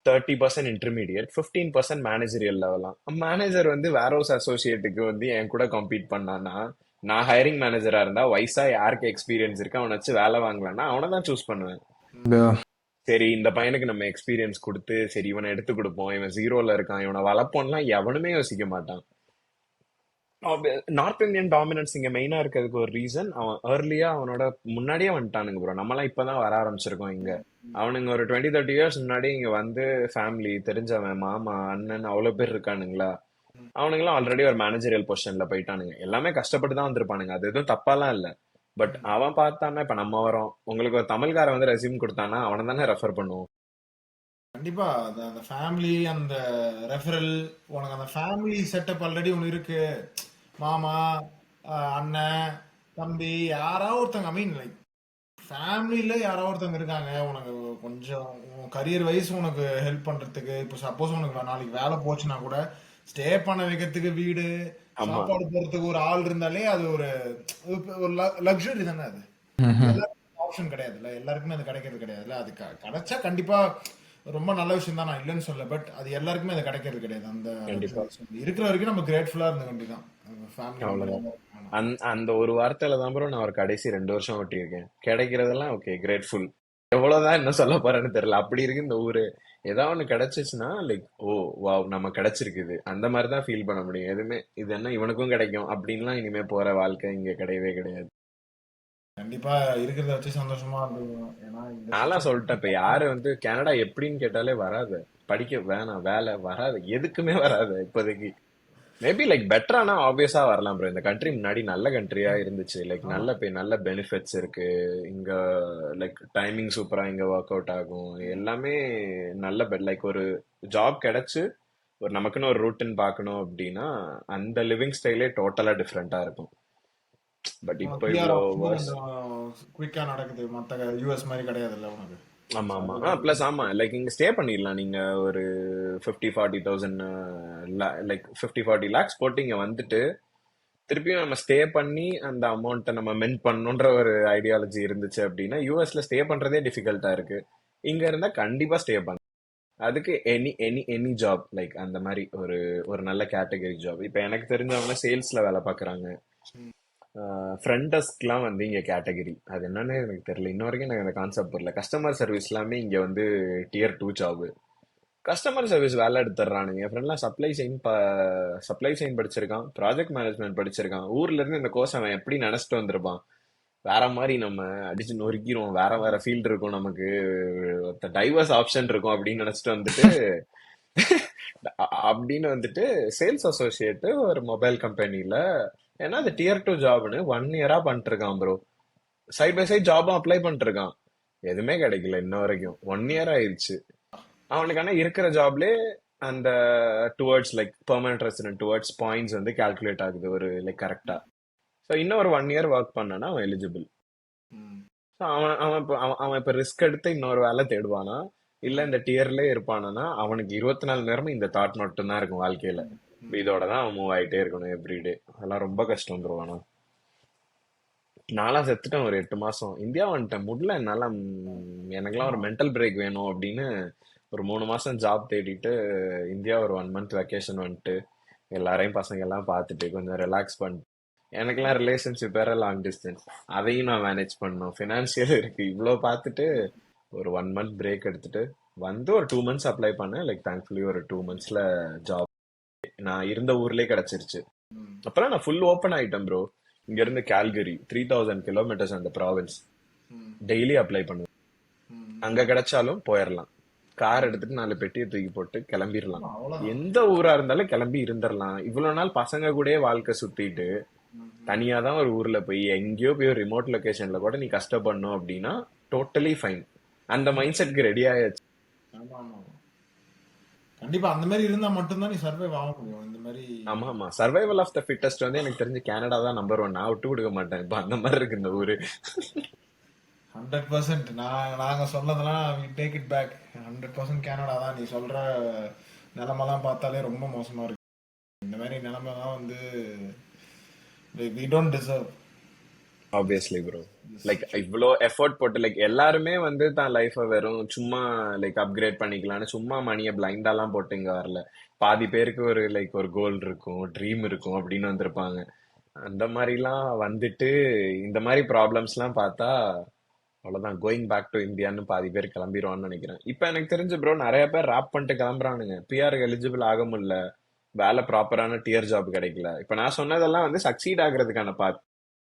30% இன்டர்மீடியட், 15% மேனேஜரியல் லெவலாம். மேனேஜர் வந்து வேர்ஹவுஸ் அசோசியேட்டுக்கு வந்து என் கூட கம்பீட் பண்ணானா, நான் ஹைரிங் மேனேஜரா இருந்தா வயசா யாருக்கு எக்ஸ்பீரியன்ஸ் இருக்கு அவனை வச்சு வேலை வாங்கலாம்னா அவனை தான் சூஸ் பண்ணுவேன். இந்த சரி இந்த பையனுக்கு நம்ம எக்ஸ்பீரியன்ஸ் கொடுத்து சரி இவனை எடுத்து கொடுப்போம், இவன் ஜீரோல இருக்கான், இவனை வளர்ப்போம்லாம் எவனுமே யோசிக்க மாட்டான். நார்த் இந்தியன் டாமினன்ஸ் இங்க மெயினா இருக்கிறதுக்கு ஒரு ரீசன், அவன் ஏர்லியா அவனோட முன்னாடியே வந்துட்டானுங்க ப்ரோ. நம்மலாம் இப்பதான் வர ஆரம்பிச்சிருக்கோம் இங்க. ம் ம் அவனுங்க ஒரு 20-30 இயர்ஸ் முன்னாடி இங்க வந்து ஃபேமிலி தெரிஞ்சவன், மாமா, அண்ணன் அவ்வளவு பேர் இருக்கானுங்களா. ம் அவனுங்களாம் ஆல்ரெடி ஒரு மேனேஜரியல் பொசிஷன்ல போயிட்டானுங்க. எல்லாமே கஷ்டப்பட்டு தான் வந்திருப்பானுங்க, அது எதுவும் தப்பாலாம் இல்ல. பட் ம். அவன் பார்த்தான்னா, இப்ப நம்ம வரோம், உங்களுக்கு ஒரு தமிழ்காரன் வந்து ரெஸ்யூம் கொடுத்தானா அவனை தானே ரெஃபர் பண்ணுவோம். கண்டிப்பா அந்த அந்த ஃபேமிலி அந்த ரெஃபரல், உனக்கு அந்த ஃபேமிலி செட்டப் ஆல்ரெடி ஒன்று இருக்கு. மாமா, அண்ணன், தம்பி, யாராவது ஒருத்தங்க, ஐ மீன் லைக் ஃபேமிலியில யாராவது ஒருத்தங்க இருக்காங்க உனக்கு கொஞ்சம் கரியர் வைஸ் உனக்கு ஹெல்ப் பண்றதுக்கு. இப்போ சப்போஸ் உனக்கு நாளைக்கு வேலை போச்சுன்னா கூட ஸ்டே பண்ண வைக்கிறதுக்கு வீடு, ஆமா, சாப்பாடு போறதுக்கு ஒரு ஆள் இருந்தாலே அது ஒரு ஒரு லக்ஸுரி தானே அது. அது ம்ஹ்ம். எல்லாருக்கும் ஆப்ஷன் கிடையாதுல்ல, எல்லாருக்குமே அது கிடைக்கிறது கிடையாதுல்ல. அது கிடைச்சா கண்டிப்பா ரொம்ப நல்ல விஷயம் தான், நான் இல்லைன்னு சொல்ல. பட் அது எல்லாருக்குமே அது கிடைக்கிறது கிடையாது அந்த கண்டிப்பா. லக்ஸரி. இருக்கிற வரைக்கும் நம்ம கிரேட்ஃபுல்லா இருந்த வேண்டியதான். ஃபேமிலி மெம்பர் அவ்வளவுதான். எல்லாரும் இருக்காங்க. அந்த ஒரு வார்த்தையில தான் ப்ரோ நான் ஒரு கடைசி 2 வருஷம் ஓட்டியிருக்கேன். கிடைக்கிறதெல்லாம் ஓகே கிரேட்ஃபுல். எவ்வளவுதான் என்ன சொல்ல போறேன்னு தெரியல. அப்படி இருக்கு இந்த ஊரு. ஏதாவது ஒண்ணு கிடைச்சிச்சுன்னா லைக் ஓ வாவ் நம்ம கிடைச்சிருக்குது அந்த மாதிரி தான் ஃபீல் பண்ண முடியும். எதுவுமே இது என்ன இவனுக்கும் கிடைக்கும் அப்படின்லாம் இனிமே போற வாழ்க்கை இங்க கிடையவே கிடையாது. கண்டிப்பா இருக்கிறத வச்சு சந்தோஷமா இருந்துக்கணும். ஏன்னா இந்த நான்லாம் சொல்லிட்டேன், இப்ப சுச்சுவேஷன். யாரு வந்து கனடா எப்படின்னு கேட்டாலே வராது. படிக்க வேணாம், வேலை வராது, எதுக்குமே வராது இப்போதைக்கு. மேபி லைக் பெட்டரானா ஆப்வியஸா வரலாம் ப்ரோ. இந்த கண்ட்ரி முன்னாடி நல்ல கண்ட்ரியா இருந்துச்சு. லைக் ஆமா. நல்ல பே, நல்ல பெனிஃபிட்ஸ் இருக்கு இங்க. லைக் டைமிங் சூப்பரா இங்க ஒர்க் அவுட் ஆகும். எல்லாமே நல்ல லைக் ஒரு ஜாப் கிடைச்சு ஒரு நமக்குன்னு ஒரு ரூட்டின் பார்க்கணும் அப்படின்னா அந்த லிவிங் ஸ்டைலே டோட்டலா டிஃப்ரெண்டா இருக்கும். பட் இப்போ பிஆர் இவ்வளோ ஆப்ஷனும் வர்ஸ். கொஞ்சம் குயிக்கா நடக்குது, மற்ற யூஎஸ் மாதிரி கிடையாதுல்ல உனக்கு. ஆமா So ஆமா. அதெல்லாம் ப்ளஸ் ஆமா, லைக் இங்க ஸ்டே பண்ணிடலாம் நீங்க ஒரு 50-40 thousand, லைக் 50-40 lakhs போட்டு இங்க வந்துட்டு திருப்பியும் நம்ம ஸ்டே பண்ணி அந்த அமௌண்ட்டை நம்ம மென் பண்ணணுன்ற ஒரு ஐடியாலஜி இருந்துச்சு அப்படின்னா யூஎஸ்ல ஸ்டே பண்றதே டிஃபிகல்ட்டா இருக்கு. இங்க இருந்தா கண்டிப்பா ஸ்டே பண்ணலாம். அதுக்கு any any any job like அந்த மாதிரி ஒரு ஒரு நல்ல கேட்டகரி ஜாப். இப்போ எனக்கு தெரிஞ்சவங்க சேல்ஸ்ல வேலை பார்க்குறாங்க. ஃப்ரண்ட் டெஸ்க்லாம் வந்து இங்க கேட்டகரி அது என்னன்னு எனக்கு தெரியல இன்ன வரைக்கும். எனக்கு அந்த கான்செப்ட் புரியல. கஸ்டமர் சர்வீஸ் எல்லாமே இங்க வந்து Tier 2 ஜாப். கஸ்டமர் சர்வீஸ் வேலை எடுத்துறானுங்க. என் ஃப்ரெண்ட்லாம் சப்ளை செயின் படிச்சிருக்கான், ப்ராஜெக்ட் மேனேஜ்மெண்ட் படிச்சிருக்கான். ஊர்ல இருந்து இந்த கோர்ஸ் அவன் எப்படி நினைச்சிட்டு வந்திருப்பான். வேற மாதிரி நம்ம அடிச்சு நொறுக்கிடுவோம், வேற வேற ஃபீல்டு இருக்கும் நமக்கு, டைவர்ஸ் ஆப்ஷன் இருக்கும் அப்படின்னு நினைச்சிட்டு வந்துட்டு அப்படின்னு வந்துட்டு சேல்ஸ் அசோசியேட் ஒரு மொபைல் கம்பெனில, ஏன்னா அது டியர் 2 ஜாப்னு 1 இயரா பண்ணிட்டு இருக்கான் ப்ரோ. சைட் பை சைட் ஜாபும் அப்ளை பண்ணிட்டு இருக்கான். எதுவுமே கிடைக்கல இன்ன வரைக்கும். 1 இயர் ஆயிடுச்சு அவனுக்கு. ஆனா இருக்கிற ஜாப்லயே அந்த towards like permanent resident towards points வந்து கால்குலேட் ஆகுது ஒரு லைக் கரெக்டா. ஸோ இன்னும் ஒரு 1 இயர் ஒர்க் பண்ணனா அவன் எலிஜிபிள். ம். ஸோ அவன் இப்போ ரிஸ்க் எடுத்து இன்னொரு வேலை தேடுவானா, இல்ல இந்த டியர்லயே இருப்பானா, அவனுக்கு 24 நேரமும் இந்த தாட் மட்டும் தான் இருக்கும் வாழ்க்கையில. ம். இதோட தான் அவன் மூவ் ஆயிட்டே இருக்கணும் எவ்ரிடே. அதெல்லாம் ரொம்ப கஷ்டம் வந்துருவானா. நான்லாம் செத்துட்டேன் ஒரு 8 மாசம். இந்தியா வந்துட்டேன், முடியல என்னால. எனக்கெல்லாம் ஒரு மென்டல் பிரேக் வேணும் அப்படின்னு ஒரு 3 மாசம் ஜாப் தேடிட்டு இந்தியா ஒரு 1 மந்த் வெக்கேஷன் வந்துட்டு எல்லாரையும் பசங்க எல்லாம் பார்த்துட்டு கொஞ்சம் ரிலாக்ஸ் பண்ணிட்டு. எனக்கெல்லாம் ரிலேஷன்ஷிப் வேற லாங் டிஸ்டன்ஸ், அதையும் நான் மேனேஜ் பண்ணணும், ஃபினான்ஷியல் இருக்கு, இவ்வளோ பார்த்துட்டு ஒரு 1 மந்த் பிரேக் எடுத்துட்டு வந்து ஒரு 2 மந்த்ஸ் அப்ளை பண்ணேன். லைக் தேங்க்ஃபுல்லி ஒரு 2 மந்த்ஸ்ல ஜாப் நான் இருந்த ஊர்லயே கிடைச்சிருச்சு. ம். அப்புறம் நான் ஃபுல் ஓப்பன் ஆயிட்டேன் ப்ரோ. இங்க இருந்து கால்கரி 3000 கிலோமீட்டர்ஸ் அந்த ப்ராவின்ஸ். ம். டெய்லி அப்ளை பண்ணுவேன். ம். அங்க கிடைச்சாலும் போயிடலாம். கார் எடுத்துட்டு 4 பெட்டியை தூக்கி போட்டு கிளம்பிடலாம். அவ்வளவுதான். எந்த ஊரா இருந்தாலும் கிளம்பி இருந்துடலாம். இவ்வளவு நாள் பசங்க கூடயே வாழ்க்கை சுத்திட்டு ம். தனியா தான் ஒரு ஊர்ல போய் எங்கேயோ போய் ஒரு ரிமோட் லொகேஷன்ல கூட நீ கஷ்டப்படணும் அப்படின்னா டோட்டலி ஃபைன். அந்த மைண்ட் செட்க்கு ரெடி ஆயாச்சு. ஆமா ஆமா ஆமா. கண்டிப்பா அந்த மாதிரி இருந்தா மட்டும்தான் நீ சர்வைவ் ஆக முடியும் இந்த மாதிரி. ஆமா ஆமா, சர்வைவல் ஆஃப் த ஃபிட்டஸ்ட் வந்து எனக்கு தெரிஞ்சு கனடா தான் நம்பர் 1. நான் விட்டு கொடுக்க மாட்டேன். இப்ப அந்த மாதிரி இருக்கு இந்த ஊரு. 100% நாங்க சொன்னதெல்லாம் we take it back. 100% Canada தான். நீ சொல்ற நிலைமெல்லாம் பார்த்தாலே ரொம்ப மோசமா இருக்கு. இந்த மாதிரி நிலைமைலாம் வந்து we don't deserve obviously bro. this like situation. இவ்வளோ எஃபோர்ட் போட்டு லைக் எல்லாருமே வந்து தான் லைஃபை வெறும் சும்மா லைக் அப்கிரேட் பண்ணிக்கலாம்னு சும்மா மணியை பிளைண்டாலாம் போட்டு இங்க வரல. பாதி பேருக்கு ஒரு லைக் ஒரு கோல் இருக்கும், ட்ரீம் இருக்கும் அப்படின்னு வந்திருப்பாங்க. அந்த மாதிரிலாம் வந்துட்டு இந்த மாதிரி ப்ராப்ளம்ஸ்லாம் பார்த்தா அவ்வளோதான், கோயிங் பேக் டு இந்தியான்னு பாதி பேர் கிளம்பிடுவான்னு நினைக்கிறேன். இப்போ எனக்கு தெரிஞ்சு ப்ரோ நிறைய பேர் ராப் பண்ணிட்டு கிளம்புறானுங்க. பிஆர் எலிஜிபிள் ஆக முடியல, வேலை ப்ராப்பரான டியர் ஜாப் கிடைக்கல. இப்போ நான் சொன்னதெல்லாம் வந்து சக்சீட் ஆகுறதுக்கான பாத்.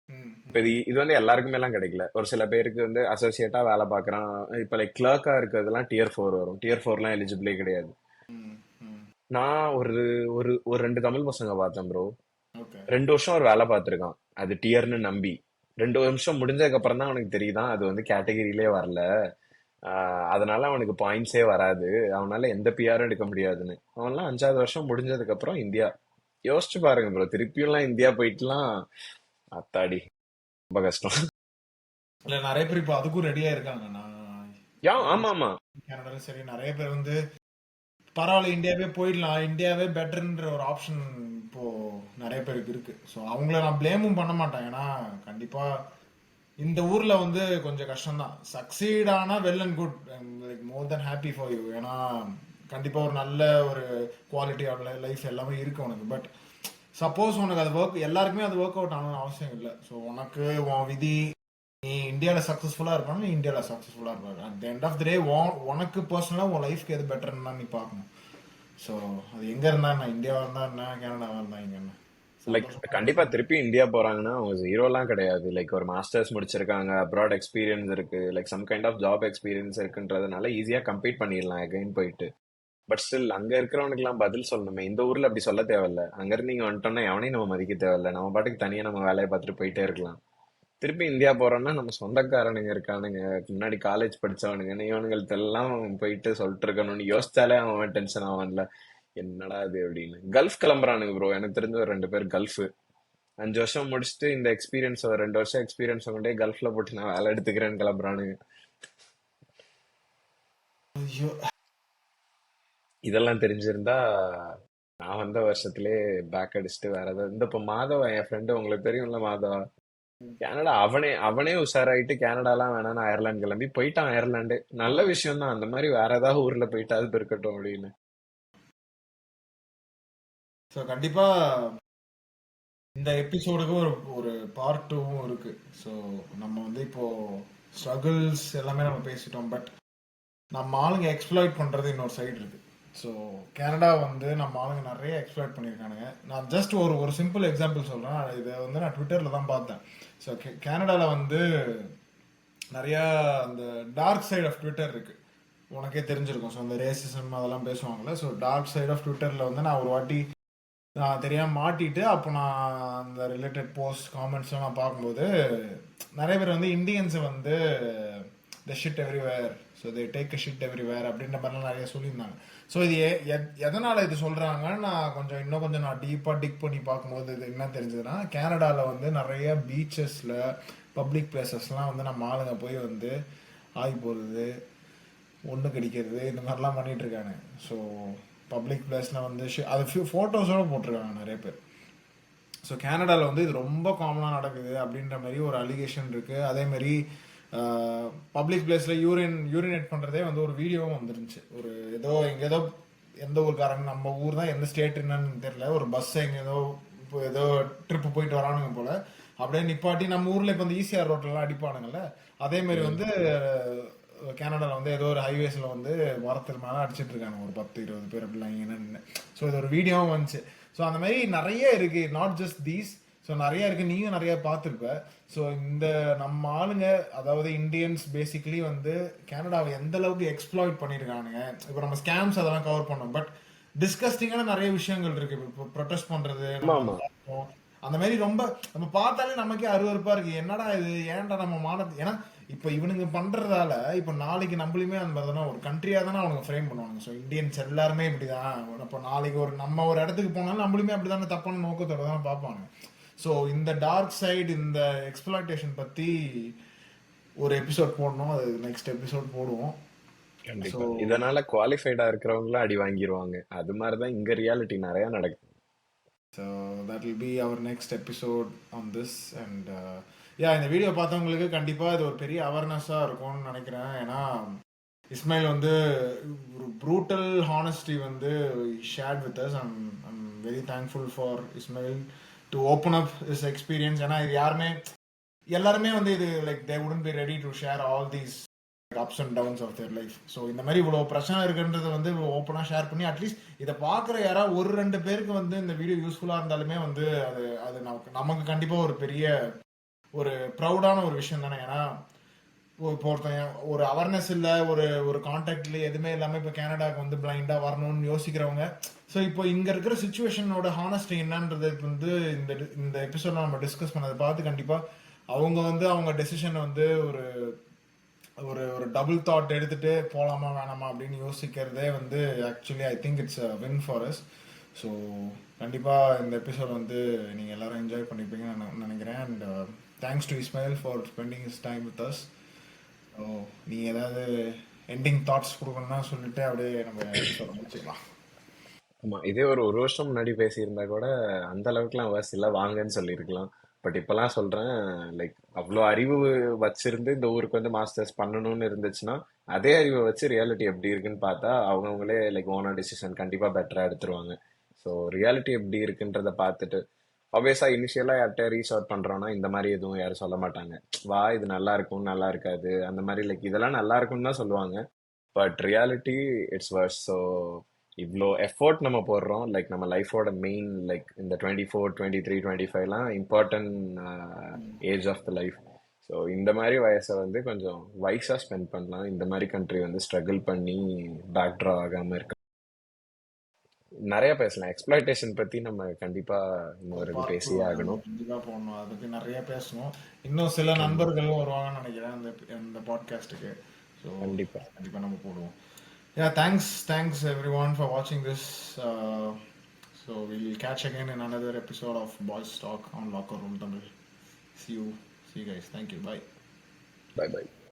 ம். இப்போ இது வந்து எல்லாருக்குமே எல்லாம் கிடைக்கல. ஒரு சில பேருக்கு வந்து அசோசியேட்டா வேலை பார்க்குறான். இப்போ லைக் கிளர்க்கா இருக்கிறதுலாம் டியர் 4 வரும். டியர் 4லாம் எலிஜிபிளே கிடையாது. ம். ம். நான் ஒரு ஒரு ஒரு 2 தமிழ் பசங்க பார்த்தேன் ப்ரோ. ஓகே. 2 வருஷம் ஒரு வேலை பார்த்துருக்கான் அது டியர்னு நம்பி. 2 வருஷம் முடிஞ்சதுக்கு அப்புறம் தான் அவனுக்கு தெரியுதான் அது வந்து கேட்டகரியிலே வரல. அதனால அவனுக்கு பாயிண்ட்ஸே வராது, அவனால எந்த பிஆரும் எடுக்க முடியாதுன்னு. அவன்லாம் 5வது வருஷம் முடிஞ்சதுக்கு அப்புறம் இந்தியா. யோசிச்சு பாருங்க ப்ரோ, திருப்பியும்லாம் இந்தியா போயிட்டுலாம் அத்தாடி ரொம்ப கஷ்டம். இல்ல நிறைய பேர் இப்போ அதுக்கும் ரெடியா இருக்காங்க. நான் ஆமா ஆமா, கனடாலும் சரி நிறைய பேர் வந்து பரவாயில்ல இந்தியாவே போயிடலாம், இந்தியாவே பெட்டர்ன்ற ஒரு ஆப்ஷன் இப்போ நிறைய பேருக்கு இருக்கு. ஸோ அவங்கள நான் பிளேமும் பண்ண மாட்டேன். ஏன்னா கண்டிப்பா இந்த ஊர்ல வந்து கொஞ்சம் கஷ்டம்தான். சக்சீட் ஆனா well and good, like more then happy for you. ஏன்னா கண்டிப்பா ஒரு நல்ல ஒரு குவாலிட்டி ஆஃப் லைஃப் எல்லாமே இருக்கு உனக்கு. பட் சப்போஸ் உனக்கு அது எல்லாருக்குமே அது ஒர்க் அவுட் ஆகணும்னு அவசியம் இல்லை. ஸோ உனக்கு உன் விதி, நீ இந்தியாவில் சக்ஸஸ்ஃபுல்லாக இருப்பானு நீ இந்தியாவில் சக்ஸஸ்ஃபுல்லாக இருப்பாரு. At the end of the day உனக்கு பர்சனலாக உன் லைஃப்க்கு எது பெட்டர்ன்னு நீ பார்க்கணும். ஸோ அது எங்கே இருந்தா என்ன, இந்தியாவாக இருந்தா என்ன, கனடாவாக இருந்தா இங்கே என்ன, லைக் சந்தோஷமா கண்டிப்பா திருப்பி இந்தியா போறாங்கன்னா அவங்க ஜீரோலாம் கிடையாது. லைக் ஒரு மாஸ்டர்ஸ் முடிச்சிருக்காங்க, அப்ராட் எக்ஸ்பீரியன்ஸ் இருக்கு, like some kind of job experience இருக்குன்றதுனால ஈஸியா கம்பீட் பண்ணிடலாம் அகைன் போயிட்டு. பட் ஸ்டில் அங்க இருக்கிறவனுக்குலாம் பதில் சொல்லணுமே. இந்த ஊர்ல அப்படி சொல்ல தேவையில்ல. அங்க இருந்து இங்க வந்துட்டோம்னா எவனையும் நம்ம மதிக்க தேவையில்ல, நம்ம பாட்டுக்கு தனியா நம்ம வேலையை பார்த்துட்டு போயிட்டே இருக்கலாம். திருப்பி இந்தியா போறோம்னா நம்ம சொந்தக்காரனுங்க இருக்கானுங்க, முன்னாடி காலேஜ் படிச்சவனுங்க, இவனுங்கள்ட்ட எல்லாம் போயிட்டு சொல்லிட்டு இருக்கணும்னு யோசிச்சாலே அவன் டென்ஷன் ஆவான்ல, என்னடா இது அப்படின்னு. கல்ஃப் கிளம்புறானுங்க ப்ரோ. எனக்கு தெரிஞ்ச ஒரு 2 பேர் கல்ஃப் 5 வருஷம் முடிச்சுட்டு இந்த எக்ஸ்பீரியன்ஸ் ஒரு 2 வருஷம் எக்ஸ்பீரியன்ஸ் கொண்டே கல்ஃப்ல போட்டு நான் வேலை எடுத்துக்கிறேன்னு கிளம்புறானுங்க. ஐயோ. இதெல்லாம் தெரிஞ்சிருந்தா நான் வந்த வருஷத்திலே பேக் அடிச்சுட்டு வேற ஏதாவது இந்த இப்போ மாதவா என் ஃப்ரெண்டு, உங்களுக்கு தெரியும்ல மாதவா, கனடா அவனே உஷாராயிட்டு கனடாலாம் வேணாம்னு அயர்லாந்து கிளம்பி போயிட்டான். அயர்லாண்டு நல்ல விஷயம் தான். அந்த மாதிரி வேற ஏதாவது ஊர்ல போயிட்டு அது இருக்கட்டும் அப்படின்னு. ஸோ கண்டிப்பா இந்த எபிசோடுக்கு ஒரு ஒரு பார்ட் 2வும் இருக்கு. ஸோ நம்ம வந்து இப்போ ஸ்ட்ரகிள்ஸ் எல்லாமே நம்ம பேசிட்டோம். பட் நம்ம ஆளுங்க எக்ஸ்ப்ளாய்ட் பண்றது இன்னொரு சைடு இருக்கு. ஸோ கனடா வந்து நம்ம ஆளுங்க நிறைய எக்ஸ்ப்ளாய்ட் பண்ணியிருக்கானுங்க. நான் ஜஸ்ட் ஒரு சிம்பிள் எக்ஸாம்பிள் சொல்கிறேன். இதை வந்து நான் ட்விட்டரில் தான் பார்த்தேன். ஸோ கனடாவில் வந்து நிறையா அந்த டார்க் சைடு ஆஃப் ட்விட்டர் இருக்குது, உனக்கே தெரிஞ்சிருக்கும். ஸோ அந்த ரேசிசம் அதெல்லாம் பேசுவாங்கள்ல. ஸோ டார்க் சைடு ஆஃப் ட்விட்டரில் வந்து நான் ஒரு வாட்டி நான் தெரியாமல் மாட்டிட்டு, அப்போ நான் அந்த ரிலேட்டட் போஸ்ட் காமெண்ட்ஸ்லாம் நான் பார்க்கும்போது நிறைய பேர் வந்து இந்தியன்ஸை வந்து த shit everywhere, so they take a shit everywhere அப்படின்ற மாதிரிலாம் நிறைய சொல்லியிருந்தாங்க. ஸோ இது எதனால் இது சொல்கிறாங்கன்னு நான் இன்னும் கொஞ்சம் நான் டீப்பாக டிக் பண்ணி பார்க்கும்போது இது என்ன தெரிஞ்சதுன்னா, கனடாவில் வந்து நிறைய பீச்சஸில் பப்ளிக் பிளேசஸ்லாம் வந்து நம்ம ஆளுங்க போய் வந்து ஆகி போகிறது, ஒன்று கடிக்கிறது, இந்த மாதிரிலாம் பண்ணிட்டு இருக்காங்க. ஸோ பப்ளிக் பிளேஸில் வந்து அது ஃபோட்டோஸோடு போட்டிருக்காங்க நிறைய பேர். ஸோ கனடாவில் வந்து இது ரொம்ப காமனாக நடக்குது அப்படின்ற மாதிரி ஒரு அலிகேஷன் இருக்குது. அதேமாரி பப்ளிக் பிளேஸில் யூரினேட் பண்ணுறதே வந்து ஒரு வீடியோவும் வந்துருந்துச்சு. ஒரு ஏதோ எந்த ஊருக்காரங்க, நம்ம ஊர் தான், எந்த ஸ்டேட் என்னன்னு தெரியல, ஒரு பஸ் எங்கே ஏதோ ட்ரிப்பு போயிட்டு வரானுங்க போல், அப்படியே நிப்பாட்டி நம்ம ஊரில் இப்போ இந்த ஈசிஆர் ரோட்லலாம் அடிப்பானுங்கள்ல, அதேமாரி வந்து கனடாவில் வந்து ஏதோ ஒரு ஹைவேஸில் வந்து மரத்துக்கு மேலே அடிச்சிட்டு இருக்காங்க ஒரு 10-20 பேர் அப்படிலாம் என்னன்னு. ஸோ இது ஒரு வீடியோவும் வந்துச்சு. ஸோ அந்த மாதிரி நிறைய இருக்குது, நாட் ஜஸ்ட் தீஸ். ஸோ நிறைய இருக்குது, நீயும் நிறைய பார்த்துருப்ப. ஸோ இந்த நம்ம ஆளுங்க, அதாவது இந்தியன்ஸ் பேசிக்கலி வந்து கனடாவை எந்த அளவுக்கு எக்ஸ்ப்ளாய்ட் பண்ணியிருக்கானுங்க. இப்போ நம்ம ஸ்கேம்ஸ் அதெல்லாம் கவர் பண்ணோம், பட் டிஸ்கஸ்டிங்கான நிறைய விஷயங்கள் இருக்கு. இப்போ ப்ரொட்டஸ்ட் பண்றது ஆமா நம்ம ஆமா. பார்த்தோம். அந்த மாதிரி ரொம்ப நம்ம பார்த்தாலே நமக்கே அருவருப்பா இருக்கு, என்னடா இது, ஏன்டா நம்ம மானது. ஏன்னா இப்போ இவனுங்க பண்றதால இப்போ நாளைக்கு நம்மளுமே அந்த மாதிரி தானே ஒரு கண்ட்ரியா தானே அவங்க ஃப்ரேம் பண்ணுவாங்க. ஸோ இந்தியன்ஸ் எல்லாருமே இப்படிதான். இப்போ நாளைக்கு நம்ம ஒரு இடத்துக்கு போனாலும் நம்மளுமே அப்படிதானே தப்பான நோக்கத்தோட தானே பார்ப்பாங்க. ஸோ இந்த டார்க் சைடு, இந்த எக்ஸ்ப்ளாய்டேஷன் பத்தி ஒரு எபிசோட் போடணும், அது நெக்ஸ்ட் எபிசோட் போடுவோம். ஸோ கண்டிப்பா இதனால குவாலிஃபைடா இருக்கிறவங்களும் அடி வாங்கிடுவாங்க. அது மாதிரிதான் இங்க ரியாலிட்டி நிறைய நடக்குது. that will be our next episode on this. And yeah, இந்த வீடியோ பார்த்தவங்களுக்கு கண்டிப்பாக இது ஒரு பெரிய அவேர்னஸாக இருக்கும்னு நினைக்கிறேன். ஏன்னா இஸ்மாயில் வந்து ஒரு ப்ரூட்டல் ஹானஸ்டி வந்து shared with us. I'm very thankful for Ismail to open up his experience. ஏன்னா இது எல்லாருமே வந்து இது like they wouldn't be ready to share all these ups and downs of their life. So இந்த மாதிரி இவ்வளோ பிரச்சனை இருக்குன்றது வந்து ஓப்பனாக ஷேர் பண்ணி அட்லீஸ்ட் இதை பார்க்குற யாராவது 1-2 பேருக்கு வந்து இந்த வீடியோ யூஸ்ஃபுல்லாக இருந்தாலுமே வந்து அது நமக்கு கண்டிப்பாக ஒரு பெரிய ஒரு ப்ரௌடான ஒரு விஷயம் தானே. ஏன்னா இப்போ ஒருத்தன் ஒரு அவேர்னஸ் இல்லை, ஒரு கான்டாக்ட்ல எதுவுமே இல்லாமல் இப்போ கனடாவுக்கு வந்து பிளைண்டாக வரணும்னு யோசிக்கிறவங்க, ஸோ இப்போ இங்கே இருக்கிற சுச்சுவேஷனோட ஹானஸ்டி என்னன்றது வந்து இந்த எபிசோட நம்ம டிஸ்கஸ் பண்ணதை பார்த்து கண்டிப்பாக அவங்க டெசிஷனை வந்து ஒரு ஒரு ஒரு டபுள் தாட் எடுத்துட்டு போகலாமா வேணாமா அப்படின்னு யோசிக்கிறதே வந்து actually I think it's a win for us. So கண்டிப்பாக இந்த எபிசோட் வந்து நீங்கள் எல்லாரும் என்ஜாய் பண்ணிப்பீங்கன்னு நான் நினைக்கிறேன். And thanks to Ismail for spending his time with us. So நீங்கள் ஏதாவது எண்டிங் தாட்ஸ் கொடுக்கணும்னா சொல்லிட்டு அப்படியே நம்ம எபிசோட முடிச்சுக்கலாம். ஆமா, இதே ஒரு வருஷம் முன்னாடி பேசியிருந்தா கூட அந்த அளவுக்குலாம் வேர்ஸ் இல்லை, வாங்கன்னு சொல்லியிருக்கலாம். பட் இப்பெல்லாம் சொல்றேன், லைக் அவ்வளோ அறிவு வச்சிருந்து இந்த ஊருக்கு வந்து மாஸ்டர்ஸ் பண்ணணும்னு இருந்துச்சுன்னா அதே அறிவை வச்சு ரியாலிட்டி எப்படி இருக்குன்னு பார்த்தா அவங்கவுங்களே லைக் ஓனர் டிசிஷன் கண்டிப்பா பெட்டரா எடுத்துருவாங்க. ஸோ ரியாலிட்டி எப்படி இருக்குன்றத பார்த்துட்டு ஆப்வியஸா இனிஷியலா யார்கிட்ட ரீச் அவுட் பண்றோம்னா இந்த மாதிரி எதுவும் யாரும் சொல்ல மாட்டாங்க. வா இது நல்லா இருக்கும் நல்லா இருக்காது அந்த மாதிரி, லைக் இதெல்லாம் நல்லா இருக்கும்னு தான் சொல்லுவாங்க. But reality it's worse. So இவ்வளோ எஃபோர்ட் நம்ம போடுறோம், லைக் நம்ம லைஃபோட மெயின் லைக் இந்த 24, 23, 25லாம் important age of the life. So இந்த மாதிரி வயசை வந்து கொஞ்சம் வைஸாக ஸ்பெண்ட் பண்ணலாம். இந்த மாதிரி கண்ட்ரி வந்து ஸ்ட்ரகிள் பண்ணி பேக்ட்ரா ஆகாமல் இருக்க நிறைய பேசலாம். எக்ஸ்ப்ளாய்டேஷன் பற்றி நம்ம கண்டிப்பாக இன்னொரு இது பேசியே ஆகணும். கண்டிப்பாக போடணும், அதை பற்றி நிறைய பேசணும். இன்னும் சில நண்பர்களும் வருவாங்கன்னு நினைக்கிறேன் இந்த பாட்காஸ்ட்டுக்கு. ஸோ கண்டிப்பாக நம்ம போடுவோம். Yeah, thanks everyone for watching this. So we'll catch again in another episode of Boys Talk on Locker Room Tamil. See you guys. Thank you. Bye. Bye.